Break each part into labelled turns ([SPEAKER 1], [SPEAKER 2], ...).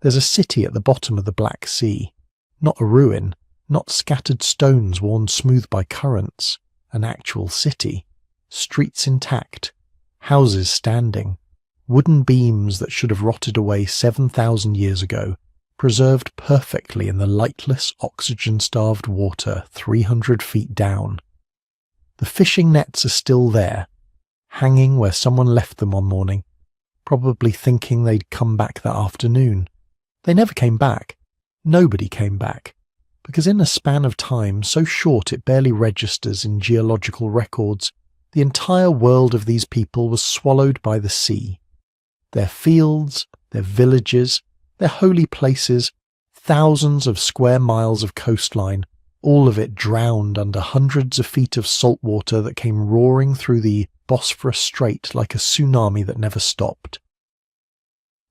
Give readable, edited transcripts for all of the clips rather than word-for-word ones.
[SPEAKER 1] There's a city at the bottom of the Black Sea. Not a ruin, not scattered stones worn smooth by currents. An actual city. Streets intact. Houses standing. Wooden beams that should have rotted away 7,000 years ago, preserved perfectly in the lightless, oxygen-starved water 300 feet down. The fishing nets are still there, hanging where someone left them one morning, probably thinking they'd come back that afternoon. They never came back. Nobody came back, because in a span of time so short it barely registers in geological records, the entire world of these people was swallowed by the sea. Their fields, their villages, their holy places, thousands of square miles of coastline, all of it drowned under hundreds of feet of salt water that came roaring through the Bosphorus Strait like a tsunami that never stopped.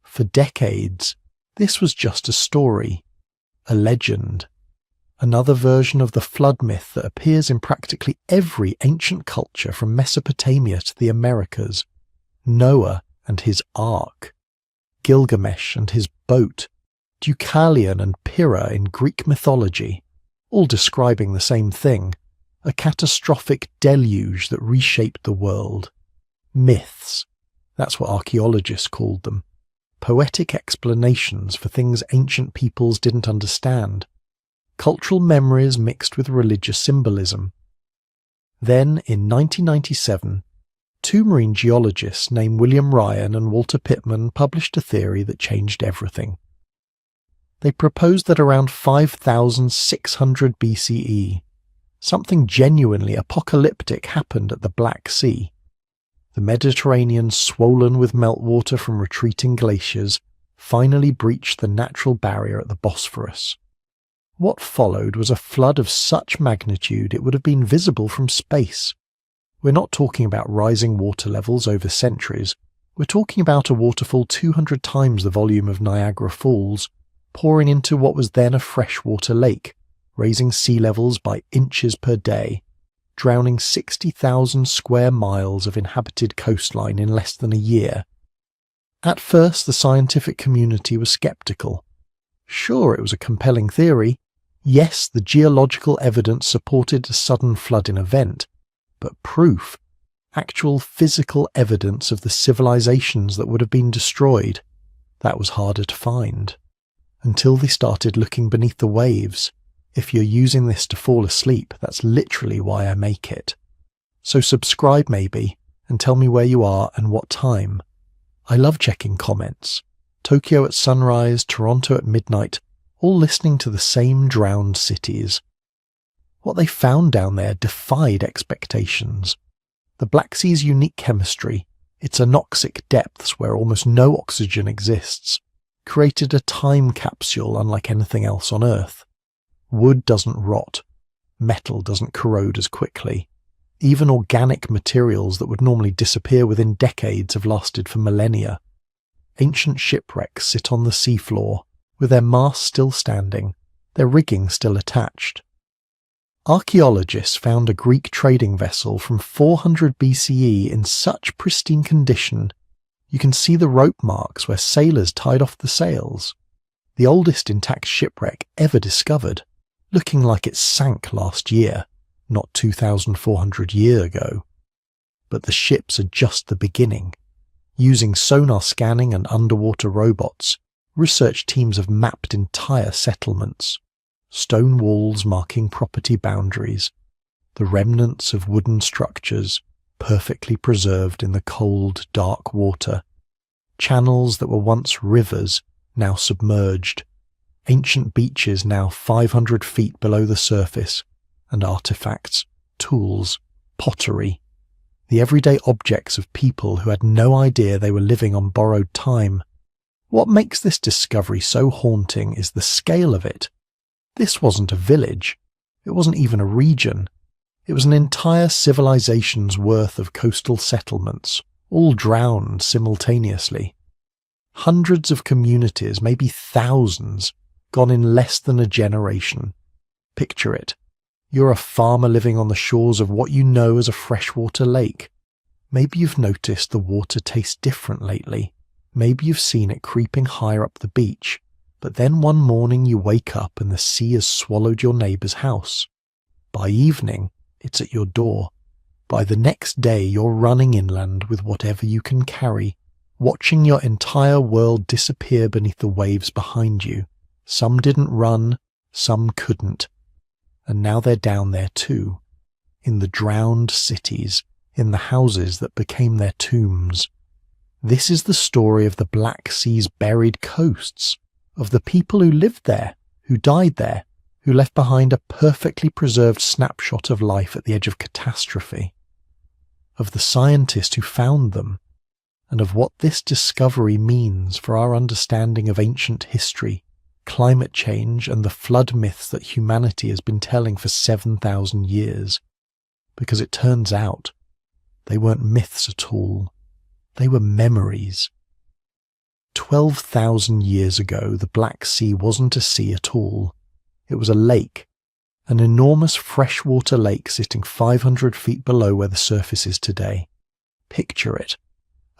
[SPEAKER 1] For decades, this was just a story, a legend, another version of the flood myth that appears in practically every ancient culture from Mesopotamia to the Americas. Noah and his ark, Gilgamesh and his boat, Deucalion and Pyrrha in Greek mythology, all describing the same thing, a catastrophic deluge that reshaped the world. Myths, that's what archaeologists called them. Poetic explanations for things ancient peoples didn't understand. Cultural memories mixed with religious symbolism. Then, in 1997, two marine geologists named William Ryan and Walter Pittman published a theory that changed everything. They proposed that around 5,600 BCE, something genuinely apocalyptic happened at the Black Sea. The Mediterranean, swollen with meltwater from retreating glaciers, finally breached the natural barrier at the Bosphorus. What followed was a flood of such magnitude it would have been visible from space. We're not talking about rising water levels over centuries. We're talking about a waterfall 200 times the volume of Niagara Falls, pouring into what was then a freshwater lake, raising sea levels by inches per day, drowning 60,000 square miles of inhabited coastline in less than a year. At first, the scientific community was skeptical. Sure, it was a compelling theory. Yes, the geological evidence supported a sudden flooding event, but proof, actual physical evidence of the civilizations that would have been destroyed, that was harder to find. Until they started looking beneath the waves. If you're using this to fall asleep, that's literally why I make it. So subscribe maybe, and tell me where you are and what time. I love checking comments. Tokyo at sunrise, Toronto at midnight, all listening to the same drowned cities. What they found down there defied expectations. The Black Sea's unique chemistry, its anoxic depths where almost no oxygen exists, created a time capsule unlike anything else on Earth. Wood doesn't rot. Metal doesn't corrode as quickly. Even organic materials that would normally disappear within decades have lasted for millennia. Ancient shipwrecks sit on the seafloor, with their masts still standing, their rigging still attached. Archaeologists found a Greek trading vessel from 400 BCE in such pristine condition you can see the rope marks where sailors tied off the sails. The oldest intact shipwreck ever discovered, looking like it sank last year, not 2,400 years ago. But the ships are just the beginning. Using sonar scanning and underwater robots, research teams have mapped entire settlements. Stone walls marking property boundaries, the remnants of wooden structures perfectly preserved in the cold, dark water, channels that were once rivers now submerged, ancient beaches now 500 feet below the surface, and artifacts, tools, pottery, the everyday objects of people who had no idea they were living on borrowed time. What makes this discovery so haunting is the scale of it. This wasn't a village. It wasn't even a region. It was an entire civilization's worth of coastal settlements, all drowned simultaneously. Hundreds of communities, maybe thousands, gone in less than a generation. Picture it. You're a farmer living on the shores of what you know as a freshwater lake. Maybe you've noticed the water tastes different lately. Maybe you've seen it creeping higher up the beach. But then one morning you wake up and the sea has swallowed your neighbour's house. By evening, it's at your door. By the next day, you're running inland with whatever you can carry, watching your entire world disappear beneath the waves behind you. Some didn't run, some couldn't. And now they're down there too, in the drowned cities, in the houses that became their tombs. This is the story of the Black Sea's buried coasts, of the people who lived there, who died there, who left behind a perfectly preserved snapshot of life at the edge of catastrophe, of the scientist who found them, and of what this discovery means for our understanding of ancient history, climate change, and the flood myths that humanity has been telling for 7,000 years. Because it turns out, they weren't myths at all. They were memories. 12,000 years ago, the Black Sea wasn't a sea at all. It was a lake, an enormous freshwater lake sitting 500 feet below where the surface is today. Picture it.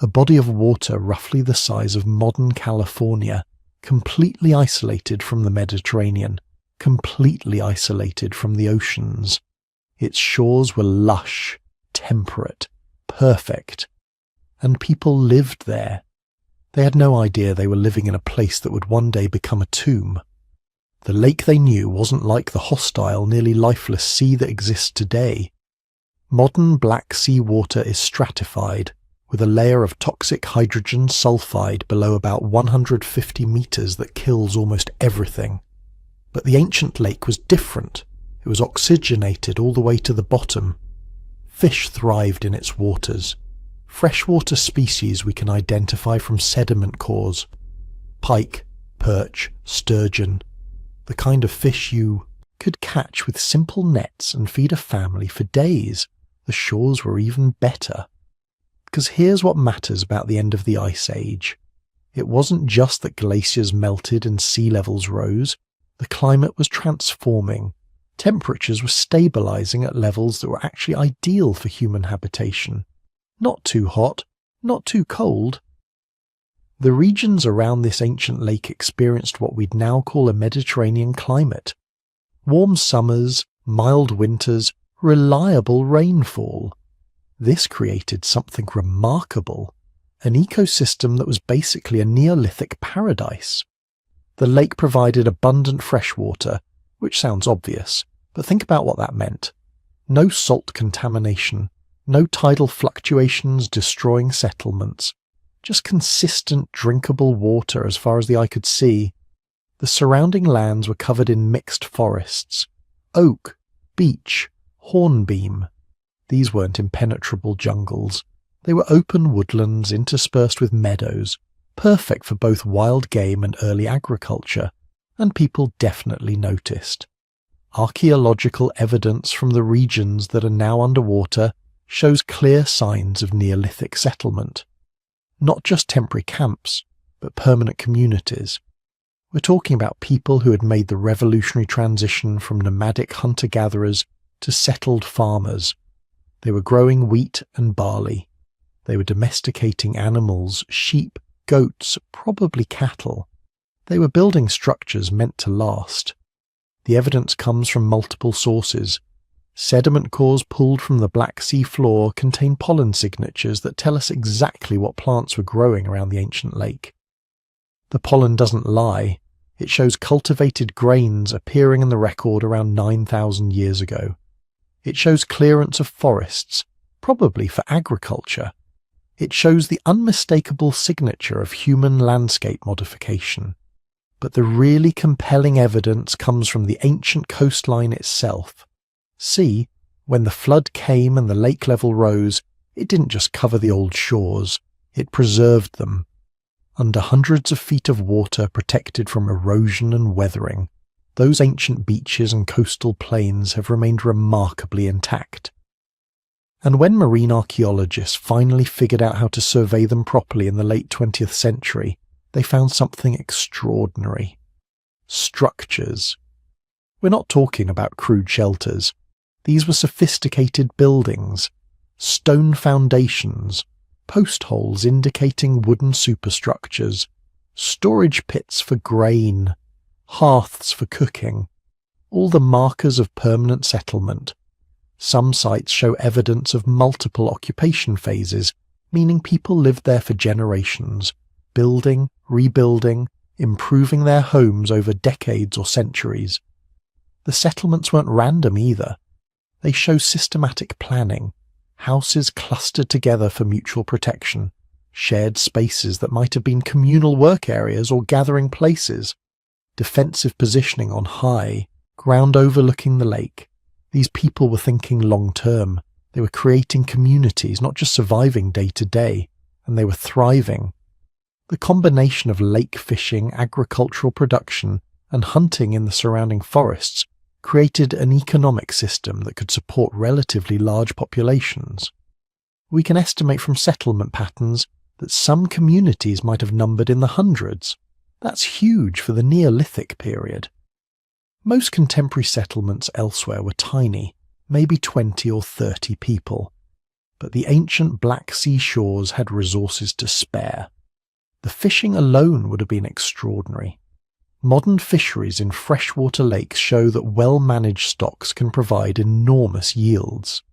[SPEAKER 1] A body of water roughly the size of modern California, completely isolated from the Mediterranean, completely isolated from the oceans. Its shores were lush, temperate, perfect, and people lived there. They had no idea they were living in a place that would one day become a tomb. The lake they knew wasn't like the hostile, nearly lifeless sea that exists today. Modern Black Sea water is stratified, with a layer of toxic hydrogen sulfide below about 150 meters that kills almost everything. But the ancient lake was different. It was oxygenated all the way to the bottom. Fish thrived in its waters. Freshwater species we can identify from sediment cores. Pike, perch, sturgeon. The kind of fish you could catch with simple nets and feed a family for days. The shores were even better. Because here's what matters about the end of the Ice Age. It wasn't just that glaciers melted and sea levels rose. The climate was transforming. Temperatures were stabilizing at levels that were actually ideal for human habitation. Not too hot, not too cold. The regions around this ancient lake experienced what we'd now call a Mediterranean climate. Warm summers, mild winters, reliable rainfall. This created something remarkable, an ecosystem that was basically a Neolithic paradise. The lake provided abundant fresh water, which sounds obvious, but think about what that meant. No salt contamination, no tidal fluctuations destroying settlements, just consistent drinkable water as far as the eye could see. The surrounding lands were covered in mixed forests, oak, beech, hornbeam. These weren't impenetrable jungles. They were open woodlands interspersed with meadows, perfect for both wild game and early agriculture, and people definitely noticed. Archaeological evidence from the regions that are now underwater shows clear signs of Neolithic settlement. Not just temporary camps, but permanent communities. We're talking about people who had made the revolutionary transition from nomadic hunter-gatherers to settled farmers. They were growing wheat and barley. They were domesticating animals, sheep, goats, probably cattle. They were building structures meant to last. The evidence comes from multiple sources. Sediment cores pulled from the Black Sea floor contain pollen signatures that tell us exactly what plants were growing around the ancient lake. The pollen doesn't lie. It shows cultivated grains appearing in the record around 9,000 years ago. It shows clearance of forests, probably for agriculture. It shows the unmistakable signature of human landscape modification. But the really compelling evidence comes from the ancient coastline itself. See, when the flood came and the lake level rose, it didn't just cover the old shores, it preserved them. Under hundreds of feet of water protected from erosion and weathering, those ancient beaches and coastal plains have remained remarkably intact. And when marine archaeologists finally figured out how to survey them properly in the late 20th century, they found something extraordinary. Structures. We're not talking about crude shelters. These were sophisticated buildings, stone foundations, post holes indicating wooden superstructures, storage pits for grain, hearths for cooking, all the markers of permanent settlement. Some sites show evidence of multiple occupation phases, meaning people lived there for generations, building, rebuilding, improving their homes over decades or centuries. The settlements weren't random either. They show systematic planning, houses clustered together for mutual protection, shared spaces that might have been communal work areas or gathering places, defensive positioning on high ground overlooking the lake. These people were thinking long-term. They were creating communities, not just surviving day to day, and they were thriving. The combination of lake fishing, agricultural production, and hunting in the surrounding forests created an economic system that could support relatively large populations. We can estimate from settlement patterns that some communities might have numbered in the hundreds. That's huge for the Neolithic period. Most contemporary settlements elsewhere were tiny, maybe 20 or 30 people. But the ancient Black Sea shores had resources to spare. The fishing alone would have been extraordinary. Modern fisheries in freshwater lakes show that well-managed stocks can provide enormous yields.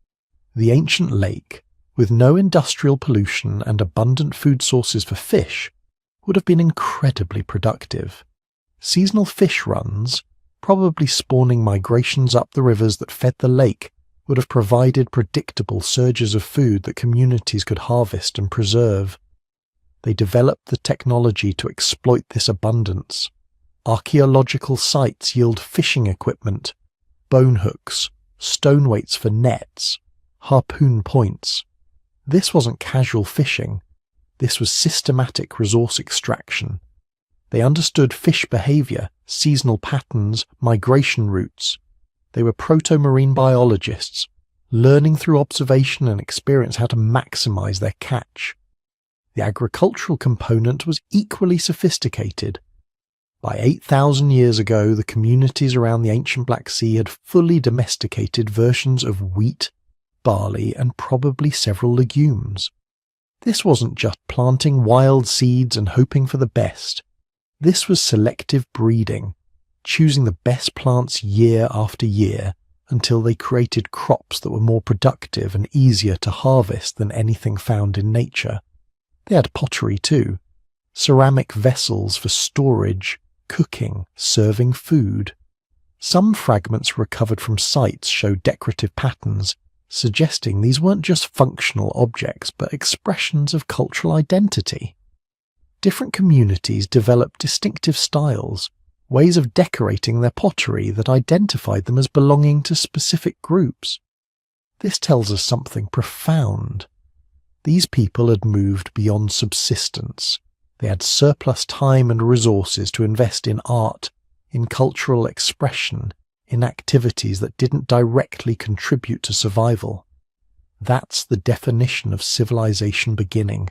[SPEAKER 1] The ancient lake, with no industrial pollution and abundant food sources for fish, would have been incredibly productive. Seasonal fish runs, probably spawning migrations up the rivers that fed the lake, would have provided predictable surges of food that communities could harvest and preserve. They developed the technology to exploit this abundance. Archaeological sites yield fishing equipment, bone hooks, stone weights for nets, harpoon points. This wasn't casual fishing. This was systematic resource extraction. They understood fish behavior, seasonal patterns, migration routes. They were proto-marine biologists, learning through observation and experience how to maximize their catch. The agricultural component was equally sophisticated. By 8,000 years ago, the communities around the ancient Black Sea had fully domesticated versions of wheat, barley, and probably several legumes. This wasn't just planting wild seeds and hoping for the best. This was selective breeding, choosing the best plants year after year until they created crops that were more productive and easier to harvest than anything found in nature. They had pottery too, ceramic vessels for storage, cooking, serving food. Some fragments recovered from sites show decorative patterns, suggesting these weren't just functional objects but expressions of cultural identity. Different communities developed distinctive styles, ways of decorating their pottery that identified them as belonging to specific groups. This tells us something profound. These people had moved beyond subsistence. They had surplus time and resources to invest in art, in cultural expression, in activities that didn't directly contribute to survival. That's the definition of civilization beginning.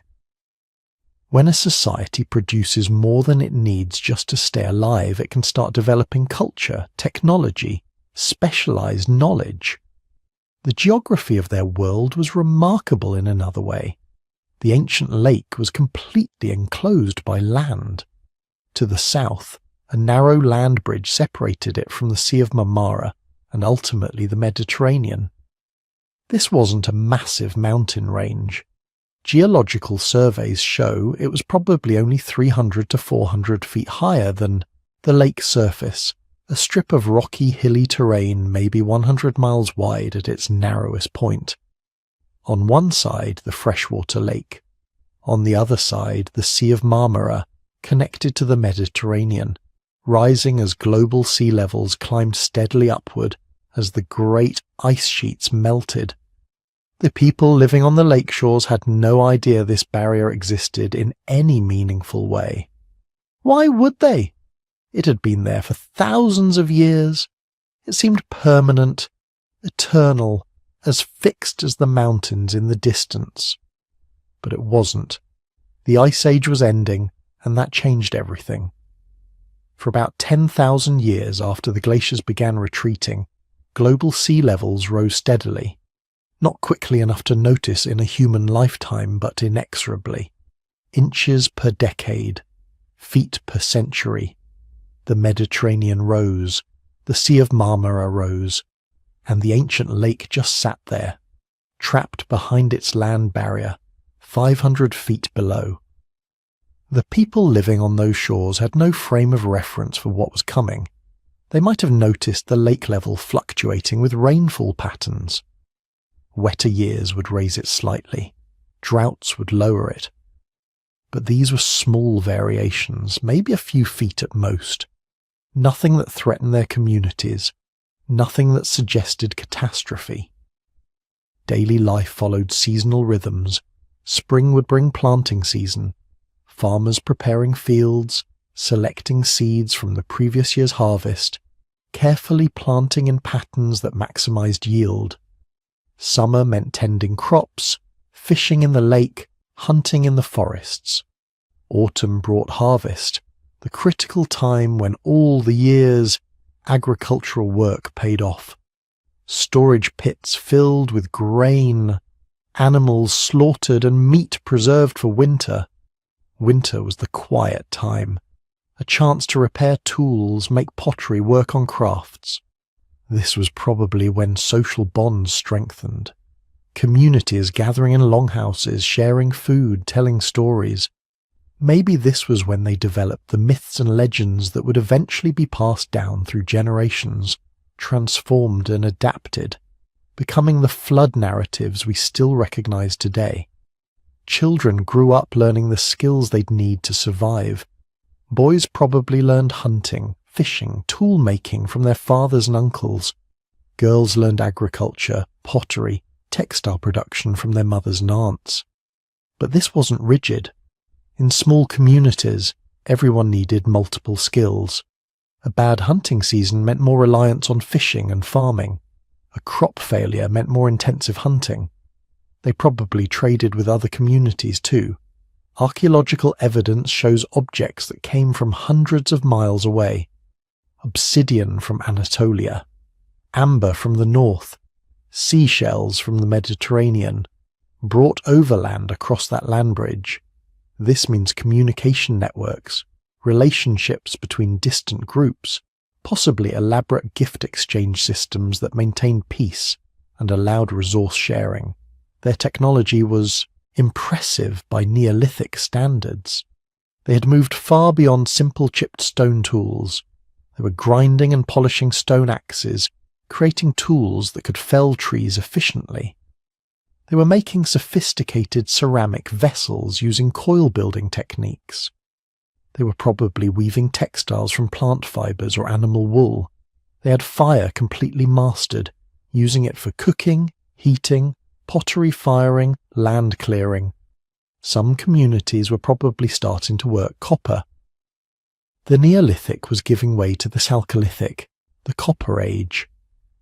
[SPEAKER 1] When a society produces more than it needs just to stay alive, it can start developing culture, technology, specialized knowledge. The geography of their world was remarkable in another way. The ancient lake was completely enclosed by land. To the south, a narrow land bridge separated it from the Sea of Marmara and ultimately the Mediterranean. This wasn't a massive mountain range. Geological surveys show it was probably only 300 to 400 feet higher than the lake surface, a strip of rocky, hilly terrain maybe 100 miles wide at its narrowest point. On one side, the freshwater lake. On the other side, the Sea of Marmara, connected to the Mediterranean, rising as global sea levels climbed steadily upward as the great ice sheets melted. The people living on the lake shores had no idea this barrier existed in any meaningful way. Why would they? It had been there for thousands of years. It seemed permanent, eternal, as fixed as the mountains in the distance. But it wasn't. The Ice Age was ending, and that changed everything. For about 10,000 years after the glaciers began retreating, global sea levels rose steadily. Not quickly enough to notice in a human lifetime, but inexorably. Inches per decade, feet per century. The Mediterranean rose, the Sea of Marmara rose, and the ancient lake just sat there, trapped behind its land barrier, 500 feet below. The people living on those shores had no frame of reference for what was coming. They might have noticed the lake level fluctuating with rainfall patterns. Wetter years would raise it slightly, droughts would lower it. But these were small variations, maybe a few feet at most. Nothing that threatened their communities, nothing that suggested catastrophe. Daily life followed seasonal rhythms. Spring would bring planting season, farmers preparing fields, selecting seeds from the previous year's harvest, carefully planting in patterns that maximized yield. Summer meant tending crops, fishing in the lake, hunting in the forests. Autumn brought harvest, the critical time when all the year's agricultural work paid off. Storage pits filled with grain, animals slaughtered and meat preserved for winter. Winter was the quiet time, a chance to repair tools, make pottery, work on crafts. This was probably when social bonds strengthened. Communities gathering in longhouses, sharing food, telling stories. Maybe this was when they developed the myths and legends that would eventually be passed down through generations, transformed and adapted, becoming the flood narratives we still recognize today. Children grew up learning the skills they'd need to survive. Boys probably learned hunting, fishing, tool making from their fathers and uncles. Girls learned agriculture, pottery, textile production from their mothers and aunts. But this wasn't rigid. In small communities, everyone needed multiple skills. A bad hunting season meant more reliance on fishing and farming. A crop failure meant more intensive hunting. They probably traded with other communities too. Archaeological evidence shows objects that came from hundreds of miles away. Obsidian from Anatolia, amber from the north, seashells from the Mediterranean, brought overland across that land bridge. This means communication networks, relationships between distant groups, possibly elaborate gift exchange systems that maintained peace and allowed resource sharing. Their technology was impressive by Neolithic standards. They had moved far beyond simple chipped stone tools. They were grinding and polishing stone axes, creating tools that could fell trees efficiently. They were making sophisticated ceramic vessels using coil building techniques. They were probably weaving textiles from plant fibers or animal wool. They had fire completely mastered, using it for cooking, heating, pottery firing, land clearing. Some communities were probably starting to work copper. The Neolithic was giving way to the Chalcolithic, the Copper Age.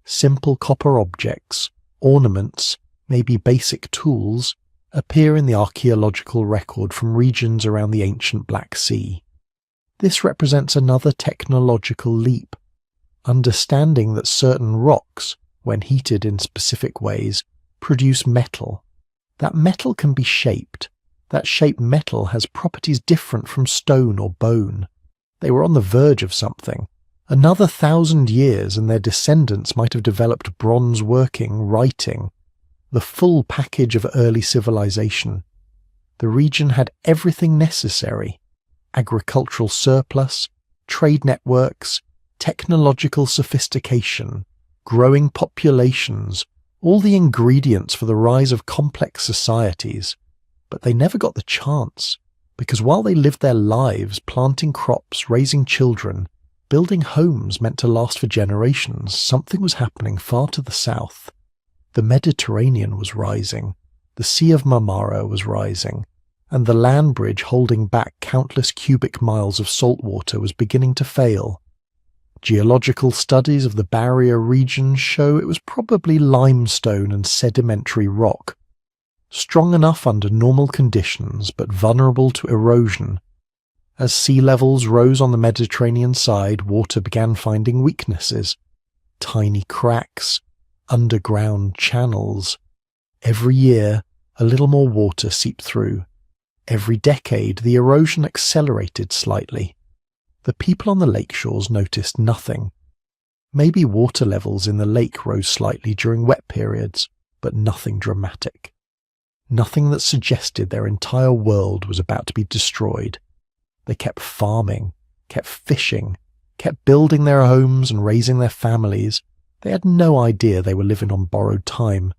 [SPEAKER 1] Simple copper objects, ornaments, maybe basic tools, appear in the archaeological record from regions around the ancient Black Sea. This represents another technological leap, understanding that certain rocks, when heated in specific ways, produce metal. That metal can be shaped. That shaped metal has properties different from stone or bone. They were on the verge of something. Another 1,000 years and their descendants might have developed bronze working, writing, the full package of early civilization. The region had everything necessary: agricultural surplus, trade networks, technological sophistication, growing populations, all the ingredients for the rise of complex societies. But they never got the chance, because while they lived their lives planting crops, raising children, building homes meant to last for generations, something was happening far to the south. The Mediterranean was rising, the Sea of Marmara was rising, and the land bridge holding back countless cubic miles of salt water was beginning to fail. Geological studies of the barrier region show it was probably limestone and sedimentary rock, strong enough under normal conditions but vulnerable to erosion. As sea levels rose on the Mediterranean side, water began finding weaknesses. Tiny cracks, underground channels. Every year, a little more water seeped through. Every decade, the erosion accelerated slightly. the people on the lake shores noticed nothing. Maybe water levels in the lake rose slightly during wet periods, but nothing dramatic. Nothing that suggested their entire world was about to be destroyed. They kept farming, kept fishing, kept building their homes and raising their families. They had no idea they were living on borrowed time.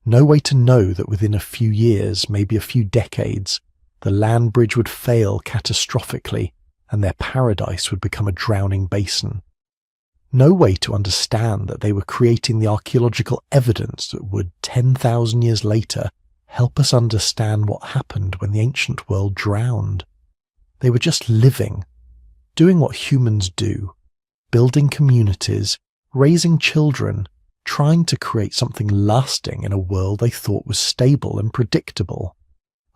[SPEAKER 1] No way to know that within a few years, maybe a few decades, the land bridge would fail catastrophically and their paradise would become a drowning basin. No way to understand that they were creating the archaeological evidence that would, 10,000 years later, help us understand what happened when the ancient world drowned. They were just living, doing what humans do, building communities, raising children, trying to create something lasting in a world they thought was stable and predictable,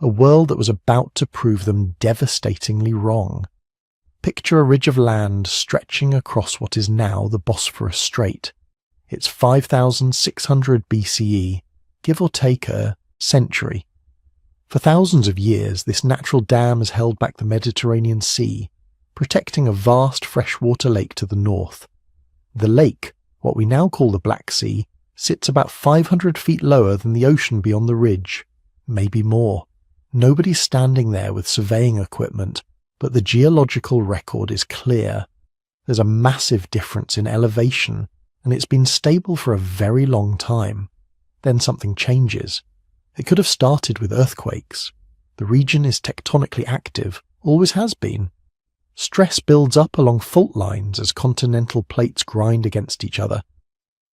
[SPEAKER 1] a world that was about to prove them devastatingly wrong. Picture a ridge of land stretching across what is now the Bosphorus Strait. It's 5,600 BCE, give or take a century. For thousands of years, this natural dam has held back the Mediterranean Sea, protecting a vast freshwater lake to the north. The lake, what we now call the Black Sea, sits about 500 feet lower than the ocean beyond the ridge, maybe more. Nobody's standing there with surveying equipment, but the geological record is clear. There's a massive difference in elevation, and it's been stable for a very long time. Then something changes. It could have started with earthquakes. The region is tectonically active, always has been. Stress builds up along fault lines as continental plates grind against each other.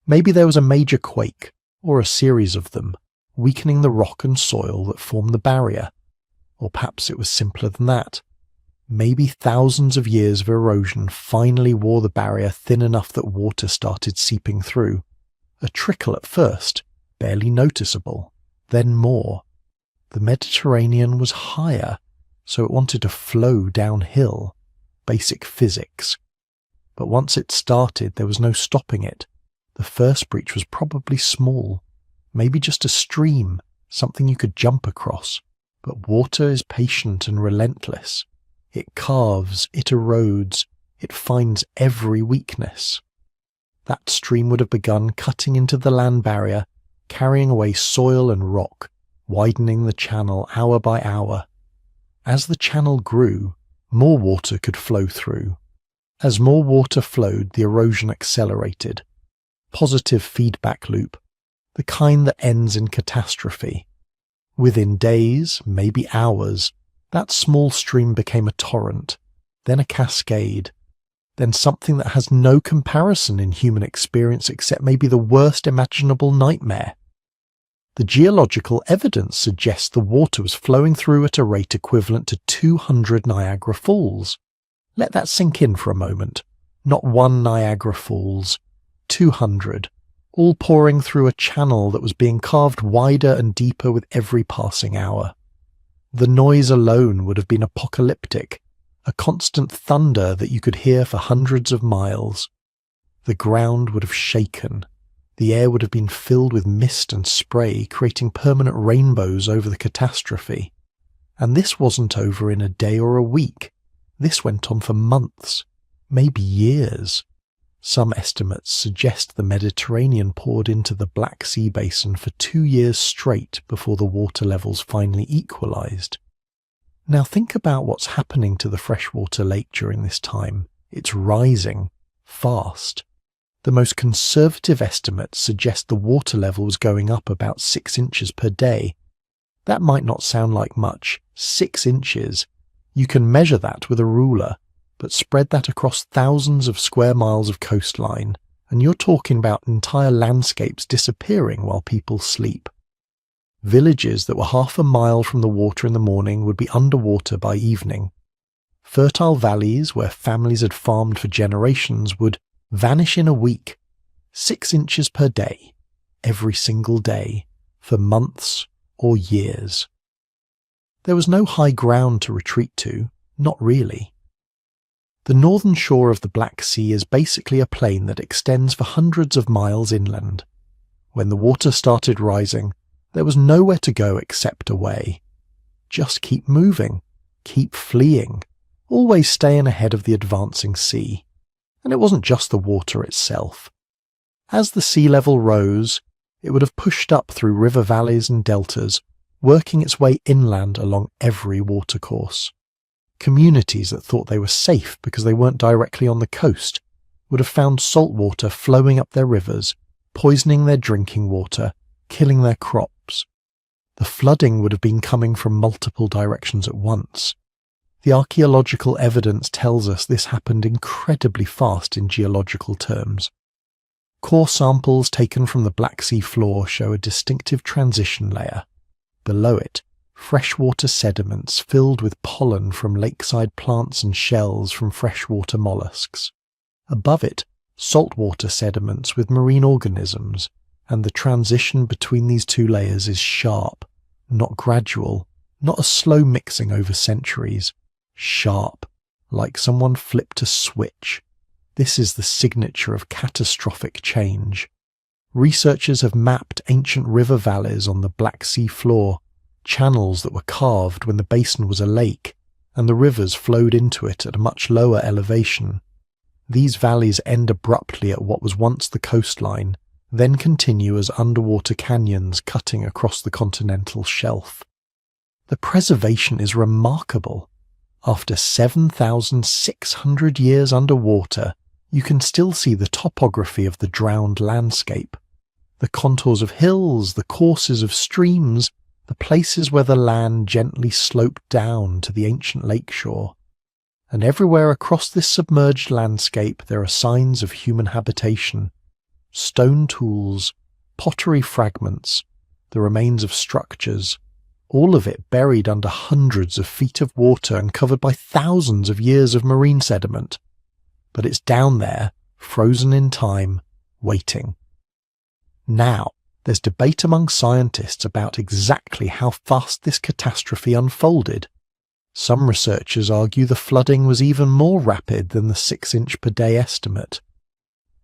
[SPEAKER 1] Maybe there was a major quake, or a series of them, weakening the rock and soil that form the barrier. Or perhaps it was simpler than that. Maybe thousands of years of erosion finally wore the barrier thin enough that water started seeping through. A trickle at first, barely noticeable, then more. The Mediterranean was higher, so it wanted to flow downhill. Basic physics. But once it started, there was no stopping it. The first breach was probably small, maybe just a stream, something you could jump across. But water is patient and relentless. It carves, it erodes, it finds every weakness. That stream would have begun cutting into the land barrier, carrying away soil and rock, widening the channel hour by hour. As the channel grew, more water could flow through. As more water flowed, the erosion accelerated. Positive feedback loop, the kind that ends in catastrophe. Within days, maybe hours, that small stream became a torrent, then a cascade, then something that has no comparison in human experience except maybe the worst imaginable nightmare. The geological evidence suggests the water was flowing through at a rate equivalent to 200 Niagara Falls. Let that sink in for a moment. Not one Niagara Falls, 200, all pouring through a channel that was being carved wider and deeper with every passing hour. The noise alone would have been apocalyptic, a constant thunder that you could hear for hundreds of miles. The ground would have shaken. The air would have been filled with mist and spray, creating permanent rainbows over the catastrophe. And this wasn't over in a day or a week. This went on for months, maybe years. Some estimates suggest the Mediterranean poured into the Black Sea basin for 2 years straight before the water levels finally equalized. Now think about what's happening to the freshwater lake during this time. It's rising, fast. The most conservative estimates suggest the water level was going up about 6 inches per day. That might not sound like much. 6 inches. You can measure that with a ruler, but spread that across thousands of square miles of coastline, and you're talking about entire landscapes disappearing while people sleep. Villages that were half a mile from the water in the morning would be underwater by evening. Fertile valleys where families had farmed for generations would vanish in a week. 6 inches per day, every single day, for months or years. There was no high ground to retreat to, not really. The northern shore of the Black Sea is basically a plain that extends for hundreds of miles inland. When the water started rising, there was nowhere to go except away. Just keep moving, keep fleeing, always staying ahead of the advancing sea. And it wasn't just the water itself. As the sea level rose, it would have pushed up through river valleys and deltas, working its way inland along every watercourse. Communities that thought they were safe because they weren't directly on the coast would have found salt water flowing up their rivers, poisoning their drinking water, killing their crops. The flooding would have been coming from multiple directions at once. The archaeological evidence tells us this happened incredibly fast in geological terms. Core samples taken from the Black Sea floor show a distinctive transition layer. Below it, freshwater sediments filled with pollen from lakeside plants and shells from freshwater mollusks. Above it, saltwater sediments with marine organisms, and the transition between these two layers is sharp, not gradual, not a slow mixing over centuries. Sharp, like someone flipped a switch. This is the signature of catastrophic change. Researchers have mapped ancient river valleys on the Black Sea floor, channels that were carved when the basin was a lake, and the rivers flowed into it at a much lower elevation. These valleys end abruptly at what was once the coastline, then continue as underwater canyons cutting across the continental shelf. The preservation is remarkable. After 7,600 years underwater, you can still see the topography of the drowned landscape. The contours of hills, the courses of streams, the places where the land gently sloped down to the ancient lakeshore. And everywhere across this submerged landscape there are signs of human habitation. Stone tools, pottery fragments, the remains of structures, all of it buried under hundreds of feet of water and covered by thousands of years of marine sediment. But it's down there, frozen in time, waiting. Now, there's debate among scientists about exactly how fast this catastrophe unfolded. Some researchers argue the flooding was even more rapid than the 6-inch per day estimate.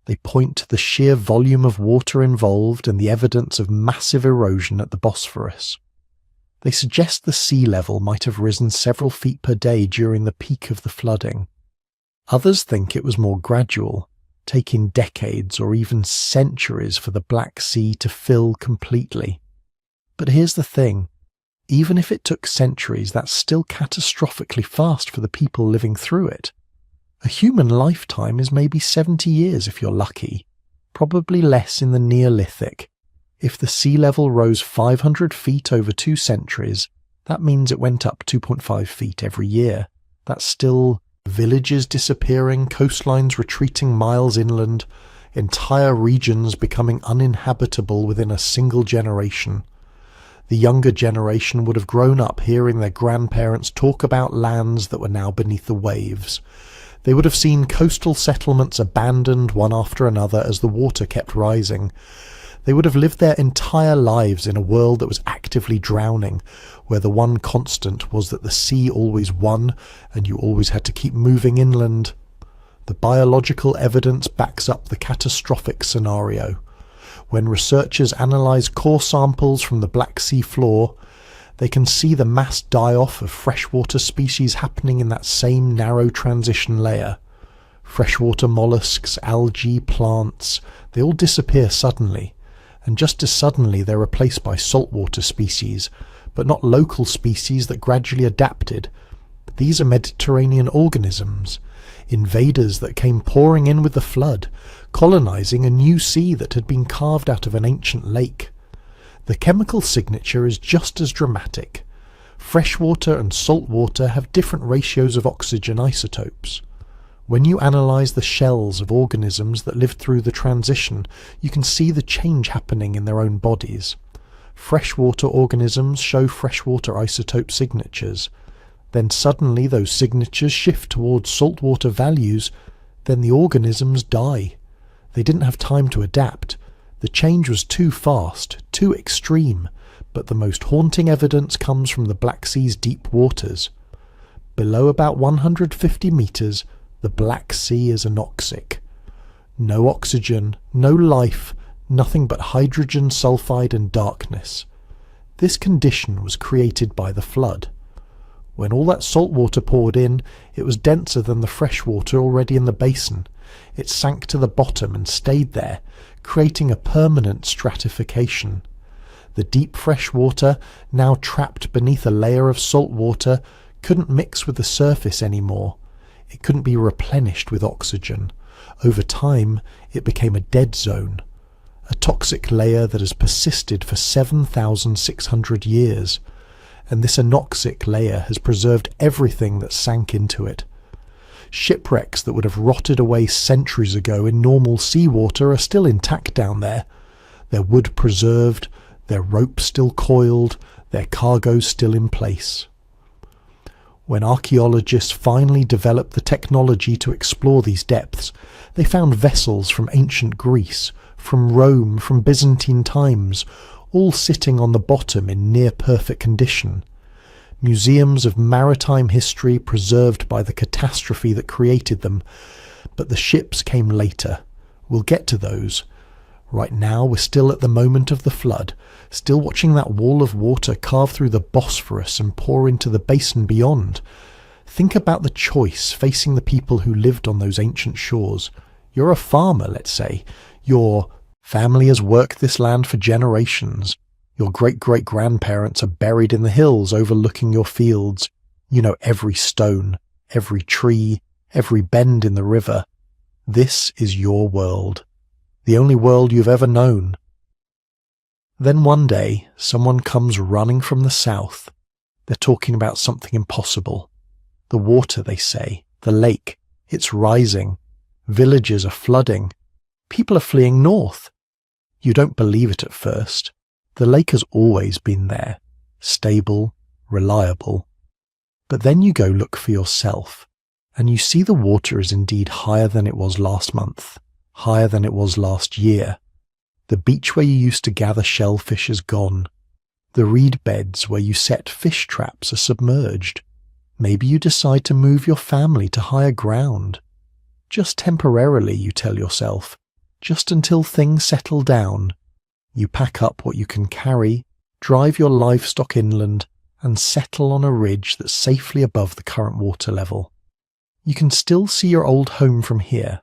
[SPEAKER 1] They point to the sheer volume of water involved and the evidence of massive erosion at the Bosphorus. They suggest the sea level might have risen several feet per day during the peak of the flooding. Others think it was more gradual, taking decades or even centuries for the Black Sea to fill completely. But here's the thing. Even if it took centuries, that's still catastrophically fast for the people living through it. A human lifetime is maybe 70 years if you're lucky, probably less in the Neolithic. If the sea level rose 500 feet over 2 centuries, that means it went up 2.5 feet every year. That's still villages disappearing, coastlines retreating miles inland, entire regions becoming uninhabitable within a single generation. The younger generation would have grown up hearing their grandparents talk about lands that were now beneath the waves. They would have seen coastal settlements abandoned one after another as the water kept rising. They would have lived their entire lives in a world that was actively drowning, where the one constant was that the sea always won and you always had to keep moving inland. The biological evidence backs up the catastrophic scenario. When researchers analyse core samples from the Black Sea floor, they can see the mass die-off of freshwater species happening in that same narrow transition layer. Freshwater mollusks, algae, plants, they all disappear suddenly. And just as suddenly they're replaced by saltwater species, but not local species that gradually adapted. These are Mediterranean organisms, invaders that came pouring in with the flood, colonising a new sea that had been carved out of an ancient lake. The chemical signature is just as dramatic. Freshwater and saltwater have different ratios of oxygen isotopes. When you analyse the shells of organisms that lived through the transition, you can see the change happening in their own bodies. Freshwater organisms show freshwater isotope signatures. Then suddenly those signatures shift towards saltwater values, then the organisms die. They didn't have time to adapt. The change was too fast, too extreme, but the most haunting evidence comes from the Black Sea's deep waters. Below about 150 metres, the Black Sea is anoxic. No oxygen, no life, nothing but hydrogen sulfide and darkness. This condition was created by the flood. When all that salt water poured in, it was denser than the fresh water already in the basin. It sank to the bottom and stayed there, creating a permanent stratification. The deep fresh water, now trapped beneath a layer of salt water, couldn't mix with the surface anymore. It couldn't be replenished with oxygen. Over time, it became a dead zone, a toxic layer that has persisted for 7,600 years. And this anoxic layer has preserved everything that sank into it. Shipwrecks that would have rotted away centuries ago in normal seawater are still intact down there, their wood preserved, their ropes still coiled, their cargoes still in place. When archaeologists finally developed the technology to explore these depths, they found vessels from ancient Greece, from Rome, from Byzantine times, all sitting on the bottom in near-perfect condition. Museums of maritime history preserved by the catastrophe that created them. But the ships came later. We'll get to those. Right now we're still at the moment of the flood, still watching that wall of water carve through the Bosphorus and pour into the basin beyond. Think about the choice facing the people who lived on those ancient shores. You're a farmer, let's say. Your family has worked this land for generations. Your great-great-grandparents are buried in the hills overlooking your fields. You know every stone, every tree, every bend in the river. This is your world, the only world you've ever known. Then one day, someone comes running from the south. They're talking about something impossible. The water, they say, the lake, it's rising. Villages are flooding. People are fleeing north. You don't believe it at first. The lake has always been there, stable, reliable. But then you go look for yourself, and you see the water is indeed higher than it was last month, higher than it was last year. The beach where you used to gather shellfish is gone. The reed beds where you set fish traps are submerged. Maybe you decide to move your family to higher ground. Just temporarily, you tell yourself, just until things settle down. You pack up what you can carry, drive your livestock inland, and settle on a ridge that's safely above the current water level. You can still see your old home from here.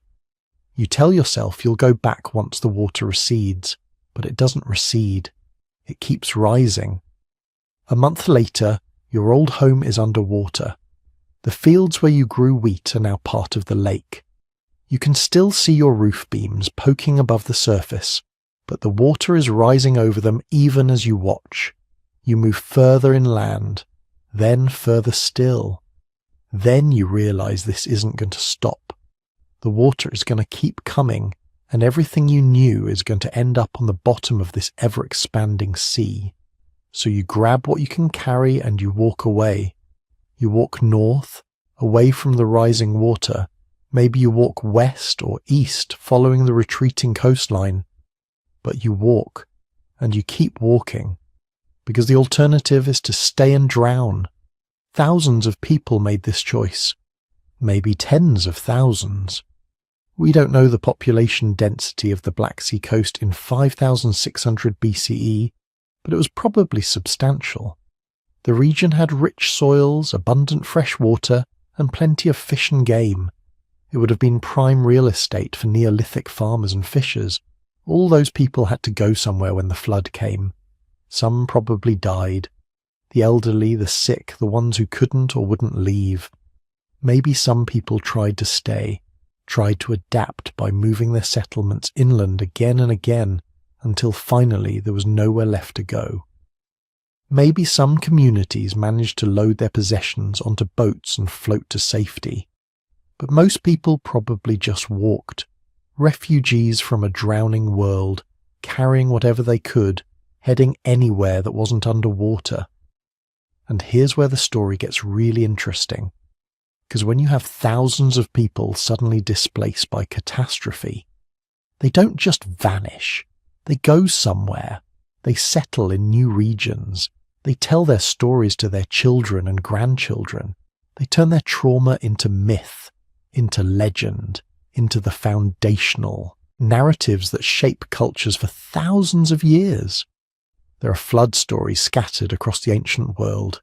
[SPEAKER 1] You tell yourself you'll go back once the water recedes, but it doesn't recede. It keeps rising. A month later, your old home is underwater. The fields where you grew wheat are now part of the lake. You can still see your roof beams poking above the surface, but the water is rising over them even as you watch. You move further inland, then further still. Then you realize this isn't going to stop. The water is going to keep coming, and everything you knew is going to end up on the bottom of this ever-expanding sea. So you grab what you can carry and you walk away. You walk north, away from the rising water. Maybe you walk west or east, following the retreating coastline. But you walk, and you keep walking, because the alternative is to stay and drown. Thousands of people made this choice, maybe tens of thousands. We don't know the population density of the Black Sea coast in 5600 BCE, but it was probably substantial. The region had rich soils, abundant fresh water, and plenty of fish and game. It would have been prime real estate for Neolithic farmers and fishers. All those people had to go somewhere when the flood came. Some probably died. The elderly, the sick, the ones who couldn't or wouldn't leave. Maybe some people tried to stay, tried to adapt by moving their settlements inland again and again, until finally there was nowhere left to go. Maybe some communities managed to load their possessions onto boats and float to safety. But most people probably just walked. Refugees from a drowning world, carrying whatever they could, heading anywhere that wasn't underwater. And here's where the story gets really interesting. Because when you have thousands of people suddenly displaced by catastrophe, they don't just vanish. They go somewhere. They settle in new regions. They tell their stories to their children and grandchildren. They turn their trauma into myth, into legend, into the foundational narratives that shape cultures for thousands of years. There are flood stories scattered across the ancient world.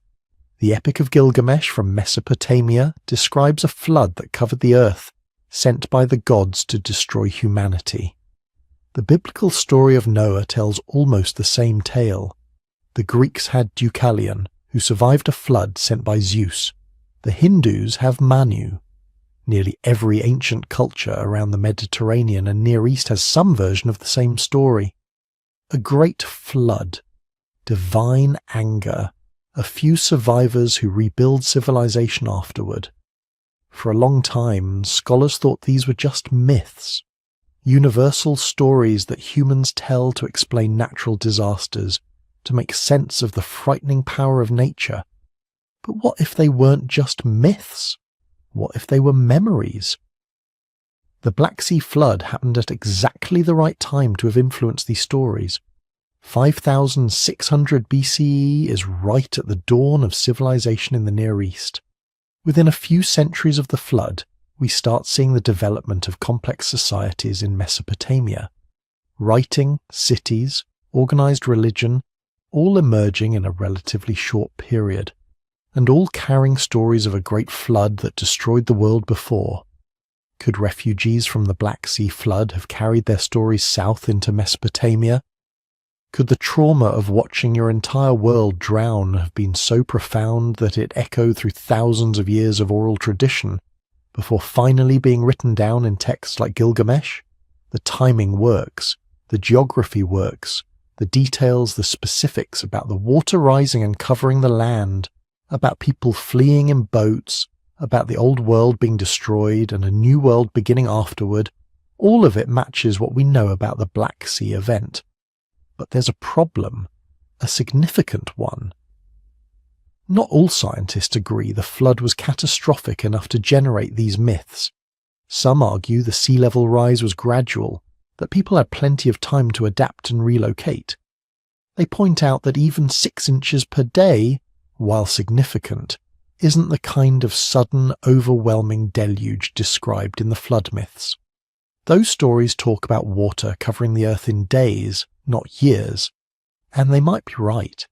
[SPEAKER 1] The Epic of Gilgamesh from Mesopotamia describes a flood that covered the earth, sent by the gods to destroy humanity. The biblical story of Noah tells almost the same tale. The Greeks had Deucalion, who survived a flood sent by Zeus. The Hindus have Manu. Nearly every ancient culture around the Mediterranean and Near East has some version of the same story. A great flood, divine anger, a few survivors who rebuild civilization afterward. For a long time, scholars thought these were just myths, universal stories that humans tell to explain natural disasters, to make sense of the frightening power of nature. But what if they weren't just myths? What if they were memories? The Black Sea flood happened at exactly the right time to have influenced these stories. 5600 BCE is right at the dawn of civilization in the Near East. Within a few centuries of the flood, we start seeing the development of complex societies in Mesopotamia. Writing, cities, organized religion, all emerging in a relatively short period, and all carrying stories of a great flood that destroyed the world before. Could refugees from the Black Sea flood have carried their stories south into Mesopotamia? Could the trauma of watching your entire world drown have been so profound that it echoed through thousands of years of oral tradition before finally being written down in texts like Gilgamesh? The timing works, the geography works, the details, the specifics about the water rising and covering the land, about people fleeing in boats, about the old world being destroyed and a new world beginning afterward, all of it matches what we know about the Black Sea event. But there's a problem, a significant one. Not all scientists agree the flood was catastrophic enough to generate these myths. Some argue the sea level rise was gradual, that people had plenty of time to adapt and relocate. They point out that even 6 inches per day, while significant, isn't the kind of sudden, overwhelming deluge described in the flood myths. Those stories talk about water covering the earth in days, not years, and they might be right.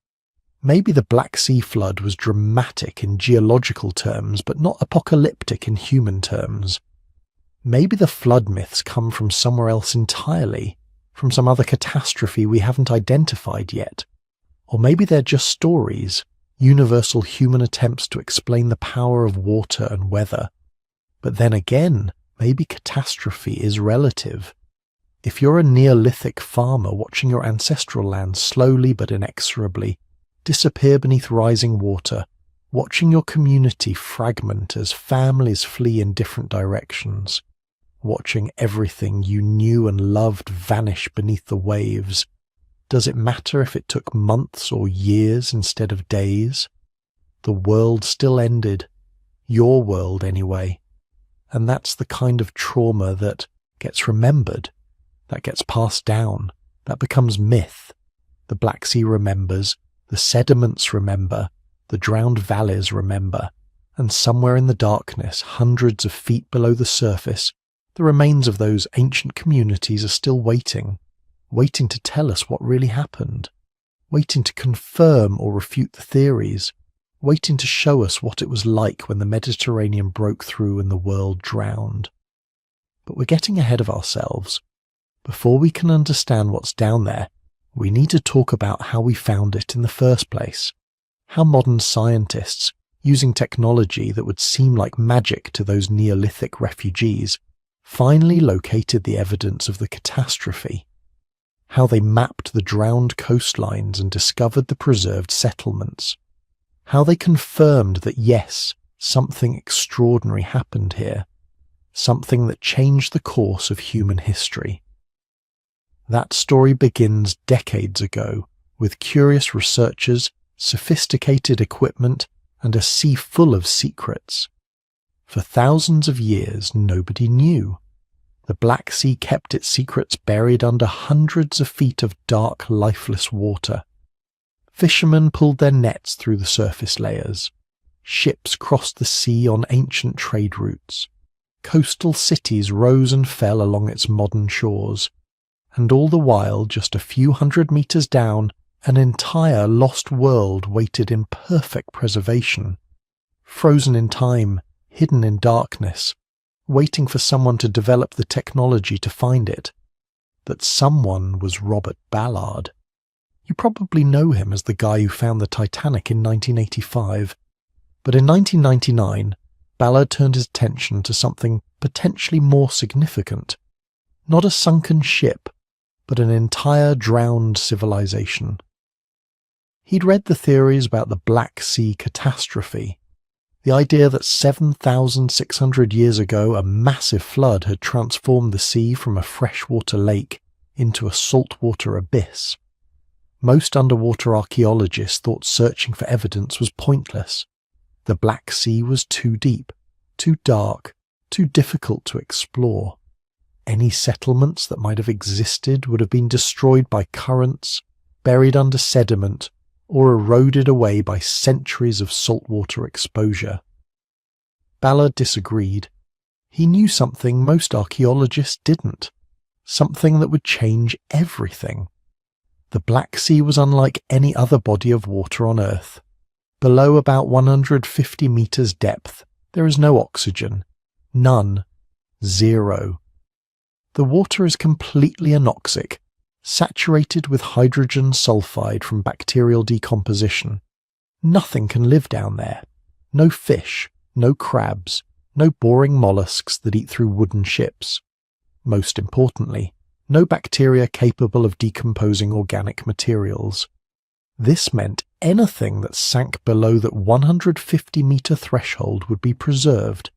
[SPEAKER 1] Maybe the Black Sea flood was dramatic in geological terms, but not apocalyptic in human terms. Maybe the flood myths come from somewhere else entirely, from some other catastrophe we haven't identified yet. Or maybe they're just stories, universal human attempts to explain the power of water and weather. But then again, maybe catastrophe is relative. If you're a Neolithic farmer watching your ancestral land slowly but inexorably disappear beneath rising water, watching your community fragment as families flee in different directions, watching everything you knew and loved vanish beneath the waves, does it matter if it took months or years instead of days? The world still ended, your world anyway, and that's the kind of trauma that gets remembered, that gets passed down, that becomes myth. The Black Sea remembers, the sediments remember, the drowned valleys remember, and somewhere in the darkness, hundreds of feet below the surface, the remains of those ancient communities are still waiting to tell us what really happened, waiting to confirm or refute the theories, waiting to show us what it was like when the Mediterranean broke through and the world drowned. But we're getting ahead of ourselves. Before we can understand what's down there, we need to talk about how we found it in the first place, how modern scientists, using technology that would seem like magic to those Neolithic refugees, finally located the evidence of the catastrophe, how they mapped the drowned coastlines and discovered the preserved settlements, how they confirmed that yes, something extraordinary happened here, something that changed the course of human history. That story begins decades ago with curious researchers, sophisticated equipment, and a sea full of secrets. For thousands of years, nobody knew. The Black Sea kept its secrets buried under hundreds of feet of dark, lifeless water. Fishermen pulled their nets through the surface layers. Ships crossed the sea on ancient trade routes. Coastal cities rose and fell along its modern shores. And all the while, just a few hundred meters down, An entire lost world waited in perfect preservation, frozen in time, hidden in darkness, waiting for someone to develop the technology to find it. That someone was Robert Ballard. You probably know him as the guy who found the Titanic in 1985, but in 1999, Ballard turned his attention to something potentially more significant. Not a sunken ship, but an entire drowned civilization. He'd read the theories about the Black Sea catastrophe, the idea that 7,600 years ago a massive flood had transformed the sea from a freshwater lake into a saltwater abyss. Most underwater archaeologists thought searching for evidence was pointless. The Black Sea was too deep, too dark, too difficult to explore. Any settlements that might have existed would have been destroyed by currents, buried under sediment, or eroded away by centuries of saltwater exposure. Ballard disagreed. He knew something most archaeologists didn't, something that would change everything. The Black Sea was unlike any other body of water on Earth. Below about 150 meters depth, there is no oxygen. None. Zero. The water is completely anoxic, saturated with hydrogen sulfide from bacterial decomposition. Nothing can live down there. No fish, no crabs, no boring mollusks that eat through wooden ships. Most importantly, no bacteria capable of decomposing organic materials. This meant anything that sank below that 150-meter threshold would be preserved.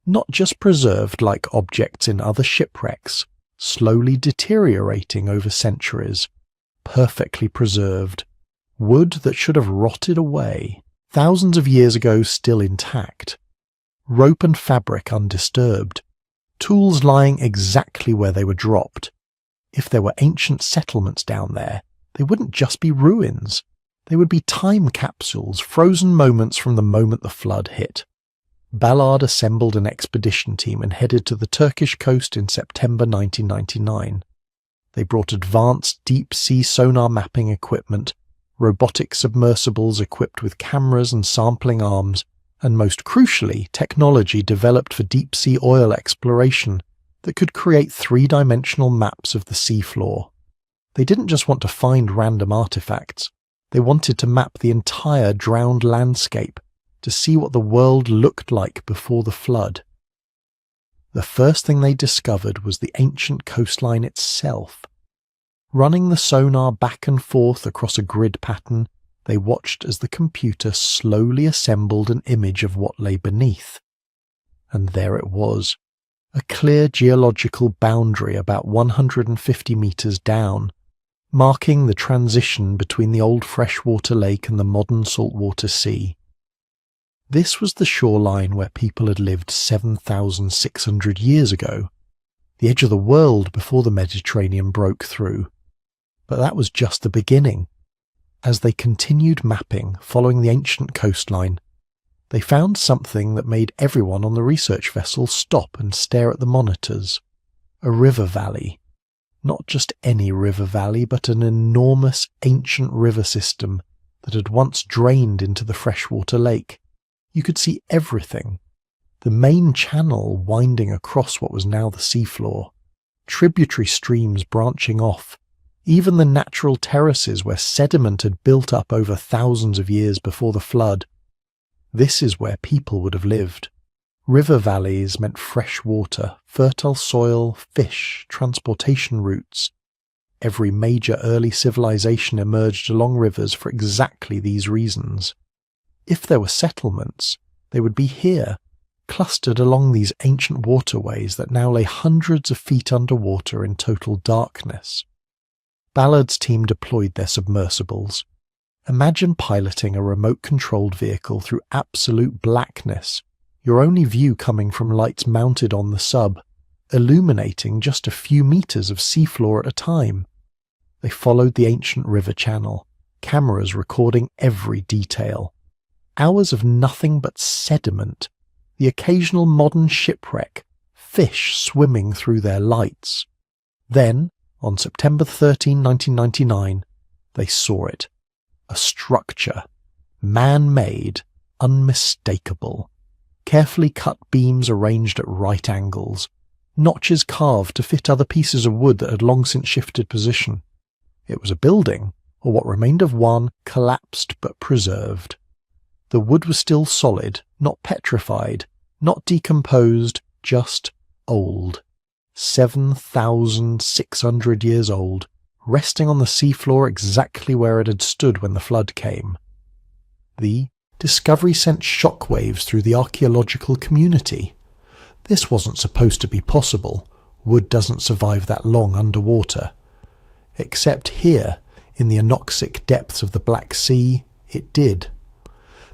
[SPEAKER 1] Not just preserved like objects in other shipwrecks, slowly deteriorating over centuries. Perfectly preserved. Wood that should have rotted away, thousands of years ago still intact. Rope and fabric undisturbed. Tools lying exactly where they were dropped. If there were ancient settlements down there, they wouldn't just be ruins. They would be time capsules, frozen moments from the moment the flood hit. Ballard assembled an expedition team and headed to the Turkish coast in September 1999. They brought advanced deep-sea sonar mapping equipment, robotic submersibles equipped with cameras and sampling arms, and most crucially, technology developed for deep-sea oil exploration that could create three-dimensional maps of the seafloor. They didn't just want to find random artifacts. They wanted to map the entire drowned landscape to see what the world looked like before the flood. The first thing they discovered was the ancient coastline itself. Running the sonar back and forth across a grid pattern, they watched as the computer slowly assembled an image of what lay beneath. And there it was, a clear geological boundary about 150 meters down, marking the transition between the old freshwater lake and the modern saltwater sea. This was the shoreline where people had lived 7,600 years ago, the edge of the world before the Mediterranean broke through. But that was just the beginning. As they continued mapping, following the ancient coastline, they found something that made everyone on the research vessel stop and stare at the monitors. A river valley. Not just any river valley, but an enormous ancient river system that had once drained into the freshwater lake. You could see everything. The main channel winding across what was now the seafloor, tributary streams branching off, even the natural terraces where sediment had built up over thousands of years before the flood. This is where people would have lived. River valleys meant fresh water, fertile soil, fish, transportation routes. Every major early civilization emerged along rivers for exactly these reasons. If there were settlements, they would be here, clustered along these ancient waterways that now lay hundreds of feet underwater in total darkness. Ballard's team deployed their submersibles. Imagine piloting a remote-controlled vehicle through absolute blackness, your only view coming from lights mounted on the sub, illuminating just a few meters of seafloor at a time. They followed the ancient river channel, cameras recording every detail. Hours of nothing but sediment, the occasional modern shipwreck, fish swimming through their lights. Then, on September 13, 1999, They saw it. A structure. Man-made, unmistakable. Carefully cut beams arranged at right angles. Notches carved to fit other pieces of wood that had long since shifted position. It was a building, or what remained of one, collapsed but preserved. The wood was still solid, not petrified, not decomposed, just old. 7,600 years old, resting on the seafloor exactly where it had stood when the flood came. The discovery sent shockwaves through the archaeological community. This wasn't supposed to be possible. Wood doesn't survive that long underwater. Except here, in the anoxic depths of the Black Sea, it did.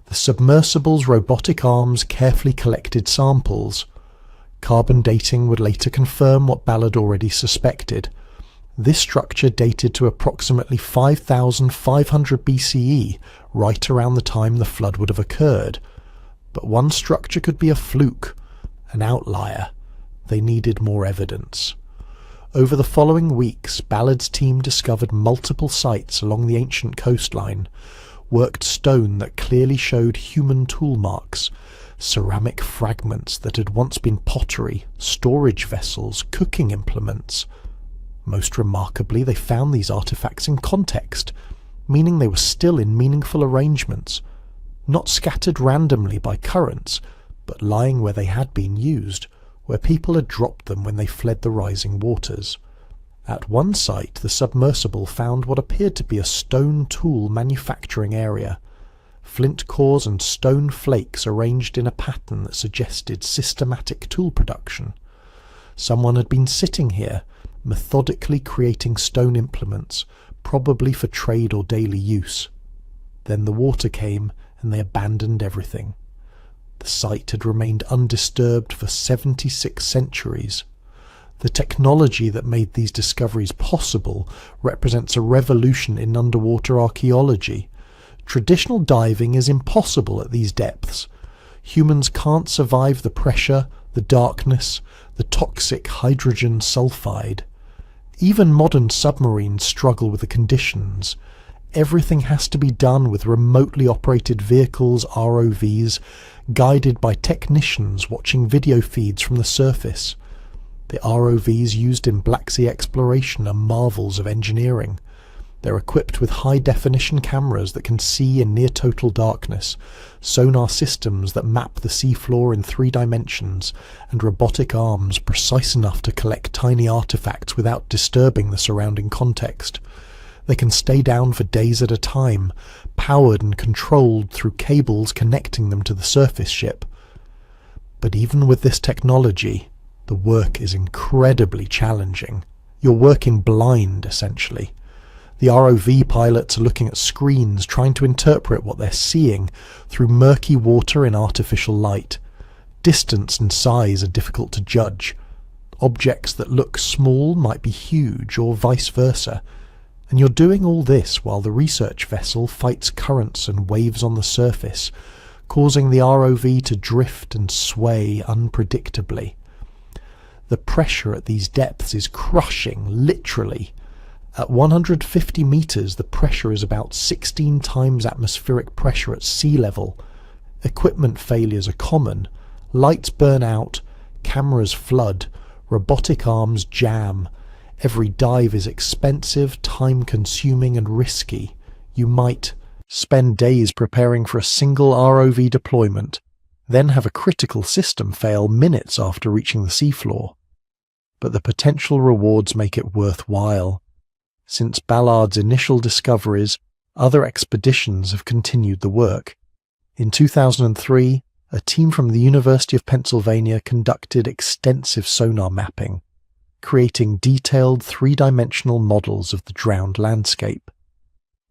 [SPEAKER 1] The submersible's robotic arms carefully collected samples. Carbon dating would later confirm what Ballard already suspected. This structure dated to approximately 5,500 BCE, right around the time the flood would have occurred. But one structure could be a fluke, an outlier. They needed more evidence. Over the following weeks, Ballard's team discovered multiple sites along the ancient coastline, worked stone that clearly showed human tool marks, ceramic fragments that had once been pottery, storage vessels, cooking implements. Most remarkably, they found these artifacts in context, meaning they were still in meaningful arrangements, not scattered randomly by currents, but lying where they had been used, where people had dropped them when they fled the rising waters. At one site, the submersible found what appeared to be a stone tool manufacturing area. Flint cores and stone flakes arranged in a pattern that suggested systematic tool production. Someone had been sitting here, methodically creating stone implements, probably for trade or daily use. Then the water came, and they abandoned everything. The site had remained undisturbed for 76 centuries. The technology that made these discoveries possible represents a revolution in underwater archaeology. Traditional diving is impossible at these depths. Humans can't survive the pressure, the darkness, the toxic hydrogen sulfide. Even modern submarines struggle with the conditions. Everything has to be done with remotely operated vehicles, ROVs, guided by technicians watching video feeds from the surface. The ROVs used in Black Sea exploration are marvels of engineering. They're equipped with high-definition cameras that can see in near-total darkness, sonar systems that map the seafloor in 3 dimensions, and robotic arms precise enough to collect tiny artifacts without disturbing the surrounding context. They can stay down for days at a time, powered and controlled through cables connecting them to the surface ship. But even with this technology, the work is incredibly challenging. You're working blind, essentially. The ROV pilots are looking at screens, trying to interpret what they're seeing through murky water in artificial light. Distance and size are difficult to judge. Objects that look small might be huge, or vice versa. And you're doing all this while the research vessel fights currents and waves on the surface, causing the ROV to drift and sway unpredictably. The pressure at these depths is crushing, literally. At 150 meters, the pressure is about 16 times atmospheric pressure at sea level. Equipment failures are common. Lights burn out, cameras flood, robotic arms jam. Every dive is expensive, time-consuming and risky. You might spend days preparing for a single ROV deployment, then have a critical system fail minutes after reaching the seafloor. But the potential rewards make it worthwhile. Since Ballard's initial discoveries, other expeditions have continued the work. In 2003, a team from the University of Pennsylvania conducted extensive sonar mapping, creating detailed 3-dimensional models of the drowned landscape.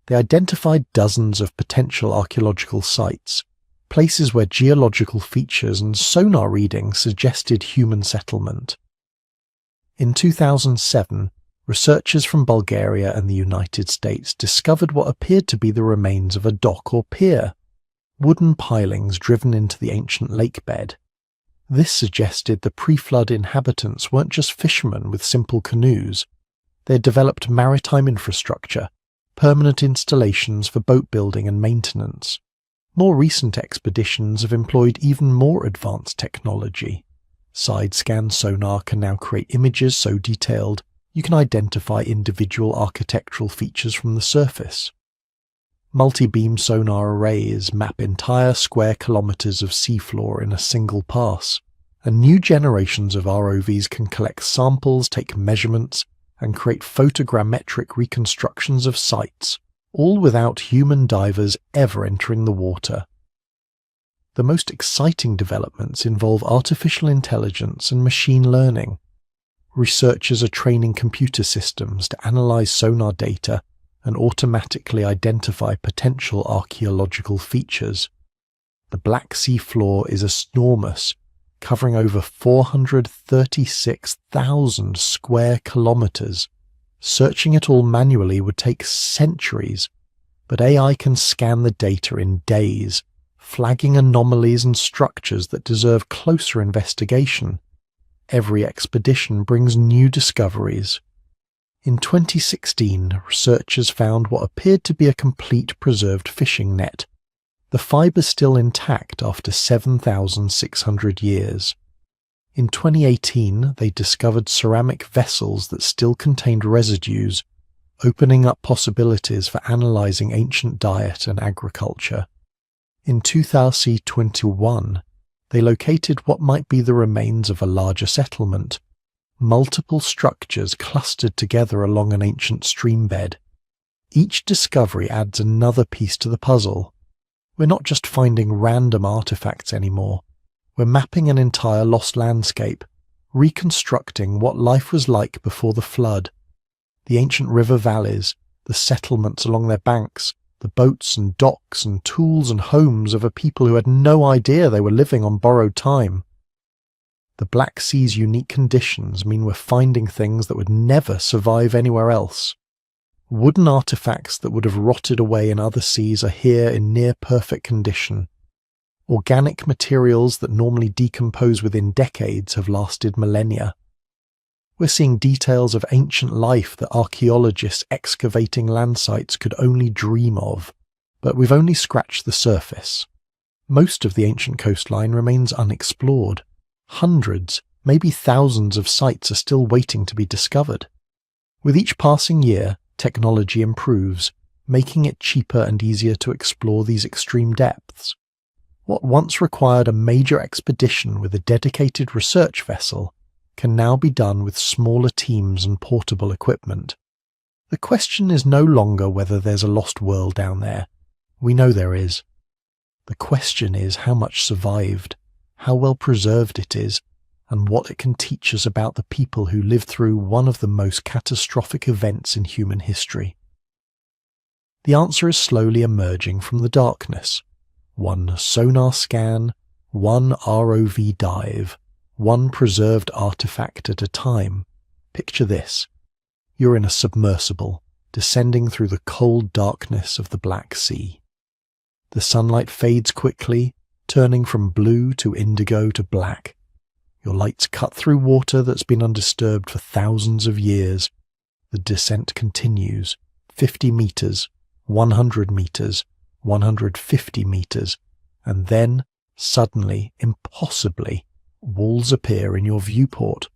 [SPEAKER 1] They identified dozens of potential archaeological sites, places where geological features and sonar readings suggested human settlement. In 2007, researchers from Bulgaria and the United States discovered what appeared to be the remains of a dock or pier, wooden pilings driven into the ancient lake bed. This suggested the pre-flood inhabitants weren't just fishermen with simple canoes. They had developed maritime infrastructure, permanent installations for boat building and maintenance. More recent expeditions have employed even more advanced technology. Side-scan sonar can now create images so detailed you can identify individual architectural features from the surface. Multi-beam sonar arrays map entire square kilometers of seafloor in a single pass, and new generations of ROVs can collect samples, take measurements, and create photogrammetric reconstructions of sites, all without human divers ever entering the water. The most exciting developments involve artificial intelligence and machine learning. Researchers are training computer systems to analyze sonar data and automatically identify potential archaeological features. The Black Sea floor is enormous, covering over 436,000 square kilometers. Searching it all manually would take centuries, but AI can scan the data in days, flagging anomalies and structures that deserve closer investigation. Every expedition brings new discoveries. In 2016, researchers found what appeared to be a complete preserved fishing net. The fibre still intact after 7,600 years. In 2018, they discovered ceramic vessels that still contained residues, opening up possibilities for analysing ancient diet and agriculture. In 2021, they located what might be the remains of a larger settlement. Multiple structures clustered together along an ancient stream bed. Each discovery adds another piece to the puzzle. We're not just finding random artifacts anymore. We're mapping an entire lost landscape, reconstructing what life was like before the flood. The ancient river valleys, the settlements along their banks, the boats and docks and tools and homes of a people who had no idea they were living on borrowed time. The Black Sea's unique conditions mean we're finding things that would never survive anywhere else. Wooden artifacts that would have rotted away in other seas are here in near-perfect condition. Organic materials that normally decompose within decades have lasted millennia. We're seeing details of ancient life that archaeologists excavating land sites could only dream of, but we've only scratched the surface. Most of the ancient coastline remains unexplored. Hundreds, maybe thousands of sites are still waiting to be discovered. With each passing year, technology improves, making it cheaper and easier to explore these extreme depths. What once required a major expedition with a dedicated research vessel can now be done with smaller teams and portable equipment. The question is no longer whether there's a lost world down there. We know there is. The question is how much survived, how well preserved it is, and what it can teach us about the people who lived through one of the most catastrophic events in human history. The answer is slowly emerging from the darkness. One sonar scan, one ROV dive, one preserved artifact at a time. Picture this. You're in a submersible, descending through the cold darkness of the Black Sea. The sunlight fades quickly, turning from blue to indigo to black. Your lights cut through water that's been undisturbed for thousands of years. The descent continues, 50 meters, 100 meters, 150 meters, and then, suddenly, impossibly, walls appear in your viewport.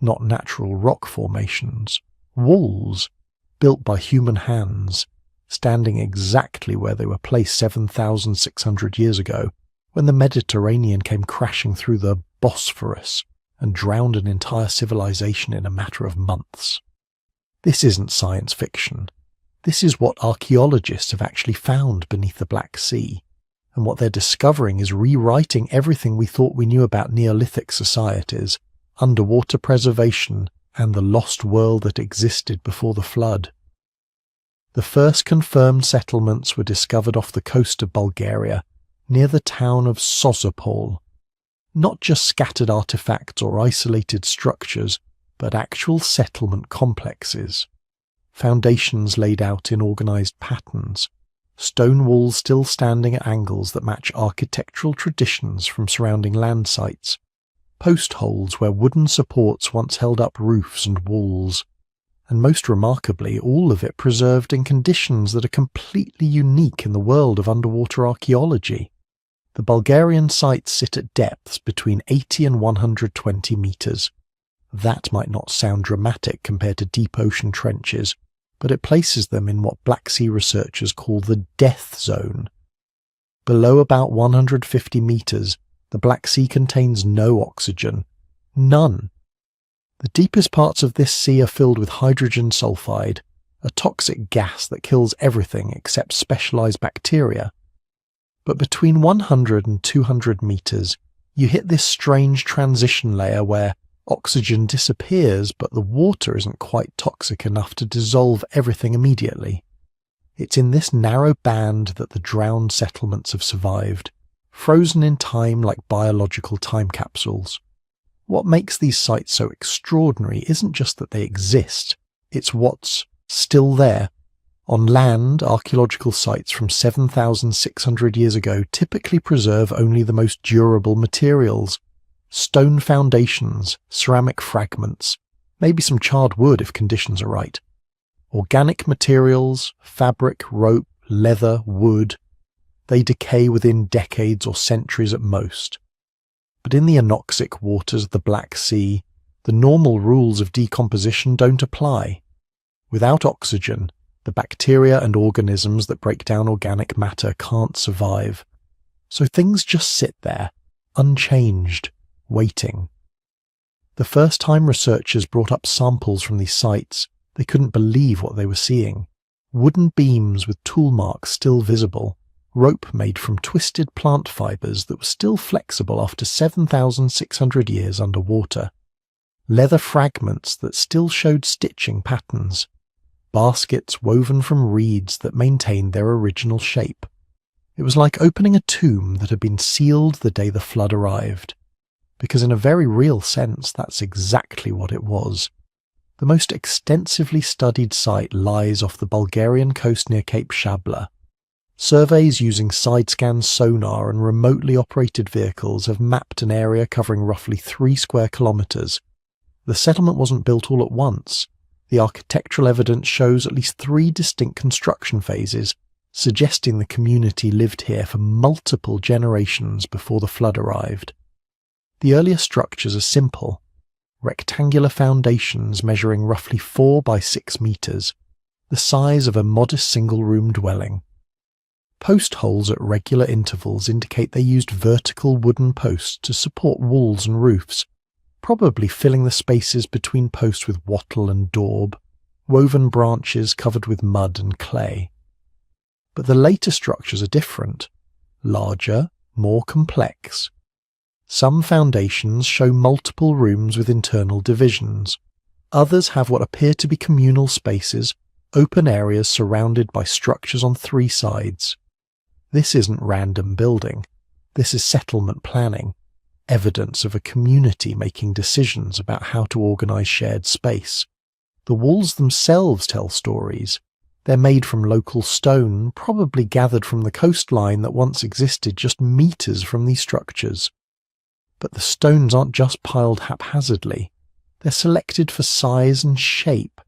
[SPEAKER 1] Not natural rock formations. Walls, built by human hands, standing exactly where they were placed 7,600 years ago, when the Mediterranean came crashing through the Bosphorus and drowned an entire civilization in a matter of months. This isn't science fiction. This is what archaeologists have actually found beneath the Black Sea, and what they're discovering is rewriting everything we thought we knew about Neolithic societies, underwater preservation, and the lost world that existed before the flood. The first confirmed settlements were discovered off the coast of Bulgaria, near the town of Sozopol. Not just scattered artifacts or isolated structures, but actual settlement complexes. Foundations laid out in organized patterns, stone walls still standing at angles that match architectural traditions from surrounding land sites, post holes where wooden supports once held up roofs and walls, and most remarkably, all of it preserved in conditions that are completely unique in the world of underwater archaeology. The Bulgarian sites sit at depths between 80 and 120 metres. That might not sound dramatic compared to deep ocean trenches, but it places them in what Black Sea researchers call the death zone. Below about 150 metres, the Black Sea contains no oxygen. None. The deepest parts of this sea are filled with hydrogen sulfide, a toxic gas that kills everything except specialised bacteria. But between 100 and 200 metres, you hit this strange transition layer where oxygen disappears, but the water isn't quite toxic enough to dissolve everything immediately. It's in this narrow band that the drowned settlements have survived, frozen in time like biological time capsules. What makes these sites so extraordinary isn't just that they exist, it's what's still there. On land, archaeological sites from 7,600 years ago typically preserve only the most durable materials. Stone foundations, ceramic fragments, maybe some charred wood if conditions are right. Organic materials, fabric, rope, leather, wood, they decay within decades or centuries at most. But in the anoxic waters of the Black Sea, the normal rules of decomposition don't apply. Without oxygen, the bacteria and organisms that break down organic matter can't survive. So things just sit there, unchanged, waiting. The first time researchers brought up samples from these sites, they couldn't believe what they were seeing. Wooden beams with tool marks still visible, rope made from twisted plant fibres that were still flexible after 7,600 years underwater, leather fragments that still showed stitching patterns, baskets woven from reeds that maintained their original shape. It was like opening a tomb that had been sealed the day the flood arrived, because in a very real sense that's exactly what it was. The most extensively studied site lies off the Bulgarian coast near Cape Shabla. Surveys using side-scan sonar and remotely operated vehicles have mapped an area covering roughly 3 square kilometres. The settlement wasn't built all at once. The architectural evidence shows at least 3 distinct construction phases, suggesting the community lived here for multiple generations before the flood arrived. The earlier structures are simple, rectangular foundations measuring roughly 4 by 6 metres, the size of a modest single-room dwelling. Post holes at regular intervals indicate they used vertical wooden posts to support walls and roofs, probably filling the spaces between posts with wattle and daub, woven branches covered with mud and clay. But the later structures are different, larger, more complex. Some foundations show multiple rooms with internal divisions. Others have what appear to be communal spaces, open areas surrounded by structures on 3 sides. This isn't random building. This is settlement planning, evidence of a community making decisions about how to organise shared space. The walls themselves tell stories. They're made from local stone, probably gathered from the coastline that once existed just metres from these structures. But the stones aren't just piled haphazardly. They're selected for size and shape,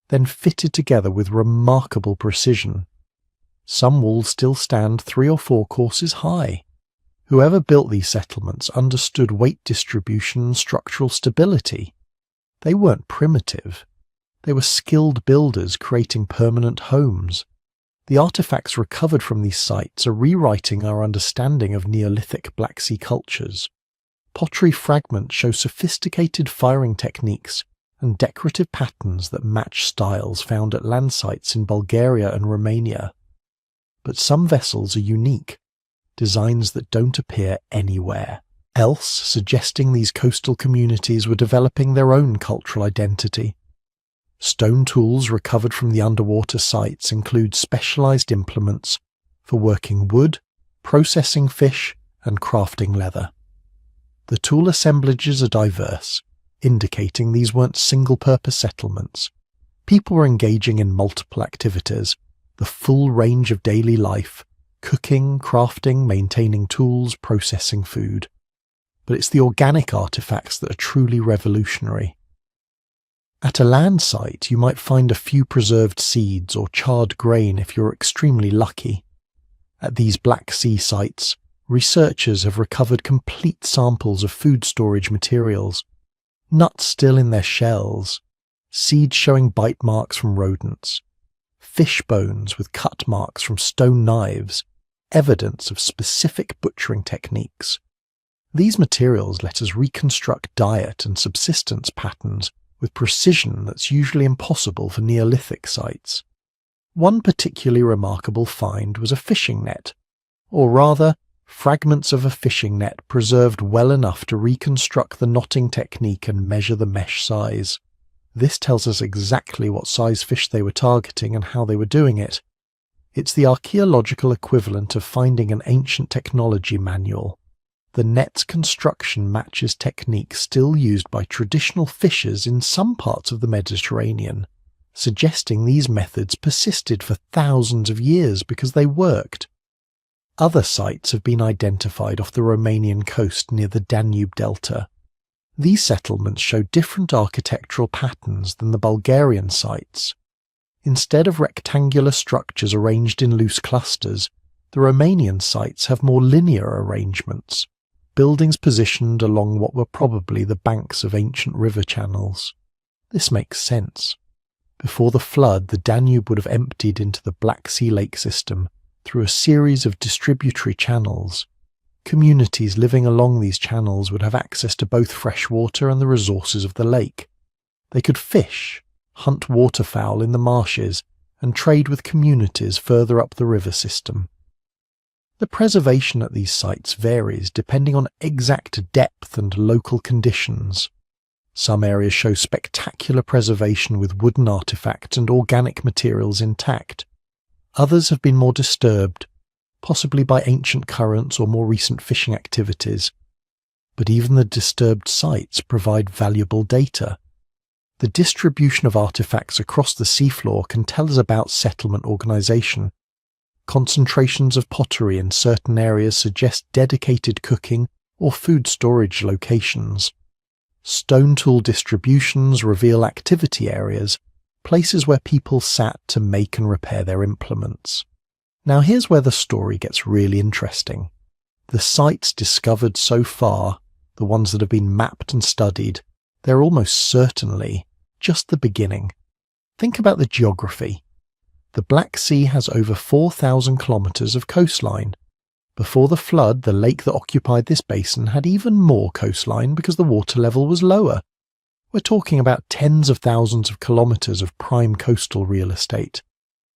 [SPEAKER 1] then fitted together with remarkable precision. Some walls still stand 3 or 4 courses high. Whoever built these settlements understood weight distribution and structural stability. They weren't primitive. They were skilled builders creating permanent homes. The artifacts recovered from these sites are rewriting our understanding of Neolithic Black Sea cultures. Pottery fragments show sophisticated firing techniques and decorative patterns that match styles found at land sites in Bulgaria and Romania. But some vessels are unique, designs that don't appear anywhere else, suggesting these coastal communities were developing their own cultural identity. Stone tools recovered from the underwater sites include specialised implements for working wood, processing fish, and crafting leather. The tool assemblages are diverse, indicating these weren't single-purpose settlements. People were engaging in multiple activities, the full range of daily life, cooking, crafting, maintaining tools, processing food. But it's the organic artifacts that are truly revolutionary. At a land site, you might find a few preserved seeds or charred grain if you're extremely lucky. At these Black Sea sites, researchers have recovered complete samples of food storage materials, nuts still in their shells, seeds showing bite marks from rodents, fish bones with cut marks from stone knives, evidence of specific butchering techniques. These materials let us reconstruct diet and subsistence patterns with precision that's usually impossible for Neolithic sites. One particularly remarkable find was a fishing net, or rather, fragments of a fishing net preserved well enough to reconstruct the knotting technique and measure the mesh size. This tells us exactly what size fish they were targeting and how they were doing it. It's the archaeological equivalent of finding an ancient technology manual. The net's construction matches techniques still used by traditional fishers in some parts of the Mediterranean, suggesting these methods persisted for thousands of years because they worked. Other sites have been identified off the Romanian coast near the Danube Delta. These settlements show different architectural patterns than the Bulgarian sites. Instead of rectangular structures arranged in loose clusters, the Romanian sites have more linear arrangements, buildings positioned along what were probably the banks of ancient river channels. This makes sense. Before the flood, the Danube would have emptied into the Black Sea lake system through a series of distributary channels. Communities living along these channels would have access to both fresh water and the resources of the lake. They could fish, hunt waterfowl in the marshes, and trade with communities further up the river system. The preservation at these sites varies depending on exact depth and local conditions. Some areas show spectacular preservation with wooden artifacts and organic materials intact. Others have been more disturbed, possibly by ancient currents or more recent fishing activities. But even the disturbed sites provide valuable data. The distribution of artifacts across the seafloor can tell us about settlement organization. Concentrations of pottery in certain areas suggest dedicated cooking or food storage locations. Stone tool distributions reveal activity areas, places where people sat to make and repair their implements. Now here's where the story gets really interesting. The sites discovered so far, the ones that have been mapped and studied, they're almost certainly just the beginning. Think about the geography. The Black Sea has over 4,000 kilometers of coastline. Before the flood, the lake that occupied this basin had even more coastline because the water level was lower. We're talking about tens of thousands of kilometers of prime coastal real estate.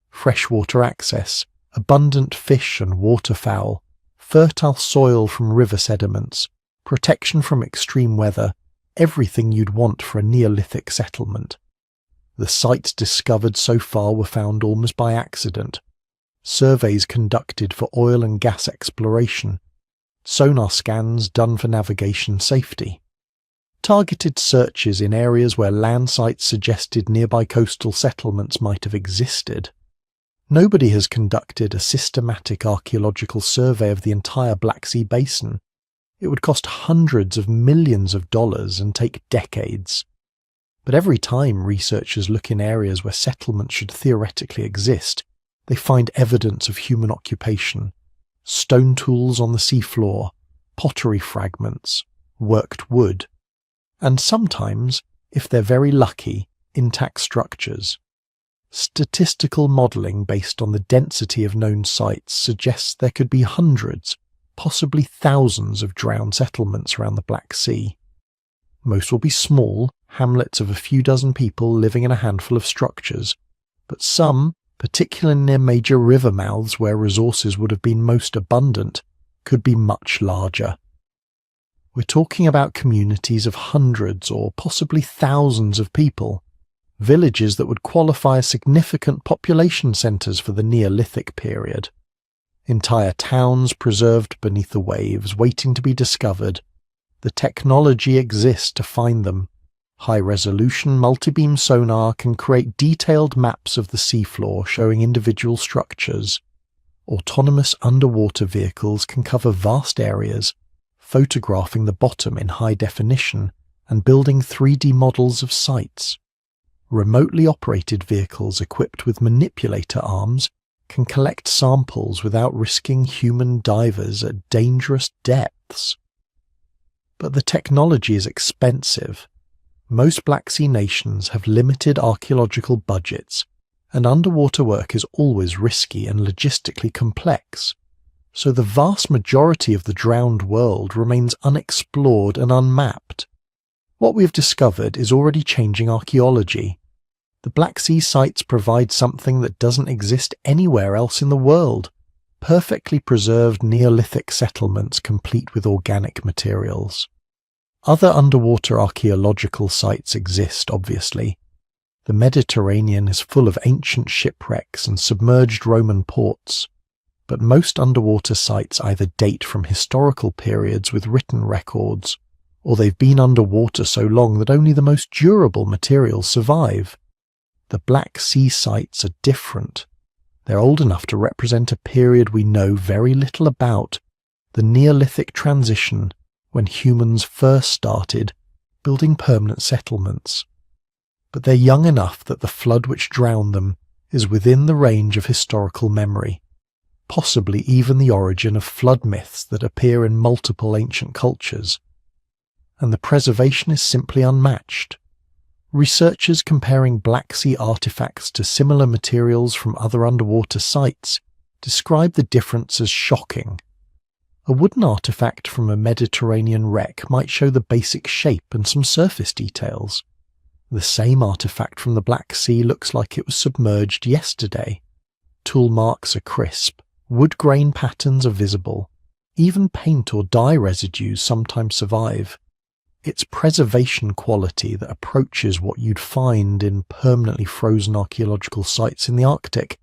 [SPEAKER 1] Freshwater access, abundant fish and waterfowl, fertile soil from river sediments, protection from extreme weather, everything you'd want for a Neolithic settlement. The sites discovered so far were found almost by accident. Surveys conducted for oil and gas exploration. Sonar scans done for navigation safety. Targeted searches in areas where land sites suggested nearby coastal settlements might have existed. Nobody has conducted a systematic archaeological survey of the entire Black Sea basin. It would cost hundreds of millions of dollars and take decades. But every time researchers look in areas where settlements should theoretically exist, they find evidence of human occupation, stone tools on the seafloor, pottery fragments, worked wood, and sometimes, if they're very lucky, intact structures. Statistical modelling based on the density of known sites suggests there could be hundreds, possibly thousands of drowned settlements around the Black Sea. Most will be small, hamlets of a few dozen people living in a handful of structures, but some, particularly near major river mouths where resources would have been most abundant, could be much larger. We're talking about communities of hundreds or possibly thousands of people, villages that would qualify as significant population centres for the Neolithic period. Entire towns preserved beneath the waves, waiting to be discovered. The technology exists to find them. High-resolution multi-beam sonar can create detailed maps of the seafloor showing individual structures. Autonomous underwater vehicles can cover vast areas, photographing the bottom in high definition and building 3D models of sites. Remotely operated vehicles equipped with manipulator arms can collect samples without risking human divers at dangerous depths. But the technology is expensive. Most Black Sea nations have limited archaeological budgets, and underwater work is always risky and logistically complex. So the vast majority of the drowned world remains unexplored and unmapped. What we have discovered is already changing archaeology. The Black Sea sites provide something that doesn't exist anywhere else in the world: perfectly preserved Neolithic settlements complete with organic materials. Other underwater archaeological sites exist, obviously. The Mediterranean is full of ancient shipwrecks and submerged Roman ports, but most underwater sites either date from historical periods with written records, or they've been underwater so long that only the most durable materials survive. The Black Sea sites are different. They're old enough to represent a period we know very little about, the Neolithic transition, when humans first started building permanent settlements. But they're young enough that the flood which drowned them is within the range of historical memory, possibly even the origin of flood myths that appear in multiple ancient cultures. And the preservation is simply unmatched. Researchers comparing Black Sea artifacts to similar materials from other underwater sites describe the difference as shocking. A wooden artifact from a Mediterranean wreck might show the basic shape and some surface details. The same artifact from the Black Sea looks like it was submerged yesterday. Tool marks are crisp, wood grain patterns are visible, even paint or dye residues sometimes survive. It's preservation quality that approaches what you'd find in permanently frozen archaeological sites in the Arctic,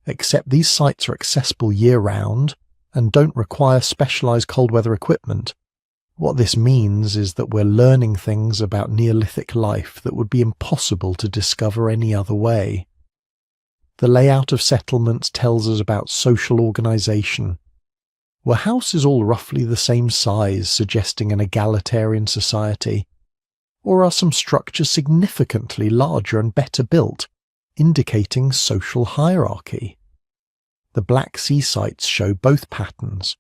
[SPEAKER 1] except these sites are accessible year-round and don't require specialized cold weather equipment. What this means is that we're learning things about Neolithic life that would be impossible to discover any other way. The layout of settlements tells us about social organization. Were houses all roughly the same size, suggesting an egalitarian society? Or are some structures significantly larger and better built, indicating social hierarchy? The Black Sea sites show both patterns.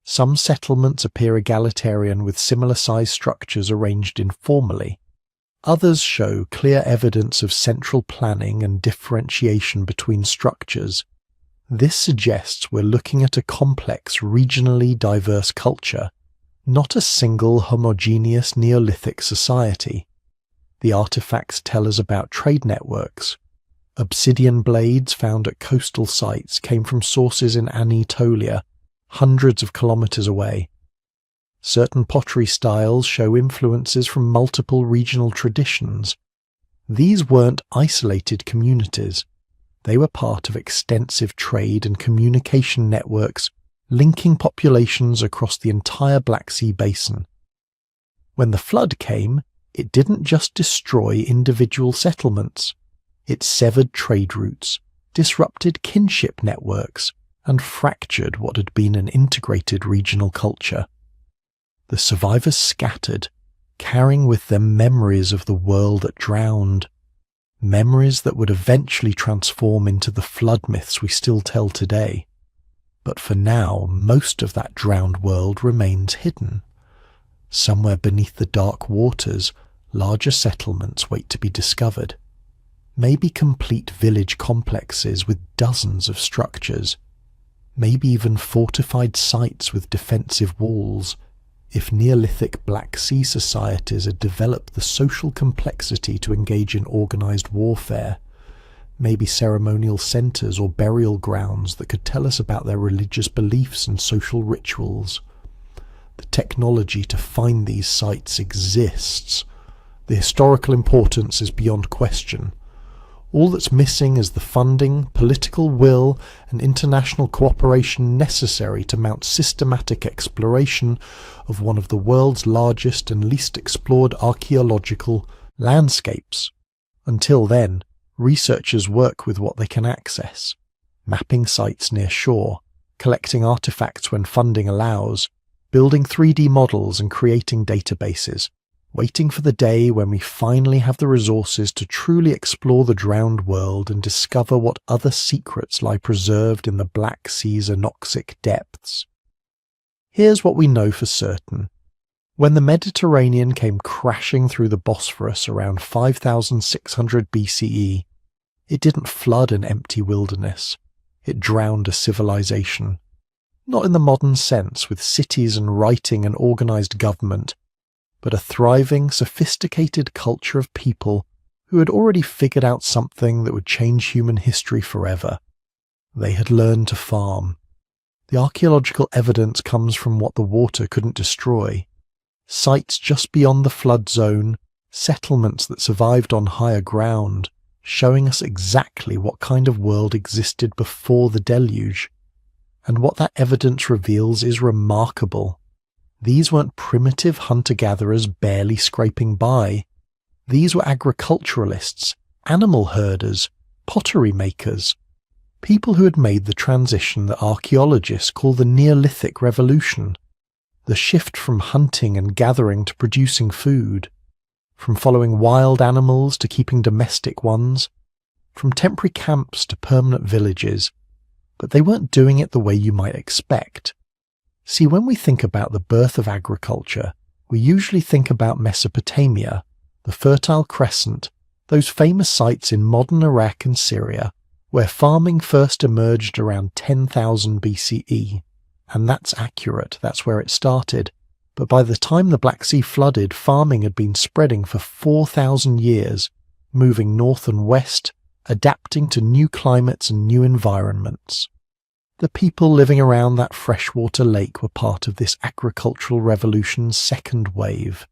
[SPEAKER 1] Some settlements appear egalitarian with similar-sized structures arranged informally. Others show clear evidence of central planning and differentiation between structures. This suggests we're looking at a complex, regionally diverse culture, not a single homogeneous Neolithic society. The artifacts tell us about trade networks. Obsidian blades found at coastal sites came from sources in Anatolia, hundreds of kilometers away. Certain pottery styles show influences from multiple regional traditions. These weren't isolated communities. They were part of extensive trade and communication networks linking populations across the entire Black Sea basin. When the flood came, it didn't just destroy individual settlements. It severed trade routes, disrupted kinship networks, and fractured what had been an integrated regional culture. The survivors scattered, carrying with them memories of the world that drowned. Memories that would eventually transform into the flood myths we still tell today. But for now, most of that drowned world remains hidden. Somewhere beneath the dark waters, larger settlements wait to be discovered. Maybe complete village complexes with dozens of structures. Maybe even fortified sites with defensive walls. If Neolithic Black Sea societies had developed the social complexity to engage in organized warfare, maybe ceremonial centers or burial grounds that could tell us about their religious beliefs and social rituals. The technology to find these sites exists. The historical importance is beyond question. All that's missing is the funding, political will, and international cooperation necessary to mount systematic exploration of one of the world's largest and least explored archaeological landscapes. Until then, researchers work with what they can access, mapping sites near shore, collecting artifacts when funding allows, building 3D models and creating databases, waiting for the day when we finally have the resources to truly explore the drowned world and discover what other secrets lie preserved in the Black Sea's anoxic depths. Here's what we know for certain. When the Mediterranean came crashing through the Bosphorus around 5600 BCE, it didn't flood an empty wilderness. It drowned a civilization. Not in the modern sense, with cities and writing and organized government, but a thriving, sophisticated culture of people who had already figured out something that would change human history forever. They had learned to farm. The archaeological evidence comes from what the water couldn't destroy. Sites just beyond the flood zone, settlements that survived on higher ground, showing us exactly what kind of world existed before the deluge. And what that evidence reveals is remarkable. These weren't primitive hunter-gatherers barely scraping by. These were agriculturalists, animal herders, pottery makers, people who had made the transition that archaeologists call the Neolithic Revolution, the shift from hunting and gathering to producing food, from following wild animals to keeping domestic ones, from temporary camps to permanent villages, but they weren't doing it the way you might expect. See, when we think about the birth of agriculture, we usually think about Mesopotamia, the Fertile Crescent, those famous sites in modern Iraq and Syria, where farming first emerged around 10,000 BCE. And that's accurate, that's where it started. But by the time the Black Sea flooded, farming had been spreading for 4,000 years, moving north and west, adapting to new climates and new environments. The people living around that freshwater lake were part of this agricultural revolution's second wave.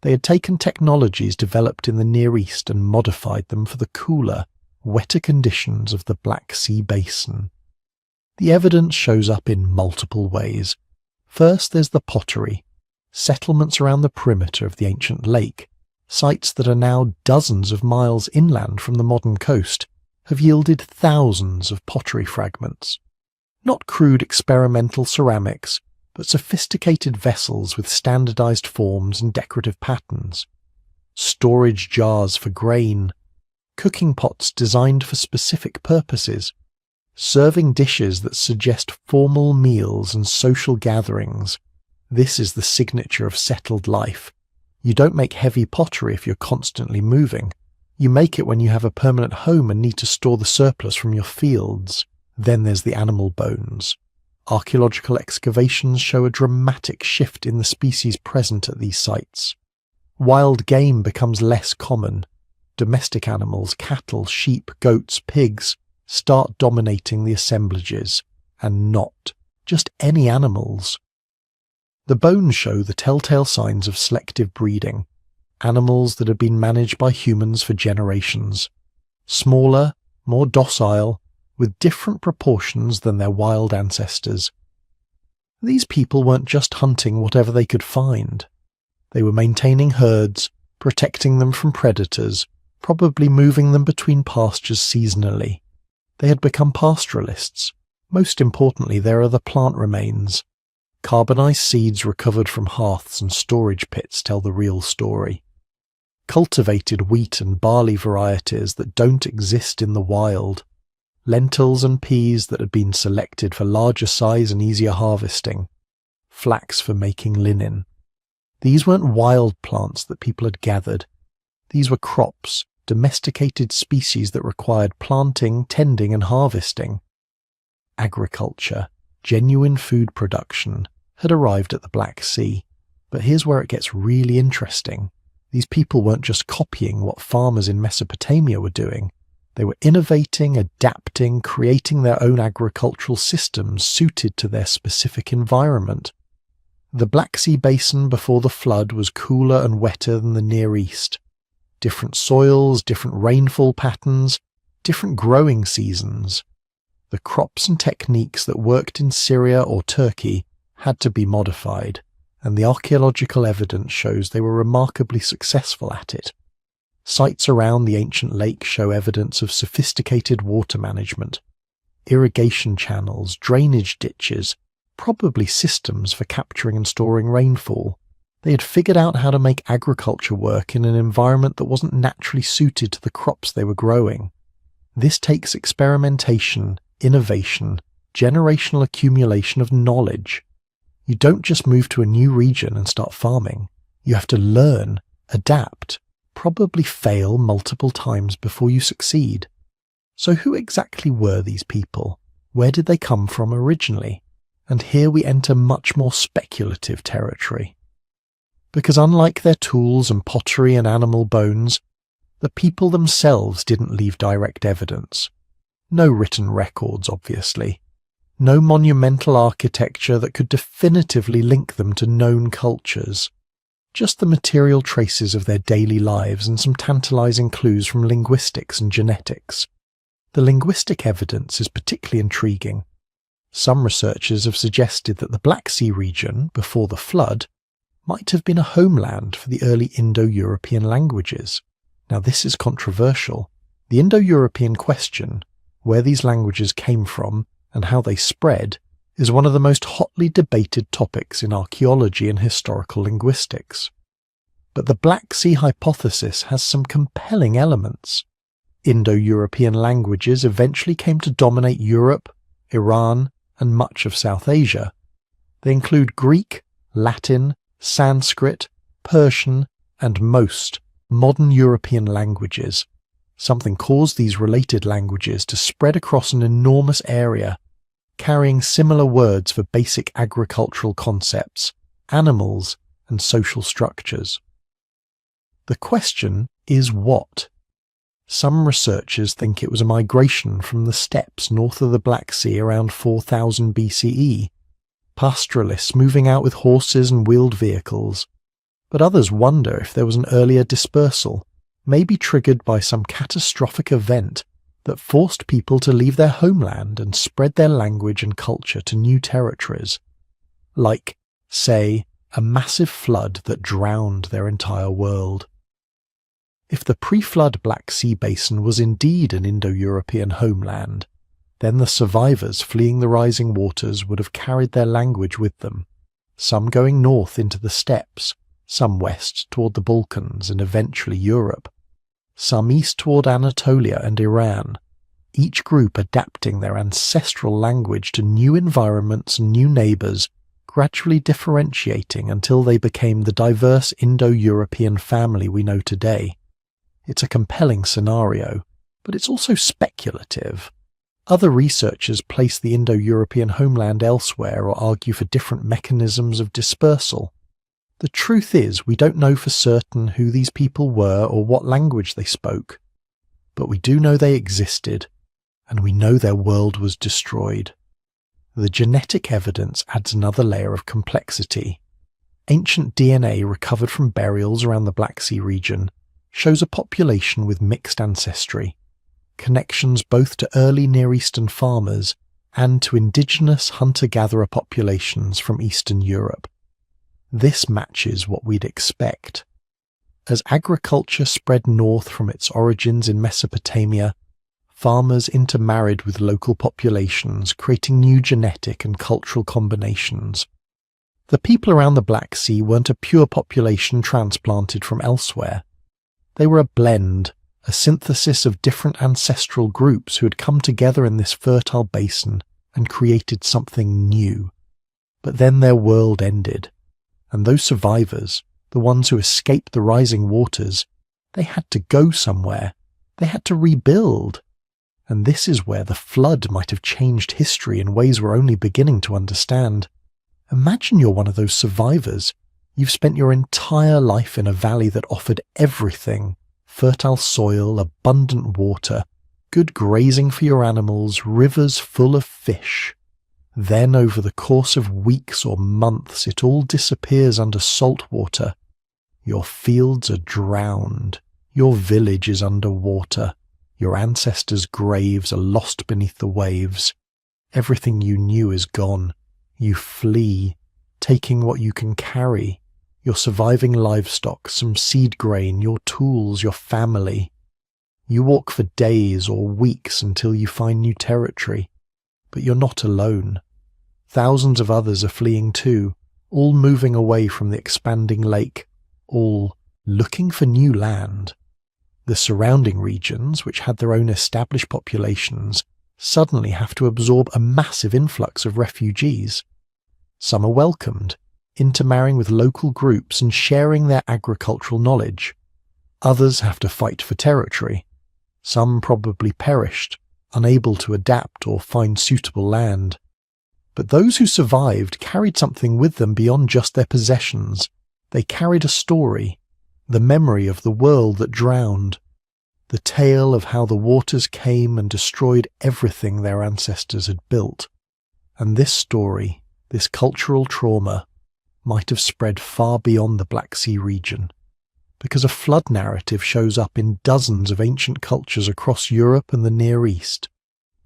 [SPEAKER 1] They had taken technologies developed in the Near East and modified them for the cooler, wetter conditions of the Black Sea basin. The evidence shows up in multiple ways. First, there's the pottery, settlements around the perimeter of the ancient lake, sites that are now dozens of miles inland from the modern coast, have yielded thousands of pottery fragments. Not crude experimental ceramics, but sophisticated vessels with standardized forms and decorative patterns. Storage jars for grain, cooking pots designed for specific purposes, serving dishes that suggest formal meals and social gatherings. This is the signature of settled life. You don't make heavy pottery if you're constantly moving. You make it when you have a permanent home and need to store the surplus from your fields. Then there's the animal bones. Archaeological excavations show a dramatic shift in the species present at these sites. Wild game becomes less common. Domestic animals, cattle, sheep, goats, pigs, start dominating the assemblages, and not just any animals. The bones show the telltale signs of selective breeding, animals that had been managed by humans for generations. Smaller, more docile, with different proportions than their wild ancestors. These people weren't just hunting whatever they could find. They were maintaining herds, protecting them from predators, probably moving them between pastures seasonally. They had become pastoralists. Most importantly, there are the plant remains. Carbonized seeds recovered from hearths and storage pits tell the real story. Cultivated wheat and barley varieties that don't exist in the wild. Lentils and peas that had been selected for larger size and easier harvesting. Flax for making linen. These weren't wild plants that people had gathered. These were crops, domesticated species that required planting, tending and harvesting. Agriculture, genuine food production, had arrived at the Black Sea. But here's where it gets really interesting. These people weren't just copying what farmers in Mesopotamia were doing. They were innovating, adapting, creating their own agricultural systems suited to their specific environment. The Black Sea basin before the flood was cooler and wetter than the Near East. Different soils, different rainfall patterns, different growing seasons. The crops and techniques that worked in Syria or Turkey had to be modified, and the archaeological evidence shows they were remarkably successful at it. Sites around the ancient lake show evidence of sophisticated water management, irrigation channels, drainage ditches, probably systems for capturing and storing rainfall. They had figured out how to make agriculture work in an environment that wasn't naturally suited to the crops they were growing. This takes experimentation, innovation, generational accumulation of knowledge. You don't just move to a new region and start farming. You have to learn, adapt, probably fail multiple times before you succeed. So who exactly were these people? Where did they come from originally? And here we enter much more speculative territory. Because unlike their tools and pottery and animal bones, the people themselves didn't leave direct evidence. No written records, obviously. No monumental architecture that could definitively link them to known cultures. Just the material traces of their daily lives and some tantalizing clues from linguistics and genetics. The linguistic evidence is particularly intriguing. Some researchers have suggested that the Black Sea region, before the flood, might have been a homeland for the early Indo-European languages. Now this is controversial. The Indo-European question, where these languages came from and how they spread, is one of the most hotly debated topics in archaeology and historical linguistics. But the Black Sea hypothesis has some compelling elements. Indo-European languages eventually came to dominate Europe, Iran, and much of South Asia. They include Greek, Latin, Sanskrit, Persian, and most modern European languages. Something caused these related languages to spread across an enormous area, carrying similar words for basic agricultural concepts, animals, and social structures. The question is what? Some researchers think it was a migration from the steppes north of the Black Sea around 4000 BCE, pastoralists moving out with horses and wheeled vehicles, but others wonder if there was an earlier dispersal, maybe triggered by some catastrophic event that forced people to leave their homeland and spread their language and culture to new territories, like, say, a massive flood that drowned their entire world. If the pre-flood Black Sea basin was indeed an Indo-European homeland, then the survivors fleeing the rising waters would have carried their language with them, some going north into the steppes, some west toward the Balkans and eventually Europe, some east toward Anatolia and Iran, each group adapting their ancestral language to new environments and new neighbours, gradually differentiating until they became the diverse Indo-European family we know today. It's a compelling scenario, but it's also speculative. Other researchers place the Indo-European homeland elsewhere or argue for different mechanisms of dispersal. The truth is, we don't know for certain who these people were or what language they spoke, but we do know they existed, and we know their world was destroyed. The genetic evidence adds another layer of complexity. Ancient DNA recovered from burials around the Black Sea region shows a population with mixed ancestry, connections both to early Near Eastern farmers and to indigenous hunter-gatherer populations from Eastern Europe. This matches what we'd expect. As agriculture spread north from its origins in Mesopotamia, farmers intermarried with local populations, creating new genetic and cultural combinations. The people around the Black Sea weren't a pure population transplanted from elsewhere. They were a blend, a synthesis of different ancestral groups who had come together in this fertile basin and created something new. But then their world ended, and those survivors, the ones who escaped the rising waters, they had to go somewhere. They had to rebuild. And this is where the flood might have changed history in ways we're only beginning to understand. Imagine you're one of those survivors. You've spent your entire life in a valley that offered everything: fertile soil, abundant water, good grazing for your animals, rivers full of fish. Then over the course of weeks or months it all disappears under salt water. Your fields are drowned. Your village is under water. Your ancestors' graves are lost beneath the waves. Everything you knew is gone. You flee, taking what you can carry. Your surviving livestock, some seed grain, your tools, your family. You walk for days or weeks until you find new territory. But you're not alone. Thousands of others are fleeing too, all moving away from the expanding lake, all looking for new land. The surrounding regions, which had their own established populations, suddenly have to absorb a massive influx of refugees. Some are welcomed, intermarrying with local groups and sharing their agricultural knowledge. Others have to fight for territory. Some probably perished, unable to adapt or find suitable land. But those who survived carried something with them beyond just their possessions. They carried a story, the memory of the world that drowned, the tale of how the waters came and destroyed everything their ancestors had built. And this story, this cultural trauma, might have spread far beyond the Black Sea region, because a flood narrative shows up in dozens of ancient cultures across Europe and the Near East.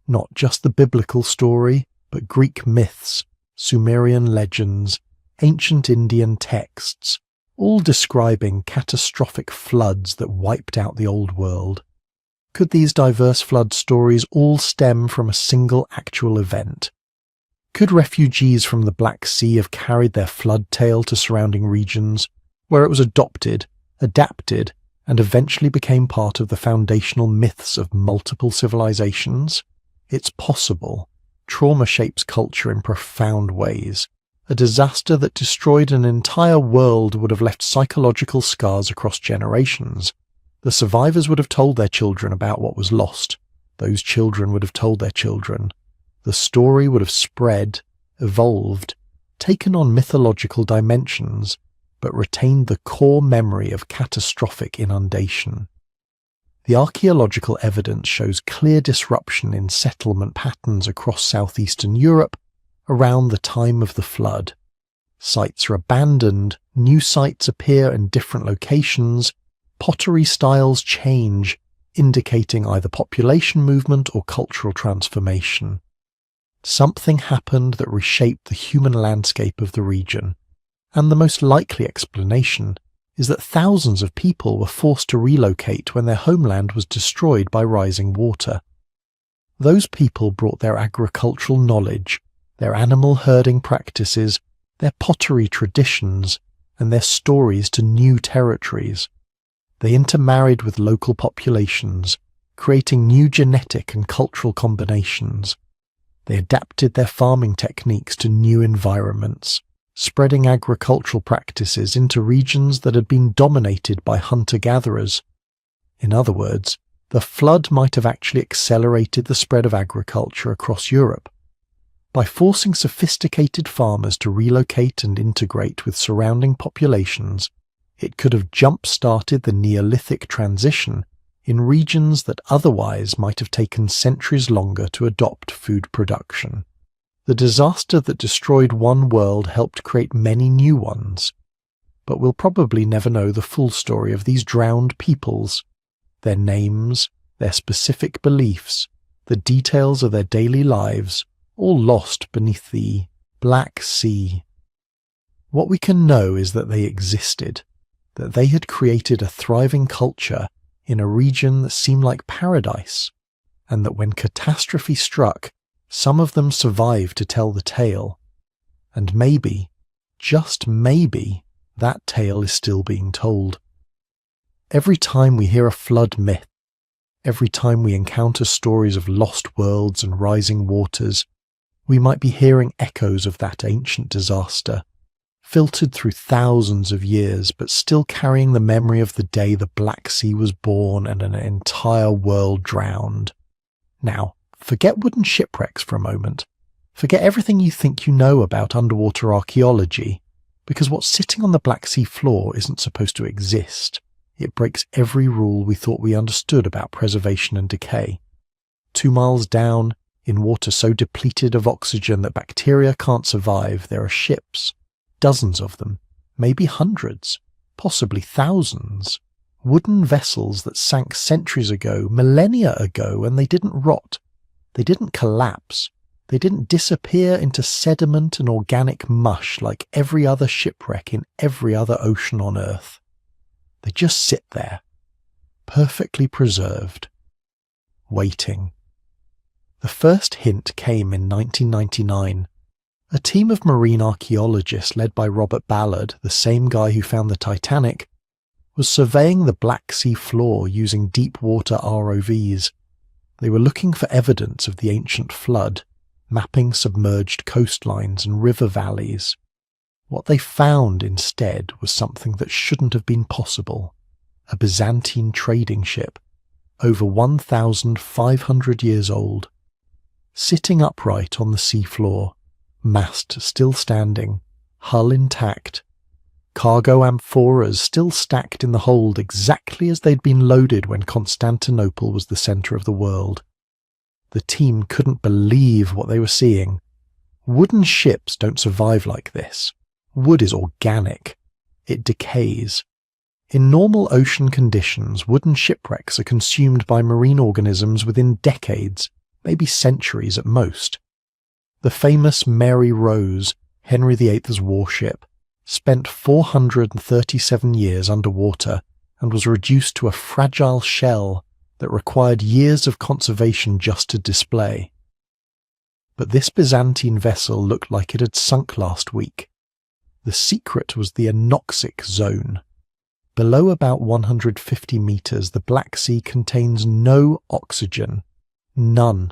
[SPEAKER 1] Not just the biblical story, but Greek myths, Sumerian legends, ancient Indian texts, all describing catastrophic floods that wiped out the old world. Could these diverse flood stories all stem from a single actual event? Could refugees from the Black Sea have carried their flood tale to surrounding regions, where it was adopted, adapted, and eventually became part of the foundational myths of multiple civilizations? It's possible. Trauma shapes culture in profound ways. A disaster that destroyed an entire world would have left psychological scars across generations. The survivors would have told their children about what was lost. Those children would have told their children. The story would have spread, evolved, taken on mythological dimensions, but retained the core memory of catastrophic inundation. The archaeological evidence shows clear disruption in settlement patterns across southeastern Europe around the time of the flood. Sites are abandoned, new sites appear in different locations, pottery styles change, indicating either population movement or cultural transformation. Something happened that reshaped the human landscape of the region, and the most likely explanation is that thousands of people were forced to relocate when their homeland was destroyed by rising water. Those people brought their agricultural knowledge, their animal herding practices, their pottery traditions, and their stories to new territories. They intermarried with local populations, creating new genetic and cultural combinations. They adapted their farming techniques to new environments, spreading agricultural practices into regions that had been dominated by hunter-gatherers. In other words, the flood might have actually accelerated the spread of agriculture across Europe. By forcing sophisticated farmers to relocate and integrate with surrounding populations, it could have jump-started the Neolithic transition in regions that otherwise might have taken centuries longer to adopt food production. The disaster that destroyed one world helped create many new ones, but we'll probably never know the full story of these drowned peoples, their names, their specific beliefs, the details of their daily lives, all lost beneath the Black Sea. What we can know is that they existed, that they had created a thriving culture in a region that seemed like paradise, and that when catastrophe struck, some of them survived to tell the tale. And maybe, just maybe, that tale is still being told. Every time we hear a flood myth, every time we encounter stories of lost worlds and rising waters, we might be hearing echoes of that ancient disaster, filtered through thousands of years, but still carrying the memory of the day the Black Sea was born and an entire world drowned. Now, forget wooden shipwrecks for a moment. Forget everything you think you know about underwater archaeology, because what's sitting on the Black Sea floor isn't supposed to exist. It breaks every rule we thought we understood about preservation and decay. 2 miles down, in water so depleted of oxygen that bacteria can't survive, there are ships, dozens of them, maybe hundreds, possibly thousands. Wooden vessels that sank centuries ago, millennia ago, and they didn't rot. They didn't collapse. They didn't disappear into sediment and organic mush like every other shipwreck in every other ocean on Earth. They just sit there, perfectly preserved, waiting. The first hint came in 1999. A team of marine archaeologists led by Robert Ballard, the same guy who found the Titanic, was surveying the Black Sea floor using deep-water ROVs. They were looking for evidence of the ancient flood, mapping submerged coastlines and river valleys. What they found instead was something that shouldn't have been possible: a Byzantine trading ship, over 1,500 years old. Sitting upright on the seafloor, mast still standing, hull intact, cargo amphoras still stacked in the hold exactly as they'd been loaded when Constantinople was the centre of the world. The team couldn't believe what they were seeing. Wooden ships don't survive like this. Wood is organic. It decays. In normal ocean conditions, wooden shipwrecks are consumed by marine organisms within decades, maybe centuries at most. The famous Mary Rose, Henry VIII's warship, spent 437 years underwater and was reduced to a fragile shell that required years of conservation just to display. But this Byzantine vessel looked like it had sunk last week. The secret was the anoxic zone. Below about 150 meters, the Black Sea contains no oxygen. None.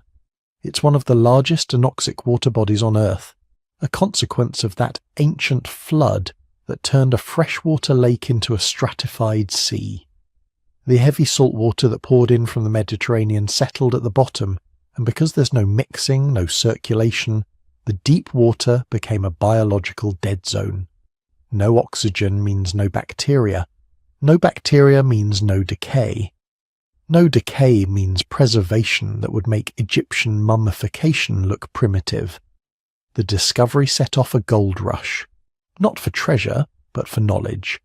[SPEAKER 1] It's one of the largest anoxic water bodies on Earth, a consequence of that ancient flood that turned a freshwater lake into a stratified sea. The heavy salt water that poured in from the Mediterranean settled at the bottom, and because there's no mixing, no circulation, the deep water became a biological dead zone. No oxygen means no bacteria. No bacteria means no decay. No decay means preservation that would make Egyptian mummification look primitive. The discovery set off a gold rush, not for treasure, but for knowledge.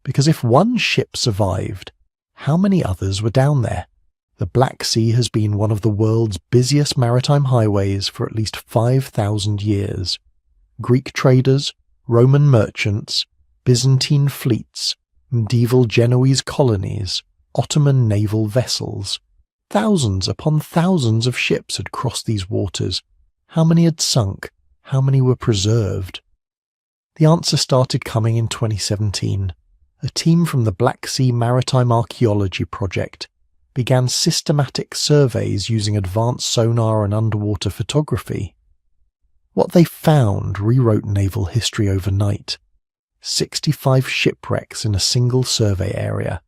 [SPEAKER 1] Because if one ship survived, how many others were down there? The Black Sea has been one of the world's busiest maritime highways for at least 5,000 years. Greek traders, Roman merchants, Byzantine fleets, medieval Genoese colonies, Ottoman naval vessels. Thousands upon thousands of ships had crossed these waters. How many had sunk? How many were preserved? The answer started coming in 2017. A team from the Black Sea Maritime Archaeology project began systematic surveys using advanced sonar and underwater photography. What they found rewrote naval history overnight. 65 shipwrecks in a single survey area.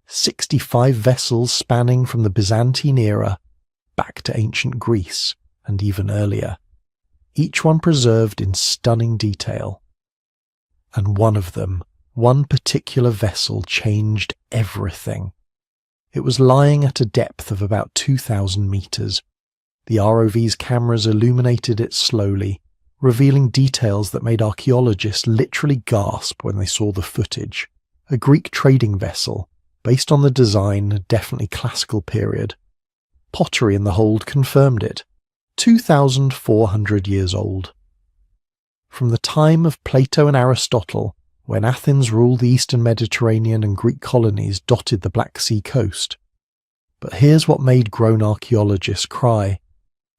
[SPEAKER 1] 65 vessels spanning from the Byzantine era back to ancient Greece and even earlier. Each one preserved in stunning detail. And one of them, one particular vessel, changed everything. It was lying at a depth of about 2,000 meters. The ROV's cameras illuminated it slowly, revealing details that made archaeologists literally gasp when they saw the footage. A Greek trading vessel, based on the design, definitely classical period. Pottery in the hold confirmed it. 2,400 years old. From the time of Plato and Aristotle, when Athens ruled the eastern Mediterranean and Greek colonies dotted the Black Sea coast. But here's what made grown archaeologists cry.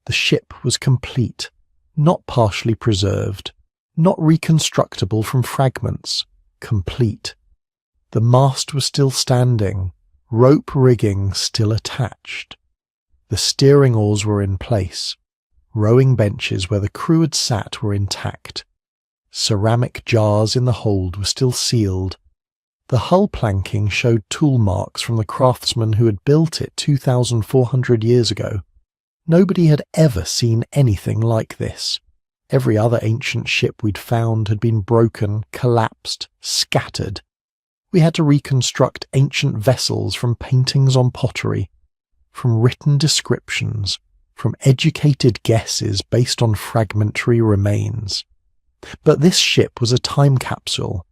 [SPEAKER 1] The ship was complete, not partially preserved, not reconstructible from fragments, complete. The mast was still standing, rope rigging still attached. The steering oars were in place. Rowing benches where the crew had sat were intact. Ceramic jars in the hold were still sealed. The hull planking showed tool marks from the craftsmen who had built it 2,400 years ago. Nobody had ever seen anything like this. Every other ancient ship we'd found had been broken, collapsed, scattered. We had to reconstruct ancient vessels from paintings on pottery, from written descriptions, from educated guesses based on fragmentary remains. But this ship was a time capsule.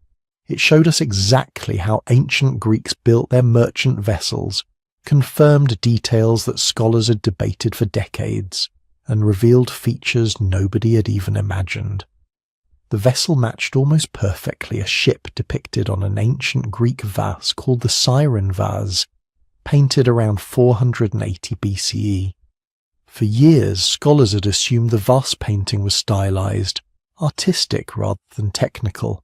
[SPEAKER 1] It showed us exactly how ancient Greeks built their merchant vessels, confirmed details that scholars had debated for decades, and revealed features nobody had even imagined. The vessel matched almost perfectly a ship depicted on an ancient Greek vase called the Siren vase, painted around 480 BCE. For years, scholars had assumed the vase painting was stylized, artistic rather than technical.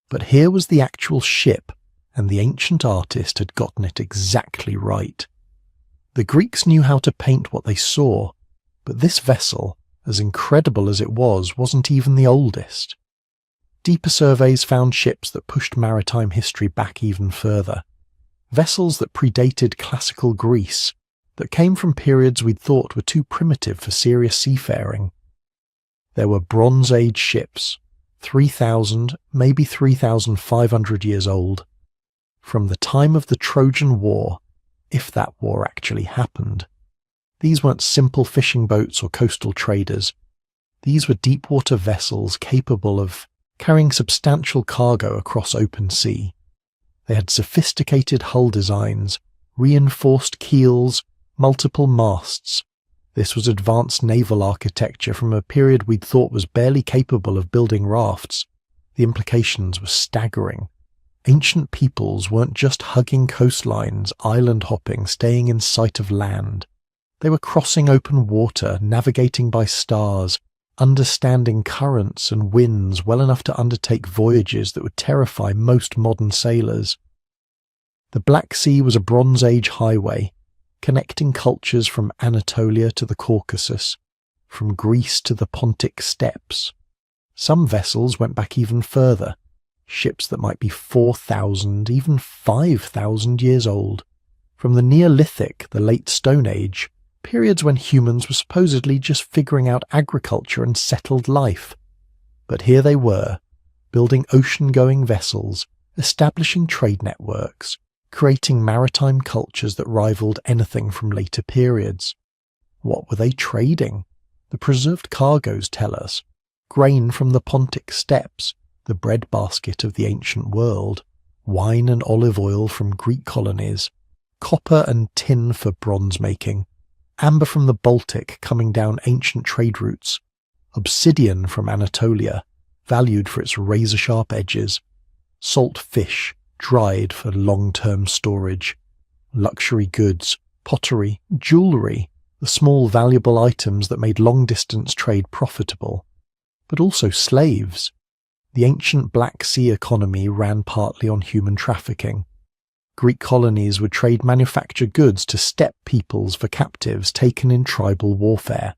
[SPEAKER 1] But here was the actual ship, and the ancient artist had gotten it exactly right. The Greeks knew how to paint what they saw, but this vessel, as incredible as it was, wasn't even the oldest. Deeper surveys found ships that pushed maritime history back even further. Vessels that predated classical Greece, that came from periods we'd thought were too primitive for serious seafaring. There were Bronze Age ships, 3,000, maybe 3,500 years old. From the time of the Trojan War, if that war actually happened. These weren't simple fishing boats or coastal traders. These were deep-water vessels capable of carrying substantial cargo across open sea. They had sophisticated hull designs, reinforced keels, multiple masts. This was advanced naval architecture from a period we'd thought was barely capable of building rafts. The implications were staggering. Ancient peoples weren't just hugging coastlines, island hopping, staying in sight of land. They were crossing open water, navigating by stars, understanding currents and winds well enough to undertake voyages that would terrify most modern sailors. The Black Sea was a Bronze Age highway, connecting cultures from Anatolia to the Caucasus, from Greece to the Pontic steppes. Some vessels went back even further, ships that might be 4,000, even 5,000 years old. From the Neolithic, the Late Stone Age, periods when humans were supposedly just figuring out agriculture and settled life. But here they were, building ocean-going vessels, establishing trade networks, creating maritime cultures that rivaled anything from later periods. What were they trading? The preserved cargoes tell us. Grain from the Pontic steppes, the breadbasket of the ancient world, wine and olive oil from Greek colonies, copper and tin for bronze making, amber from the Baltic coming down ancient trade routes, obsidian from Anatolia, valued for its razor-sharp edges, salt fish, dried for long-term storage, luxury goods, pottery, jewellery, the small valuable items that made long-distance trade profitable, but also slaves. The ancient Black Sea economy ran partly on human trafficking. Greek colonies would trade manufactured goods to steppe peoples for captives taken in tribal warfare.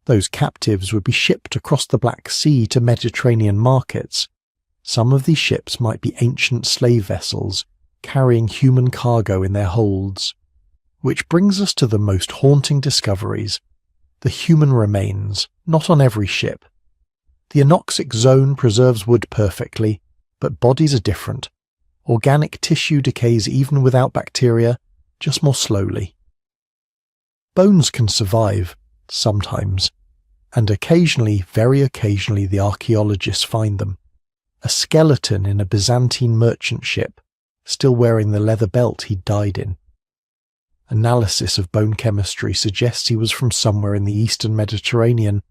[SPEAKER 1] Those captives would be shipped across the Black Sea to Mediterranean markets. Some of these ships might be ancient slave vessels, carrying human cargo in their holds. Which brings us to the most haunting discoveries, the human remains, not on every ship. The anoxic zone preserves wood perfectly, but bodies are different. Organic tissue decays even without bacteria, just more slowly. Bones can survive, sometimes, and occasionally, very occasionally, the archaeologists find them. A skeleton in a Byzantine merchant ship, still wearing the leather belt he died in. Analysis of bone chemistry suggests he was from somewhere in the eastern Mediterranean,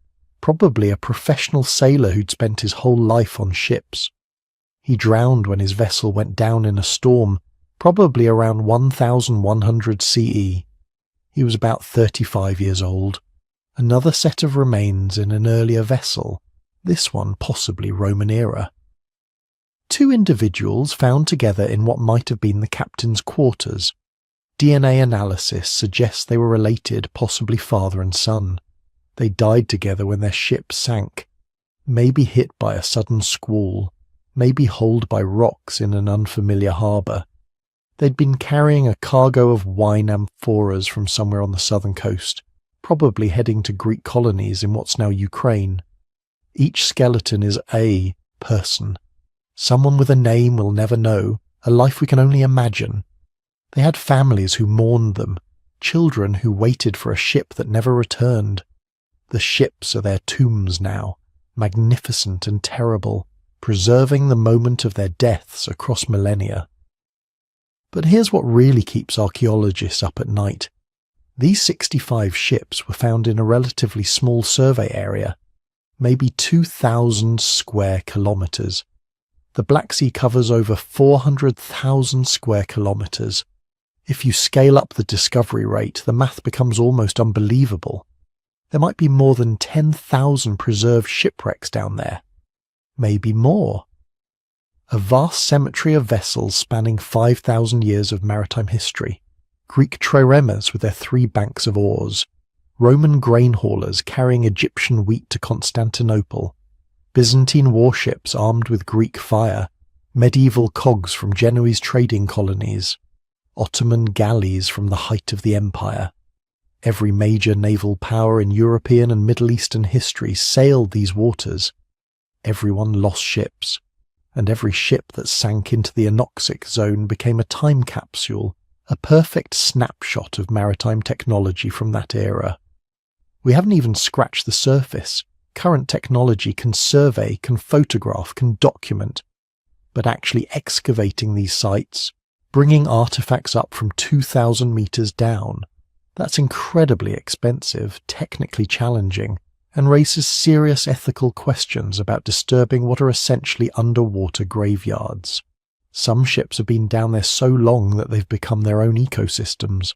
[SPEAKER 1] probably a professional sailor who'd spent his whole life on ships. He drowned when his vessel went down in a storm, probably around 1100 CE. He was about 35 years old. Another set of remains in an earlier vessel, this one possibly Roman era. Two individuals found together in what might have been the captain's quarters. DNA analysis suggests they were related, possibly father and son. They died together when their ship sank, maybe hit by a sudden squall, maybe holed by rocks in an unfamiliar harbour. They'd been carrying a cargo of wine amphoras from somewhere on the southern coast, probably heading to Greek colonies in what's now Ukraine. Each skeleton is a person. Someone with a name we'll never know, a life we can only imagine. They had families who mourned them, children who waited for a ship that never returned. The ships are their tombs now, magnificent and terrible, preserving the moment of their deaths across millennia. But here's what really keeps archaeologists up at night. These 65 ships were found in a relatively small survey area, maybe 2,000 square kilometres. The Black Sea covers over 400,000 square kilometres. If you scale up the discovery rate, the math becomes almost unbelievable. There might be more than 10,000 preserved shipwrecks down there. maybe more. A vast cemetery of vessels spanning 5,000 years of maritime history. Greek triremes with their 3 banks of oars. Roman grain haulers carrying Egyptian wheat to Constantinople. Byzantine warships armed with Greek fire. Medieval cogs from Genoese trading colonies. Ottoman galleys from the height of the empire. Every major naval power in European and Middle Eastern history sailed these waters. Everyone lost ships, and every ship that sank into the anoxic zone became a time capsule, a perfect snapshot of maritime technology from that era. We haven't even scratched the surface. Current technology can survey, can photograph, can document, but actually excavating these sites, bringing artifacts up from 2,000 meters down, that's incredibly expensive, technically challenging, and raises serious ethical questions about disturbing what are essentially underwater graveyards. Some ships have been down there so long that they've become their own ecosystems.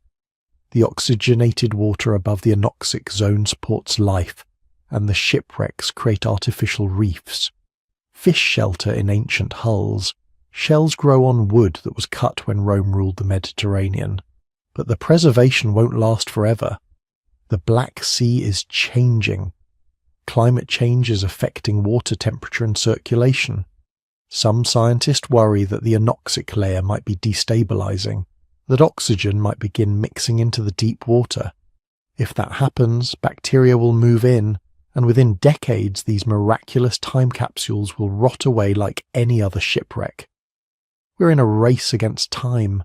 [SPEAKER 1] The oxygenated water above the anoxic zone supports life, and the shipwrecks create artificial reefs. Fish shelter in ancient hulls. Shells grow on wood that was cut when Rome ruled the Mediterranean. But the preservation won't last forever. The Black Sea is changing. Climate change is affecting water temperature and circulation. Some scientists worry that the anoxic layer might be destabilizing, that oxygen might begin mixing into the deep water. If that happens, bacteria will move in, and within decades these miraculous time capsules will rot away like any other shipwreck. We're in a race against time.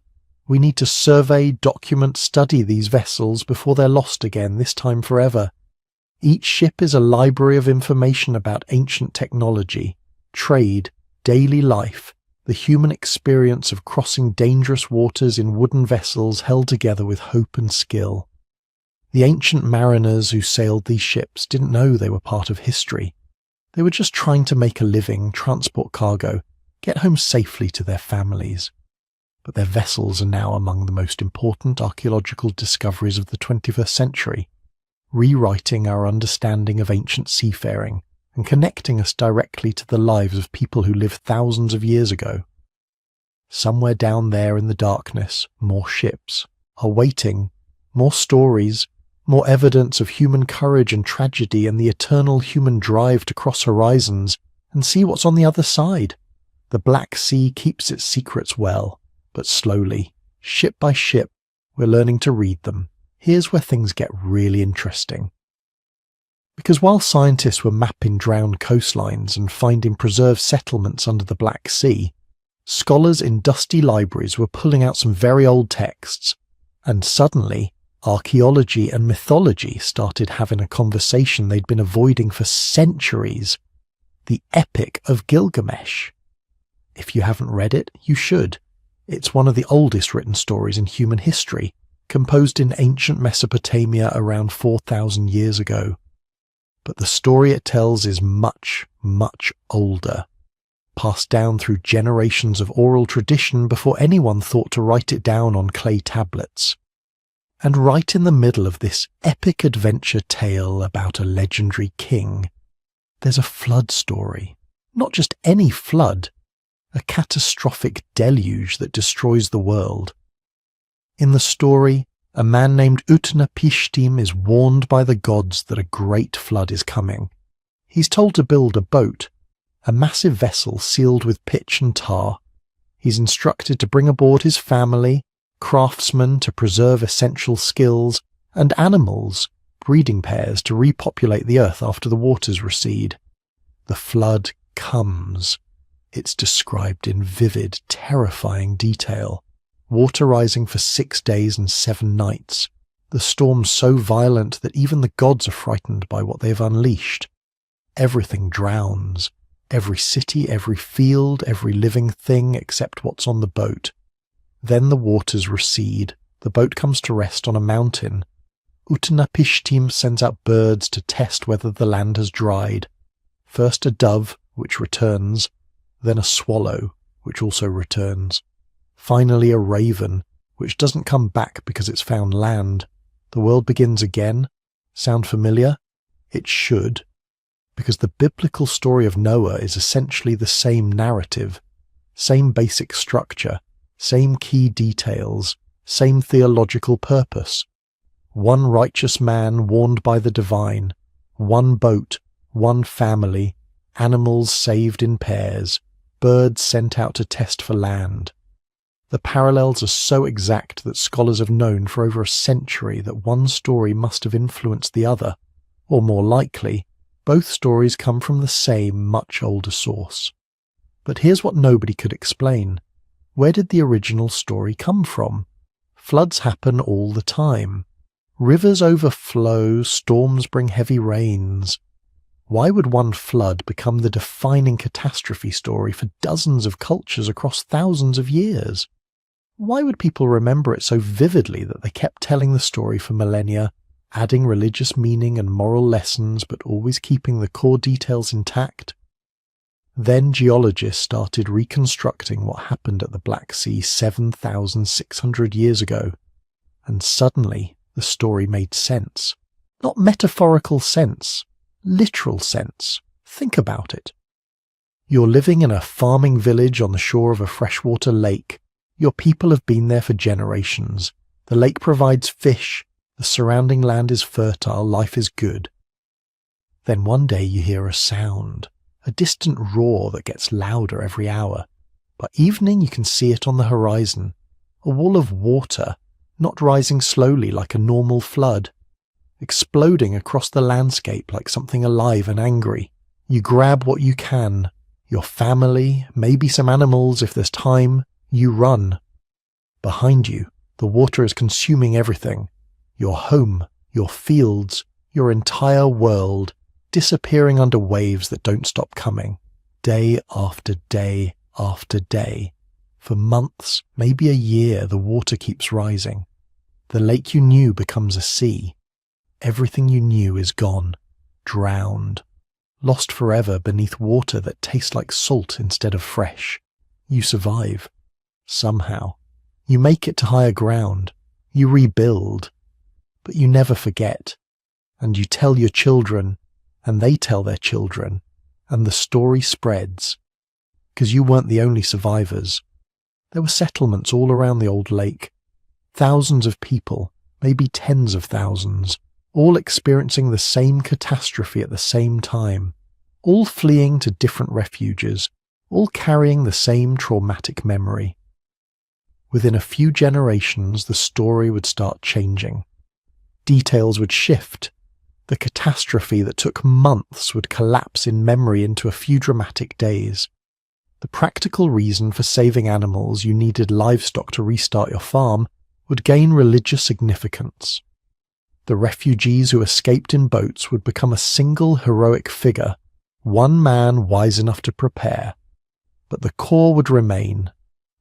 [SPEAKER 1] We need to survey, document, study these vessels before they're lost again, this time forever. Each ship is a library of information about ancient technology, trade, daily life, the human experience of crossing dangerous waters in wooden vessels held together with hope and skill. The ancient mariners who sailed these ships didn't know they were part of history. They were just trying to make a living, transport cargo, get home safely to their families. But their vessels are now among the most important archaeological discoveries of the 21st century, rewriting our understanding of ancient seafaring and connecting us directly to the lives of people who lived thousands of years ago. Somewhere down there in the darkness, more ships are waiting, more stories, more evidence of human courage and tragedy and the eternal human drive to cross horizons and see what's on the other side. The Black Sea keeps its secrets well, but slowly, ship by ship, we're learning to read them. Here's where things get really interesting. Because while scientists were mapping drowned coastlines and finding preserved settlements under the Black Sea, scholars in dusty libraries were pulling out some very old texts, and suddenly, archaeology and mythology started having a conversation they'd been avoiding for centuries. The Epic of Gilgamesh. If you haven't read it, you should. It's one of the oldest written stories in human history, composed in ancient Mesopotamia around 4,000 years ago. But the story it tells is much, much older, passed down through generations of oral tradition before anyone thought to write it down on clay tablets. And right in the middle of this epic adventure tale about a legendary king, there's a flood story. Not just any flood, a catastrophic deluge that destroys the world. In the story, a man named Utnapishtim is warned by the gods that a great flood is coming. He's told to build a boat, a massive vessel sealed with pitch and tar. He's instructed to bring aboard his family, craftsmen to preserve essential skills, and animals, breeding pairs to repopulate the earth after the waters recede. The flood comes. It's described in vivid, terrifying detail. Water rising for 6 days and 7 nights. The storm so violent that even the gods are frightened by what they've unleashed. Everything drowns. Every city, every field, every living thing except what's on the boat. Then the waters recede. The boat comes to rest on a mountain. Utnapishtim sends out birds to test whether the land has dried. First a dove, which returns, then a swallow, which also returns. Finally a raven, which doesn't come back because it's found land. The world begins again. Sound familiar? It should. because the biblical story of Noah is essentially the same narrative, same basic structure, same key details, same theological purpose. One righteous man warned by the divine, one boat, one family, animals saved in pairs, birds sent out to test for land. The parallels are so exact that scholars have known for over a century that one story must have influenced the other, or more likely, both stories come from the same, much older source. But here's what nobody could explain. Where did the original story come from? Floods happen all the time. Rivers overflow, storms bring heavy rains. Why would one flood become the defining catastrophe story for dozens of cultures across thousands of years? Why would people remember it so vividly that they kept telling the story for millennia, adding religious meaning and moral lessons but always keeping the core details intact? Then geologists started reconstructing what happened at the Black Sea 7,600 years ago, and suddenly the story made sense. Not metaphorical sense, literal sense. Think about it. You're living in a farming village on the shore of a freshwater lake. Your people have been there for generations. The lake provides fish. The surrounding land is fertile. Life is good. Then one day you hear a sound, a distant roar that gets louder every hour. By evening you can see it on the horizon, a wall of water, not rising slowly like a normal flood, exploding across the landscape like something alive and angry. You grab what you can, your family, maybe some animals if there's time. You run. Behind you, the water is consuming everything. Your home, your fields, your entire world, disappearing under waves that don't stop coming, day after day after day. For months, maybe a year, the water keeps rising. The lake you knew becomes a sea. Everything you knew is gone, drowned, lost forever beneath water that tastes like salt instead of fresh. You survive. Somehow. You make it to higher ground. You rebuild. But you never forget. And you tell your children, and they tell their children, and the story spreads. Because you weren't the only survivors. There were settlements all around the old lake. Thousands of people, maybe tens of thousands, all experiencing the same catastrophe at the same time, all fleeing to different refuges, all carrying the same traumatic memory. Within a few generations, the story would start changing. Details would shift. The catastrophe that took months would collapse in memory into a few dramatic days. The practical reason for saving animals you needed livestock to restart your farm would gain religious significance. The refugees who escaped in boats would become a single heroic figure, one man wise enough to prepare. But the core would remain.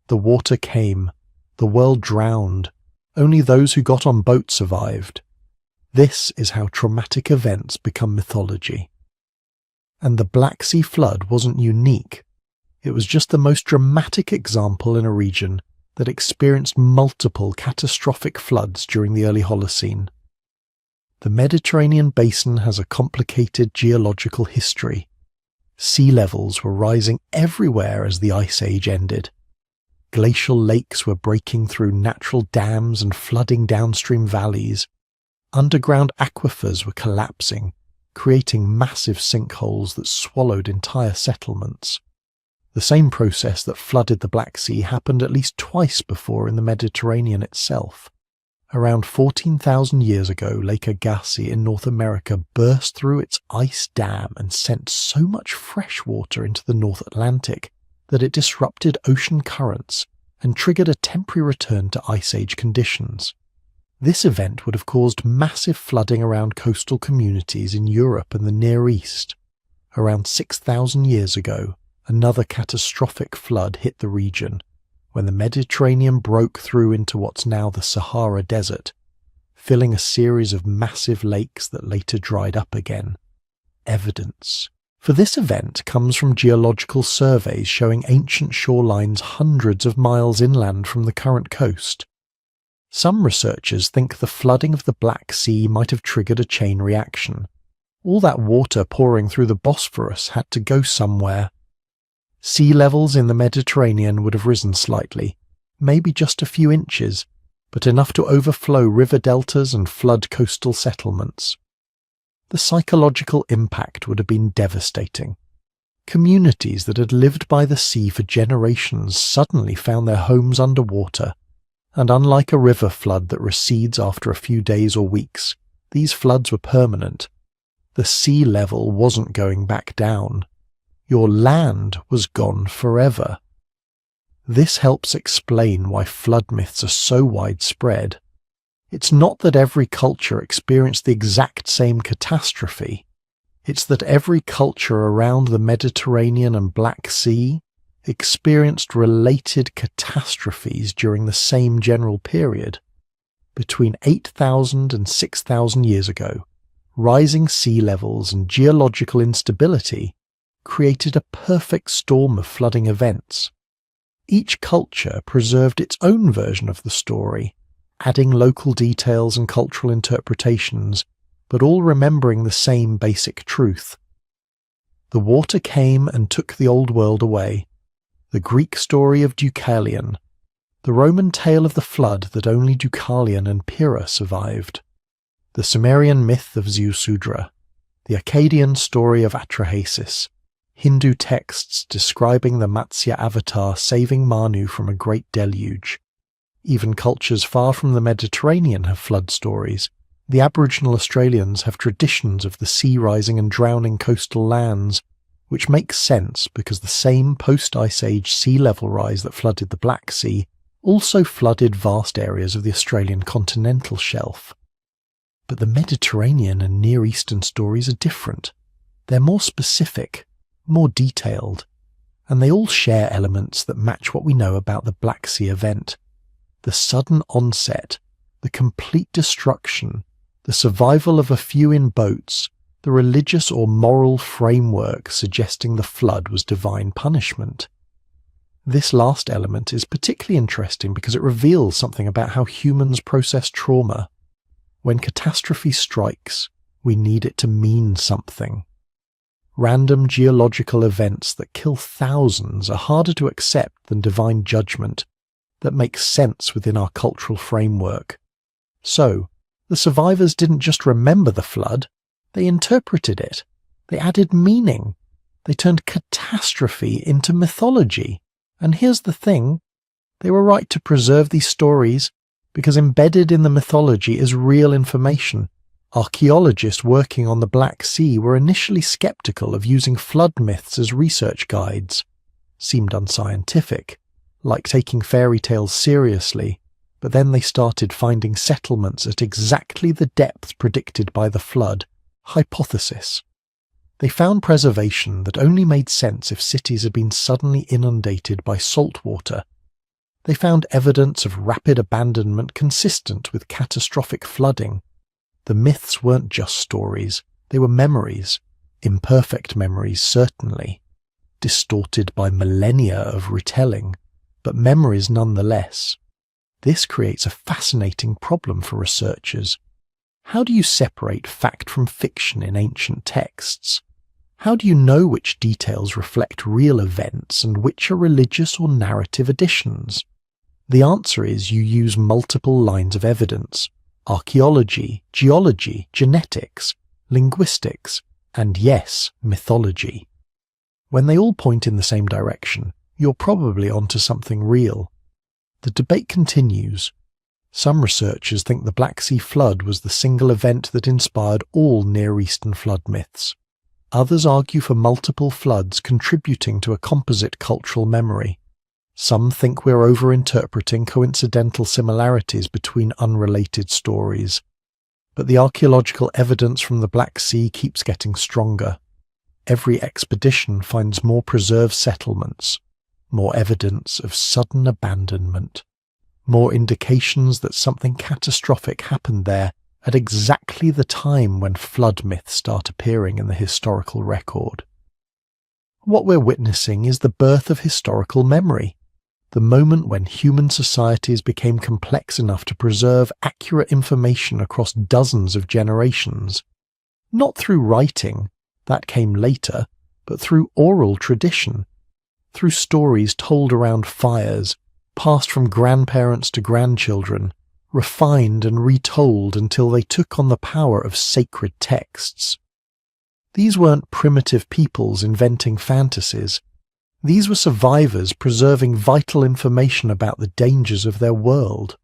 [SPEAKER 1] The water came. The world drowned. Only those who got on boats survived. This is how traumatic events become mythology. And the Black Sea flood wasn't unique. It was just the most dramatic example in a region that experienced multiple catastrophic floods during the early Holocene. The Mediterranean basin has a complicated geological history. Sea levels were rising everywhere as the Ice Age ended. Glacial lakes were breaking through natural dams and flooding downstream valleys. Underground aquifers were collapsing, creating massive sinkholes that swallowed entire settlements. The same process that flooded the Black Sea happened at least twice before in the Mediterranean itself. Around 14,000 years ago, Lake Agassiz in North America burst through its ice dam and sent so much fresh water into the North Atlantic that it disrupted ocean currents and triggered a temporary return to Ice Age conditions. This event would have caused massive flooding around coastal communities in Europe and the Near East. Around 6,000 years ago, another catastrophic flood hit the region, when the Mediterranean broke through into what's now the Sahara Desert, filling a series of massive lakes that later dried up again. Evidence for this event comes from geological surveys showing ancient shorelines hundreds of miles inland from the current coast. Some researchers think the flooding of the Black Sea might have triggered a chain reaction. All that water pouring through the Bosphorus had to go somewhere. Sea levels in the Mediterranean would have risen slightly, maybe just a few inches, but enough to overflow river deltas and flood coastal settlements. The psychological impact would have been devastating. Communities that had lived by the sea for generations suddenly found their homes underwater, and unlike a river flood that recedes after a few days or weeks, these floods were permanent. The sea level wasn't going back down. Your land was gone forever. This helps explain why flood myths are so widespread. It's not that every culture experienced the exact same catastrophe. It's that every culture around the Mediterranean and Black Sea experienced related catastrophes during the same general period. Between 8,000 and 6,000 years ago, rising sea levels and geological instability created a perfect storm of flooding events. Each culture preserved its own version of the story, adding local details and cultural interpretations, but all remembering the same basic truth. The water came and took the old world away. The Greek story of Deucalion, the Roman tale of the flood that only Deucalion and Pyrrha survived, the Sumerian myth of Ziusudra, the Akkadian story of Atrahasis, Hindu texts describing the Matsya avatar saving Manu from a great deluge. Even cultures far from the Mediterranean have flood stories. The Aboriginal Australians have traditions of the sea rising and drowning coastal lands, which makes sense because the same post-Ice Age sea level rise that flooded the Black Sea also flooded vast areas of the Australian continental shelf. But the Mediterranean and Near Eastern stories are different. They're more specific, more detailed, and they all share elements that match what we know about the Black Sea event. The sudden onset, the complete destruction, the survival of a few in boats, the religious or moral framework suggesting the flood was divine punishment. This last element is particularly interesting because it reveals something about how humans process trauma. When catastrophe strikes, we need it to mean something. Random geological events that kill thousands are harder to accept than divine judgment that makes sense within our cultural framework. So, the survivors didn't just remember the flood, they interpreted it. They added meaning. They turned catastrophe into mythology. And here's the thing, they were right to preserve these stories because embedded in the mythology is real information. Archaeologists working on the Black Sea were initially skeptical of using flood myths as research guides. Seemed unscientific, like taking fairy tales seriously, but then they started finding settlements at exactly the depth predicted by the flood. Hypothesis. They found preservation that only made sense if cities had been suddenly inundated by salt water. They found evidence of rapid abandonment consistent with catastrophic flooding. The myths weren't just stories, they were memories, imperfect memories certainly, distorted by millennia of retelling, but memories nonetheless. This creates a fascinating problem for researchers. How do you separate fact from fiction in ancient texts? How do you know which details reflect real events and which are religious or narrative additions? The answer is you use multiple lines of evidence: archaeology, geology, genetics, linguistics, and yes, mythology. When they all point in the same direction, you're probably onto something real. The debate continues. Some researchers think the Black Sea flood was the single event that inspired all Near Eastern flood myths. Others argue for multiple floods contributing to a composite cultural memory. Some think we're overinterpreting coincidental similarities between unrelated stories. But the archaeological evidence from the Black Sea keeps getting stronger. Every expedition finds more preserved settlements, more evidence of sudden abandonment, more indications that something catastrophic happened there at exactly the time when flood myths start appearing in the historical record. What we're witnessing is the birth of historical memory, the moment when human societies became complex enough to preserve accurate information across dozens of generations. Not through writing, that came later, but through oral tradition, through stories told around fires, passed from grandparents to grandchildren, refined and retold until they took on the power of sacred texts. These weren't primitive peoples inventing fantasies. These were survivors preserving vital information about the dangers of their world,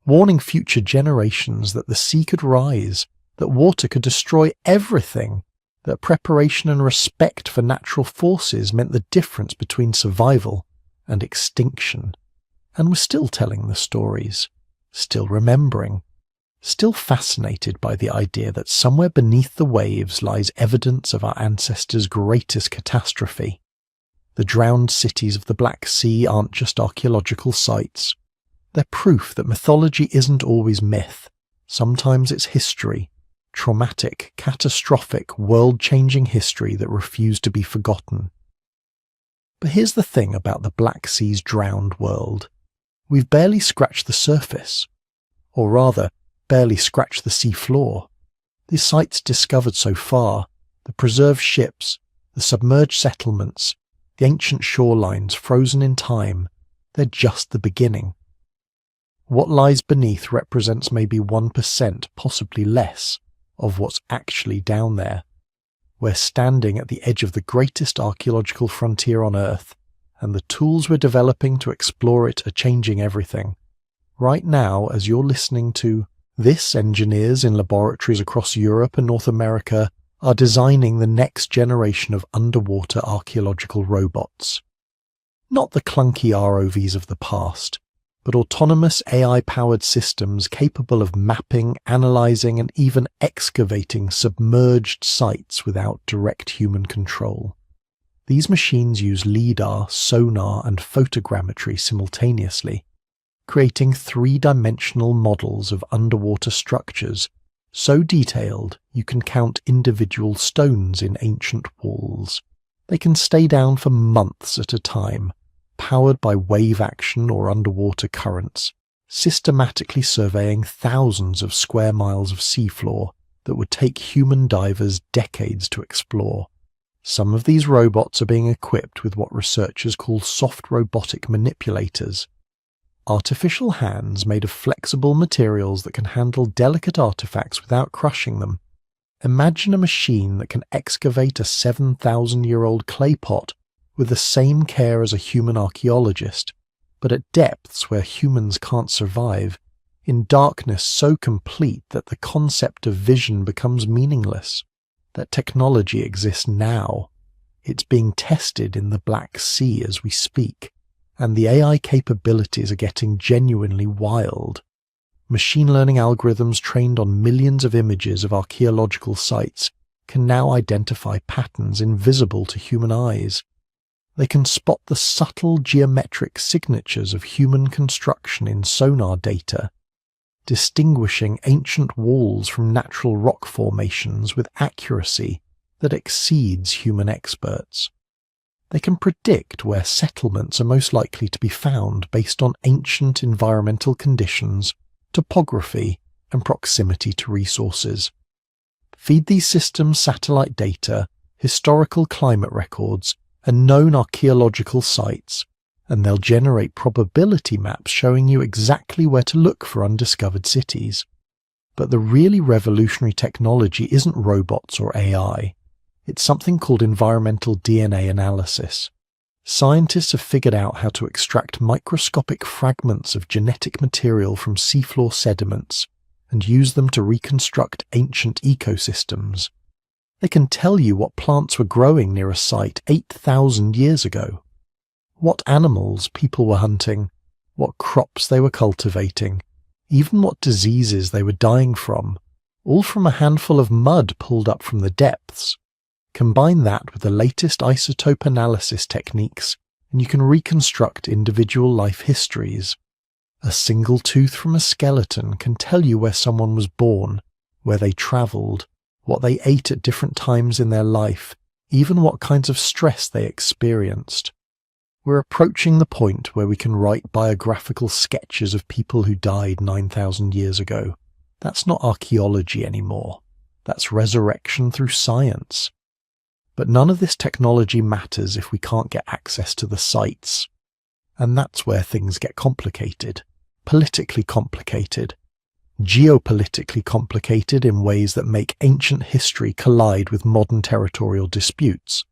[SPEAKER 1] warning future generations that the sea could rise, that water could destroy everything, that preparation and respect for natural forces meant the difference between survival and extinction. And we're still telling the stories, still remembering, still fascinated by the idea that somewhere beneath the waves lies evidence of our ancestors' greatest catastrophe. The drowned cities of the Black Sea aren't just archaeological sites. They're proof that mythology isn't always myth. Sometimes it's history, traumatic, catastrophic, world-changing history that refused to be forgotten. But here's the thing about the Black Sea's drowned world. We've barely scratched the surface, or rather, barely scratched the sea floor. The sites discovered so far, the preserved ships, the submerged settlements, the ancient shorelines frozen in time, they're just the beginning. What lies beneath represents maybe 1%, possibly less, of what's actually down there. We're standing at the edge of the greatest archaeological frontier on Earth, and the tools we're developing to explore it are changing everything. Right now, as you're listening to this, engineers in laboratories across Europe and North America are designing the next generation of underwater archaeological robots. Not the clunky ROVs of the past, but autonomous AI-powered systems capable of mapping, analyzing, and even excavating submerged sites without direct human control. These machines use LIDAR, sonar, and photogrammetry simultaneously, creating three-dimensional models of underwater structures so detailed you can count individual stones in ancient walls. They can stay down for months at a time, powered by wave action or underwater currents, systematically surveying thousands of square miles of seafloor that would take human divers decades to explore. Some of these robots are being equipped with what researchers call soft robotic manipulators, artificial hands made of flexible materials that can handle delicate artifacts without crushing them. Imagine a machine that can excavate a 7,000-year-old clay pot with the same care as a human archaeologist, but at depths where humans can't survive, in darkness so complete that the concept of vision becomes meaningless. That technology exists now. It's being tested in the Black Sea as we speak, and the AI capabilities are getting genuinely wild. Machine learning algorithms trained on millions of images of archaeological sites can now identify patterns invisible to human eyes. They can spot the subtle geometric signatures of human construction in sonar data, distinguishing ancient walls from natural rock formations with accuracy that exceeds human experts. They can predict where settlements are most likely to be found based on ancient environmental conditions, topography, and proximity to resources. Feed these systems satellite data, historical climate records, and known archaeological sites, and they'll generate probability maps showing you exactly where to look for undiscovered cities. But the really revolutionary technology isn't robots or AI. It's something called environmental DNA analysis. Scientists have figured out how to extract microscopic fragments of genetic material from seafloor sediments and use them to reconstruct ancient ecosystems. They can tell you what plants were growing near a site 8,000 years ago, what animals people were hunting, what crops they were cultivating, even what diseases they were dying from, all from a handful of mud pulled up from the depths. Combine that with the latest isotope analysis techniques, and you can reconstruct individual life histories. A single tooth from a skeleton can tell you where someone was born, where they travelled, what they ate at different times in their life, even what kinds of stress they experienced. We're approaching the point where we can write biographical sketches of people who died 9,000 years ago. That's not archaeology anymore. That's resurrection through science. But none of this technology matters if we can't get access to the sites. And that's where things get complicated, politically complicated, geopolitically complicated in ways that make ancient history collide with modern territorial disputes.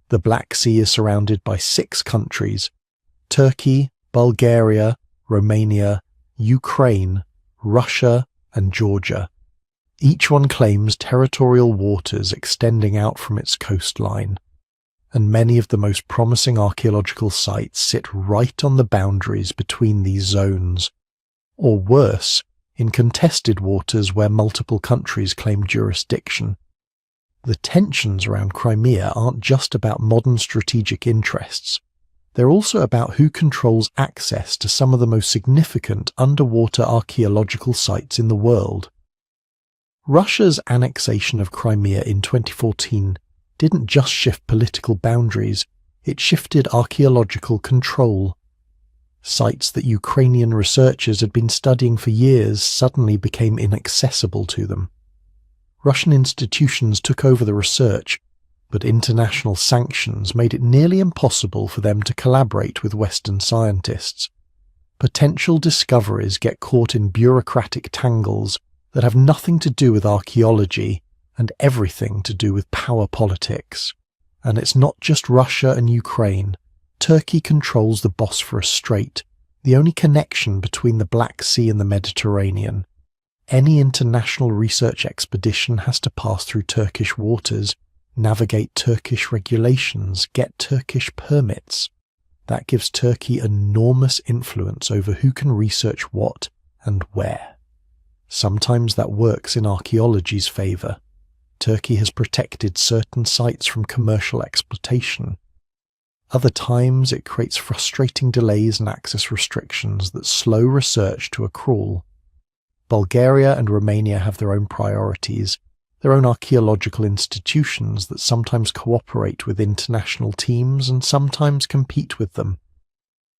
[SPEAKER 1] The Black Sea is surrounded by 6 countries: Turkey, Bulgaria, Romania, Ukraine, Russia, and Georgia. Each one claims territorial waters extending out from its coastline, and many of the most promising archaeological sites sit right on the boundaries between these zones, or worse, in contested waters where multiple countries claim jurisdiction. The tensions around Crimea aren't just about modern strategic interests. They're also about who controls access to some of the most significant underwater archaeological sites in the world. Russia's annexation of Crimea in 2014 didn't just shift political boundaries, it shifted archaeological control. Sites that Ukrainian researchers had been studying for years suddenly became inaccessible to them. Russian institutions took over the research, but international sanctions made it nearly impossible for them to collaborate with Western scientists. Potential discoveries get caught in bureaucratic tangles that have nothing to do with archaeology and everything to do with power politics. And it's not just Russia and Ukraine. Turkey controls the Bosphorus Strait, the only connection between the Black Sea and the Mediterranean. Any international research expedition has to pass through Turkish waters, navigate Turkish regulations, get Turkish permits. That gives Turkey enormous influence over who can research what and where. Sometimes that works in archaeology's favour. Turkey has protected certain sites from commercial exploitation. Other times it creates frustrating delays and access restrictions that slow research to a crawl. Bulgaria and Romania have their own priorities, their own archaeological institutions that sometimes cooperate with international teams and sometimes compete with them.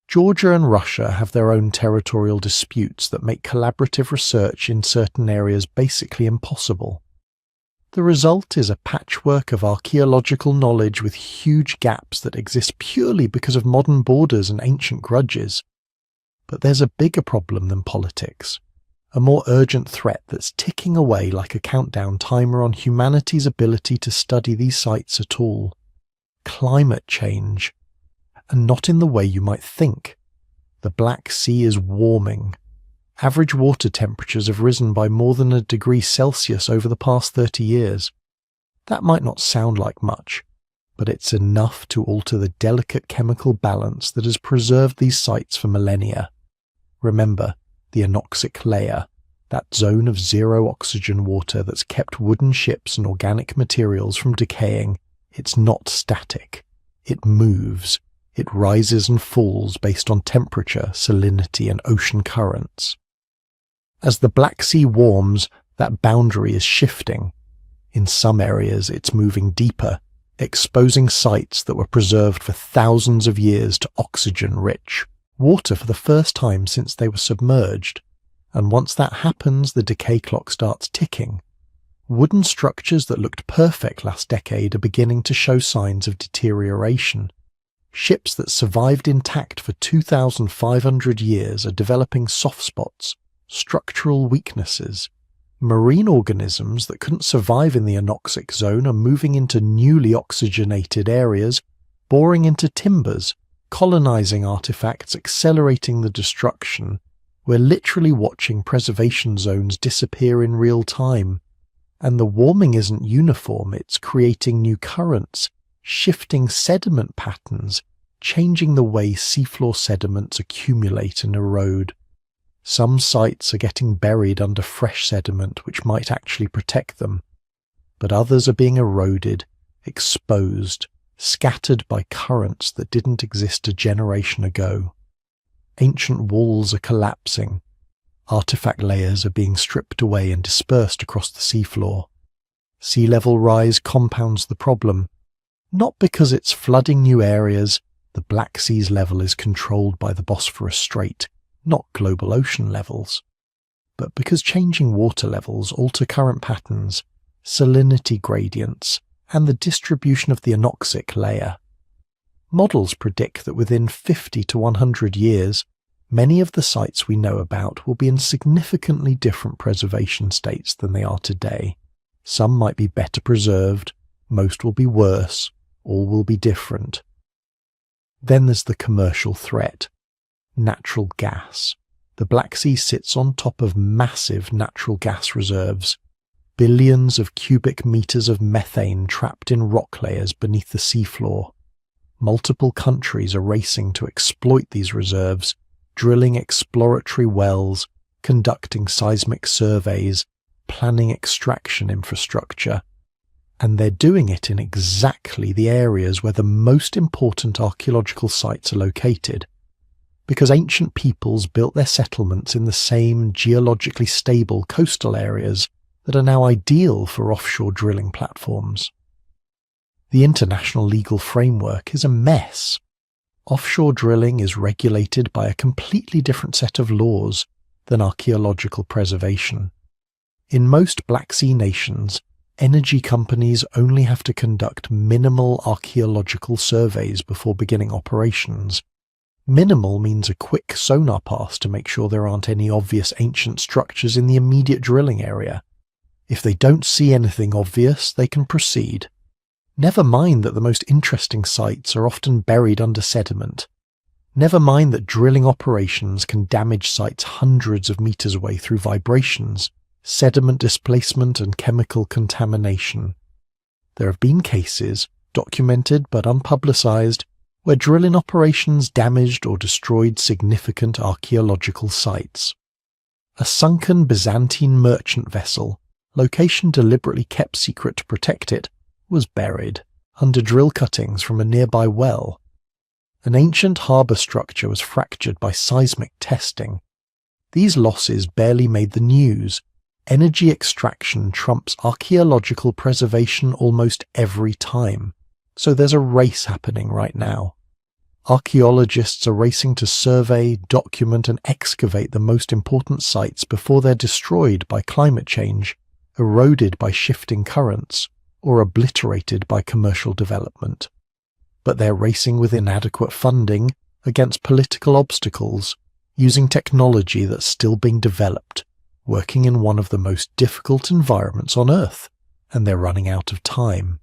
[SPEAKER 1] Georgia and Russia have their own territorial disputes that make collaborative research in certain areas basically impossible. The result is a patchwork of archaeological knowledge with huge gaps that exist purely because of modern borders and ancient grudges. But there's a bigger problem than politics, a more urgent threat that's ticking away like a countdown timer on humanity's ability to study these sites at all. Climate change. And not in the way you might think. The Black Sea is warming. Average water temperatures have risen by more than 1 degree Celsius over the past 30 years. That might not sound like much, but it's enough to alter the delicate chemical balance that has preserved these sites for millennia. Remember, the anoxic layer, that zone of zero oxygen water that's kept wooden ships and organic materials from decaying. It's not static. It moves. It rises and falls based on temperature, salinity, and ocean currents. As the Black Sea warms, that boundary is shifting. In some areas, it's moving deeper, exposing sites that were preserved for thousands of years to oxygen-rich water for the first time since they were submerged. And once that happens, the decay clock starts ticking. Wooden structures that looked perfect last decade are beginning to show signs of deterioration. Ships that survived intact for 2,500 years are developing soft spots, structural weaknesses. Marine organisms that couldn't survive in the anoxic zone are moving into newly oxygenated areas, boring into timbers, colonizing artifacts, accelerating the destruction. We're literally watching preservation zones disappear in real time. And the warming isn't uniform, it's creating new currents, shifting sediment patterns, changing the way seafloor sediments accumulate and erode. Some sites are getting buried under fresh sediment which might actually protect them, but others are being eroded, exposed, scattered by currents that didn't exist a generation ago. Ancient walls are collapsing. Artifact layers are being stripped away and dispersed across the seafloor. Sea level rise compounds the problem. Not because it's flooding new areas, the Black Sea's level is controlled by the Bosphorus Strait, not global ocean levels. But because changing water levels alter current patterns, salinity gradients, and the distribution of the anoxic layer. Models predict that within 50 to 100 years, many of the sites we know about will be in significantly different preservation states than they are today. Some might be better preserved, most will be worse, all will be different. Then there's the commercial threat. Natural gas. The Black Sea sits on top of massive natural gas reserves. Billions of cubic meters of methane trapped in rock layers beneath the seafloor. Multiple countries are racing to exploit these reserves, drilling exploratory wells, conducting seismic surveys, planning extraction infrastructure. And they're doing it in exactly the areas where the most important archaeological sites are located, because ancient peoples built their settlements in the same geologically stable coastal areas that are now ideal for offshore drilling platforms. The international legal framework is a mess. Offshore drilling is regulated by a completely different set of laws than archaeological preservation. In most Black Sea nations, energy companies only have to conduct minimal archaeological surveys before beginning operations. Minimal means a quick sonar pass to make sure there aren't any obvious ancient structures in the immediate drilling area. If they don't see anything obvious, they can proceed. Never mind that the most interesting sites are often buried under sediment. Never mind that drilling operations can damage sites hundreds of meters away through vibrations, sediment displacement and chemical contamination. There have been cases, documented but unpublicized, where drilling operations damaged or destroyed significant archaeological sites. A sunken Byzantine merchant vessel, location deliberately kept secret to protect it, was buried under drill cuttings from a nearby well. An ancient harbour structure was fractured by seismic testing. These losses barely made the news. Energy extraction trumps archaeological preservation almost every time, so there's a race happening right now. Archaeologists are racing to survey, document and excavate the most important sites before they're destroyed by climate change, eroded by shifting currents, or obliterated by commercial development. But they're racing with inadequate funding against political obstacles, using technology that's still being developed, working in one of the most difficult environments on Earth, and they're running out of time.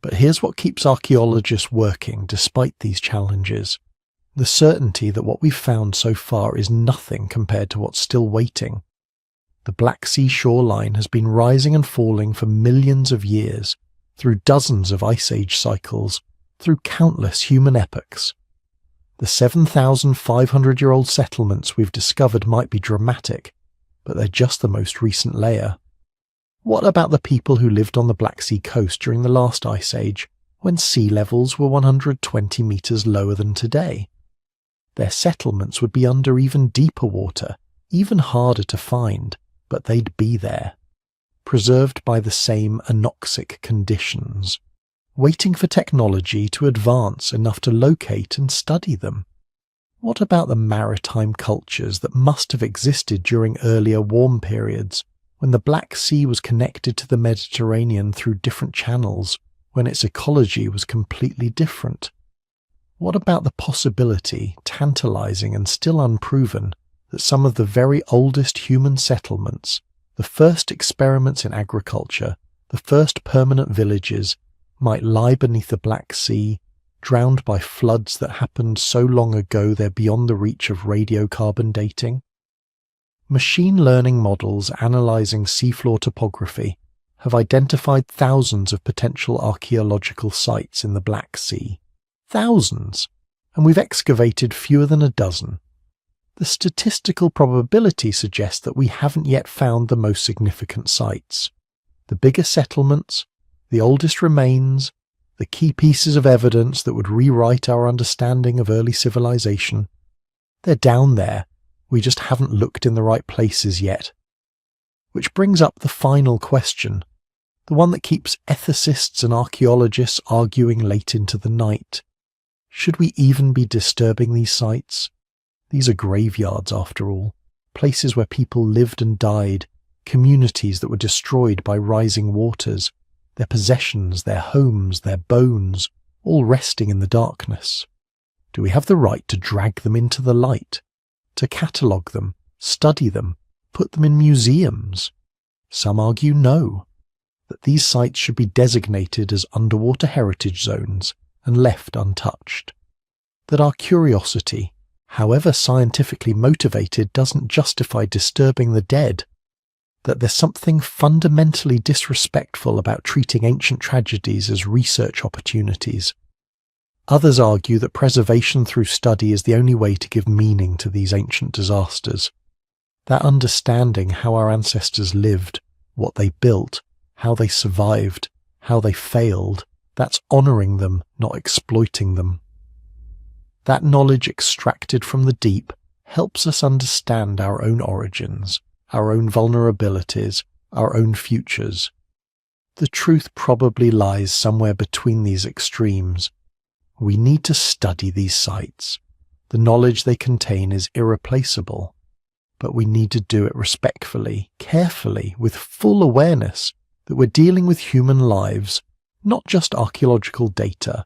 [SPEAKER 1] But here's what keeps archaeologists working despite these challenges: the certainty that what we've found so far is nothing compared to what's still waiting. The Black Sea shoreline has been rising and falling for millions of years, through dozens of ice age cycles, through countless human epochs. The 7,500-year-old settlements we've discovered might be dramatic, but they're just the most recent layer. What about the people who lived on the Black Sea coast during the last ice age, when sea levels were 120 meters lower than today? Their settlements would be under even deeper water, even harder to find, but they'd be there, preserved by the same anoxic conditions, waiting for technology to advance enough to locate and study them. What about the maritime cultures that must have existed during earlier warm periods, when the Black Sea was connected to the Mediterranean through different channels, when its ecology was completely different? What about the possibility, tantalizing and still unproven, that some of the very oldest human settlements, the first experiments in agriculture, the first permanent villages, might lie beneath the Black Sea, drowned by floods that happened so long ago they're beyond the reach of radiocarbon dating? Machine learning models analysing seafloor topography have identified thousands of potential archaeological sites in the Black Sea. Thousands! And we've excavated fewer than a dozen. The statistical probability suggests that we haven't yet found the most significant sites. The bigger settlements, the oldest remains, the key pieces of evidence that would rewrite our understanding of early civilization. They're down there, we just haven't looked in the right places yet. Which brings up the final question, the one that keeps ethicists and archaeologists arguing late into the night. Should we even be disturbing these sites? These are graveyards after all, places where people lived and died, communities that were destroyed by rising waters, their possessions, their homes, their bones, all resting in the darkness. Do we have the right to drag them into the light, to catalogue them, study them, put them in museums? Some argue no, that these sites should be designated as underwater heritage zones and left untouched. That our curiosity, however scientifically motivated, doesn't justify disturbing the dead. That there's something fundamentally disrespectful about treating ancient tragedies as research opportunities. Others argue that preservation through study is the only way to give meaning to these ancient disasters. That understanding how our ancestors lived, what they built, how they survived, how they failed, that's honouring them, not exploiting them. That knowledge extracted from the deep helps us understand our own origins, our own vulnerabilities, our own futures. The truth probably lies somewhere between these extremes. We need to study these sites. The knowledge they contain is irreplaceable, but we need to do it respectfully, carefully, with full awareness that we're dealing with human lives, not just archaeological data.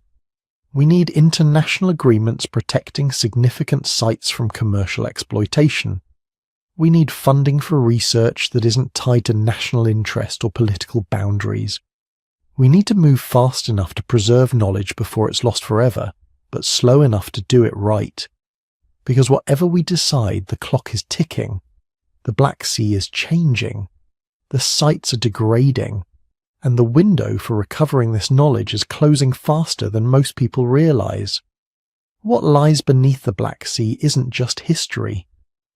[SPEAKER 1] We need international agreements protecting significant sites from commercial exploitation. We need funding for research that isn't tied to national interest or political boundaries. We need to move fast enough to preserve knowledge before it's lost forever, but slow enough to do it right. Because whatever we decide, the clock is ticking. The Black Sea is changing. The sites are degrading. And the window for recovering this knowledge is closing faster than most people realise. What lies beneath the Black Sea isn't just history.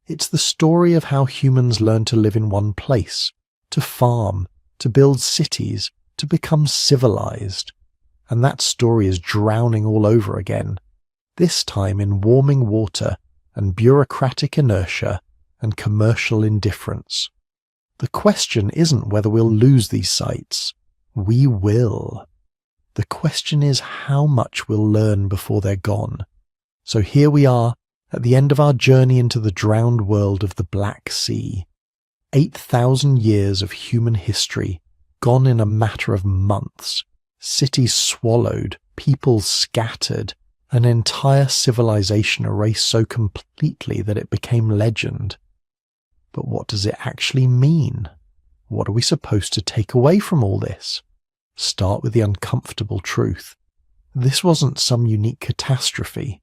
[SPEAKER 1] It's the story of how humans learned to live in one place, to farm, to build cities, to become civilized. And that story is drowning all over again, this time in warming water and bureaucratic inertia and commercial indifference. The question isn't whether we'll lose these sites. We will. The question is how much we'll learn before they're gone. So here we are, at the end of our journey into the drowned world of the Black Sea. 8,000 years of human history, gone in a matter of months. Cities swallowed, people scattered, an entire civilization erased so completely that it became legend. But what does it actually mean? What are we supposed to take away from all this? Start with the uncomfortable truth. This wasn't some unique catastrophe,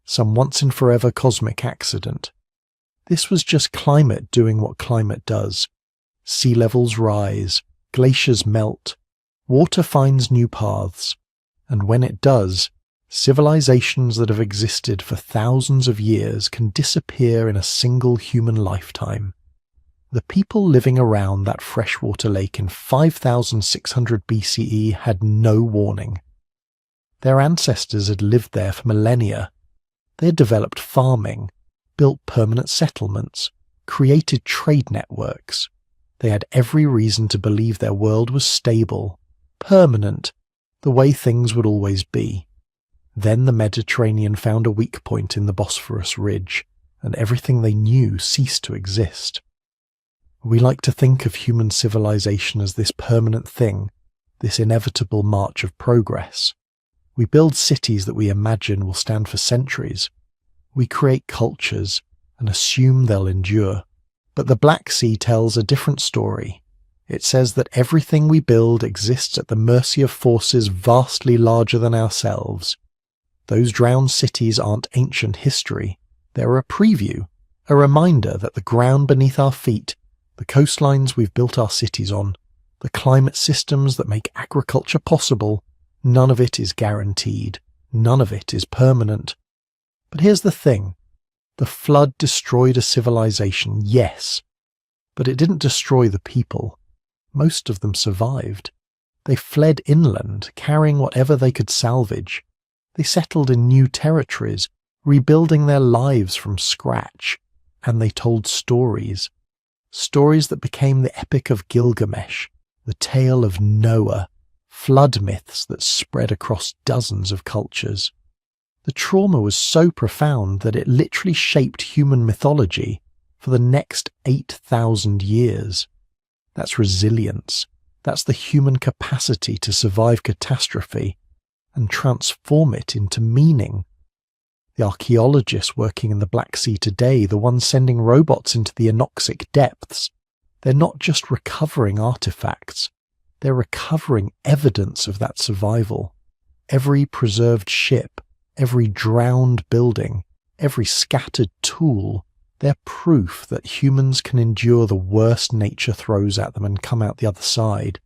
[SPEAKER 1] some once-and-forever cosmic accident. This was just climate doing what climate does. Sea levels rise, glaciers melt, water finds new paths, and when it does, civilizations that have existed for thousands of years can disappear in a single human lifetime. The people living around that freshwater lake in 5600 BCE had no warning. Their ancestors had lived there for millennia. They had developed farming, built permanent settlements, created trade networks. They had every reason to believe their world was stable, permanent, the way things would always be. Then the Mediterranean found a weak point in the Bosphorus Ridge, and everything they knew ceased to exist. We like to think of human civilization as this permanent thing, this inevitable march of progress. We build cities that we imagine will stand for centuries. We create cultures and assume they'll endure. But the Black Sea tells a different story. It says that everything we build exists at the mercy of forces vastly larger than ourselves. Those drowned cities aren't ancient history. They're a preview, a reminder that the ground beneath our feet, the coastlines we've built our cities on, the climate systems that make agriculture possible, none of it is guaranteed. None of it is permanent. But here's the thing. The flood destroyed a civilization, yes, but it didn't destroy the people. Most of them survived. They fled inland, carrying whatever they could salvage. They settled in new territories, rebuilding their lives from scratch, and they told stories. Stories that became the Epic of Gilgamesh, the tale of Noah, flood myths that spread across dozens of cultures. The trauma was so profound that it literally shaped human mythology for the next 8,000 years. That's resilience. That's the human capacity to survive catastrophe and transform it into meaning. The archaeologists working in the Black Sea today, the ones sending robots into the anoxic depths, they're not just recovering artifacts, they're recovering evidence of that survival. Every preserved ship, every drowned building, every scattered tool, they're proof that humans can endure the worst nature throws at them and come out the other side.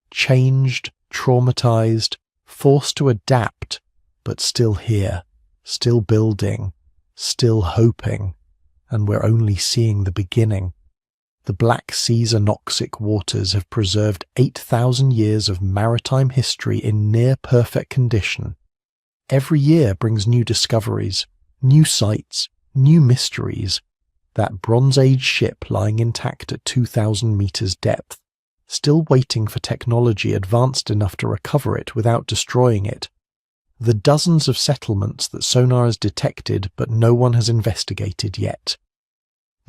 [SPEAKER 1] Changed, traumatized, forced to adapt, but still here, still building, still hoping, and we're only seeing the beginning. The Black Sea's anoxic waters have preserved 8,000 years of maritime history in near-perfect condition. Every year brings new discoveries, new sights, new mysteries. That Bronze Age ship lying intact at 2,000 meters depth, still waiting for technology advanced enough to recover it without destroying it. The dozens of settlements that sonar has detected but no one has investigated yet.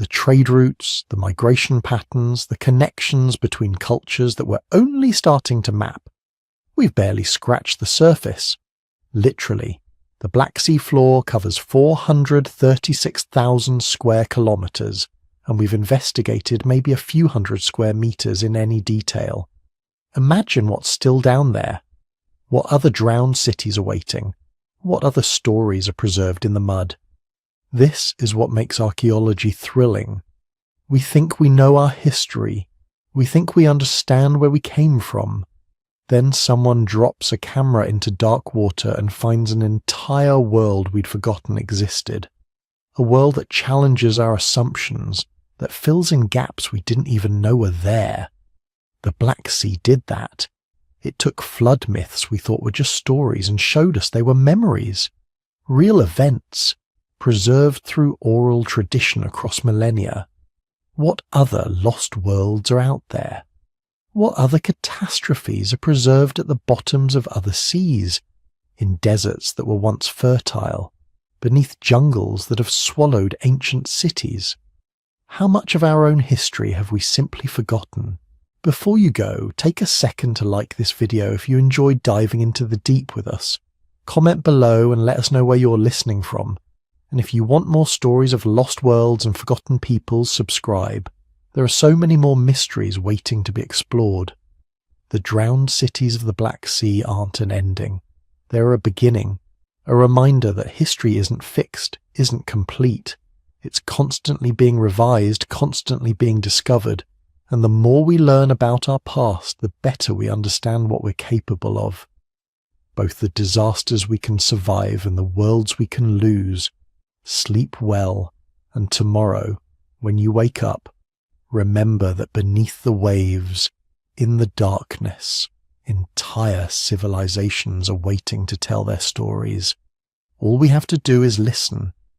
[SPEAKER 1] The trade routes, the migration patterns, the connections between cultures that we're only starting to map. We've barely scratched the surface. Literally, the Black Sea floor covers 436,000 square kilometers, and we've investigated maybe a few hundred square meters in any detail. Imagine what's still down there. What other drowned cities are waiting? What other stories are preserved in the mud? This is what makes archaeology thrilling. We think we know our history. We think we understand where we came from. Then someone drops a camera into dark water and finds an entire world we'd forgotten existed. A world that challenges our assumptions, that fills in gaps we didn't even know were there. The Black Sea did that. It took flood myths we thought were just stories and showed us they were memories. Real events, preserved through oral tradition across millennia. What other lost worlds are out there? What other catastrophes are preserved at the bottoms of other seas, in deserts that were once fertile, beneath jungles that have swallowed ancient cities? How much of our own history have we simply forgotten? Before you go, take a second to like this video if you enjoyed diving into the deep with us. Comment below and let us know where you're listening from. And if you want more stories of lost worlds and forgotten peoples, subscribe. There are so many more mysteries waiting to be explored. The drowned cities of the Black Sea aren't an ending. They're a beginning, a reminder that history isn't fixed, isn't complete. It's constantly being revised, constantly being discovered. And the more we learn about our past, the better we understand what we're capable of. Both the disasters we can survive and the worlds we can lose. Sleep well, and tomorrow, when you wake up, remember that beneath the waves, in the darkness, entire civilizations are waiting to tell their stories. All we have to do is listen,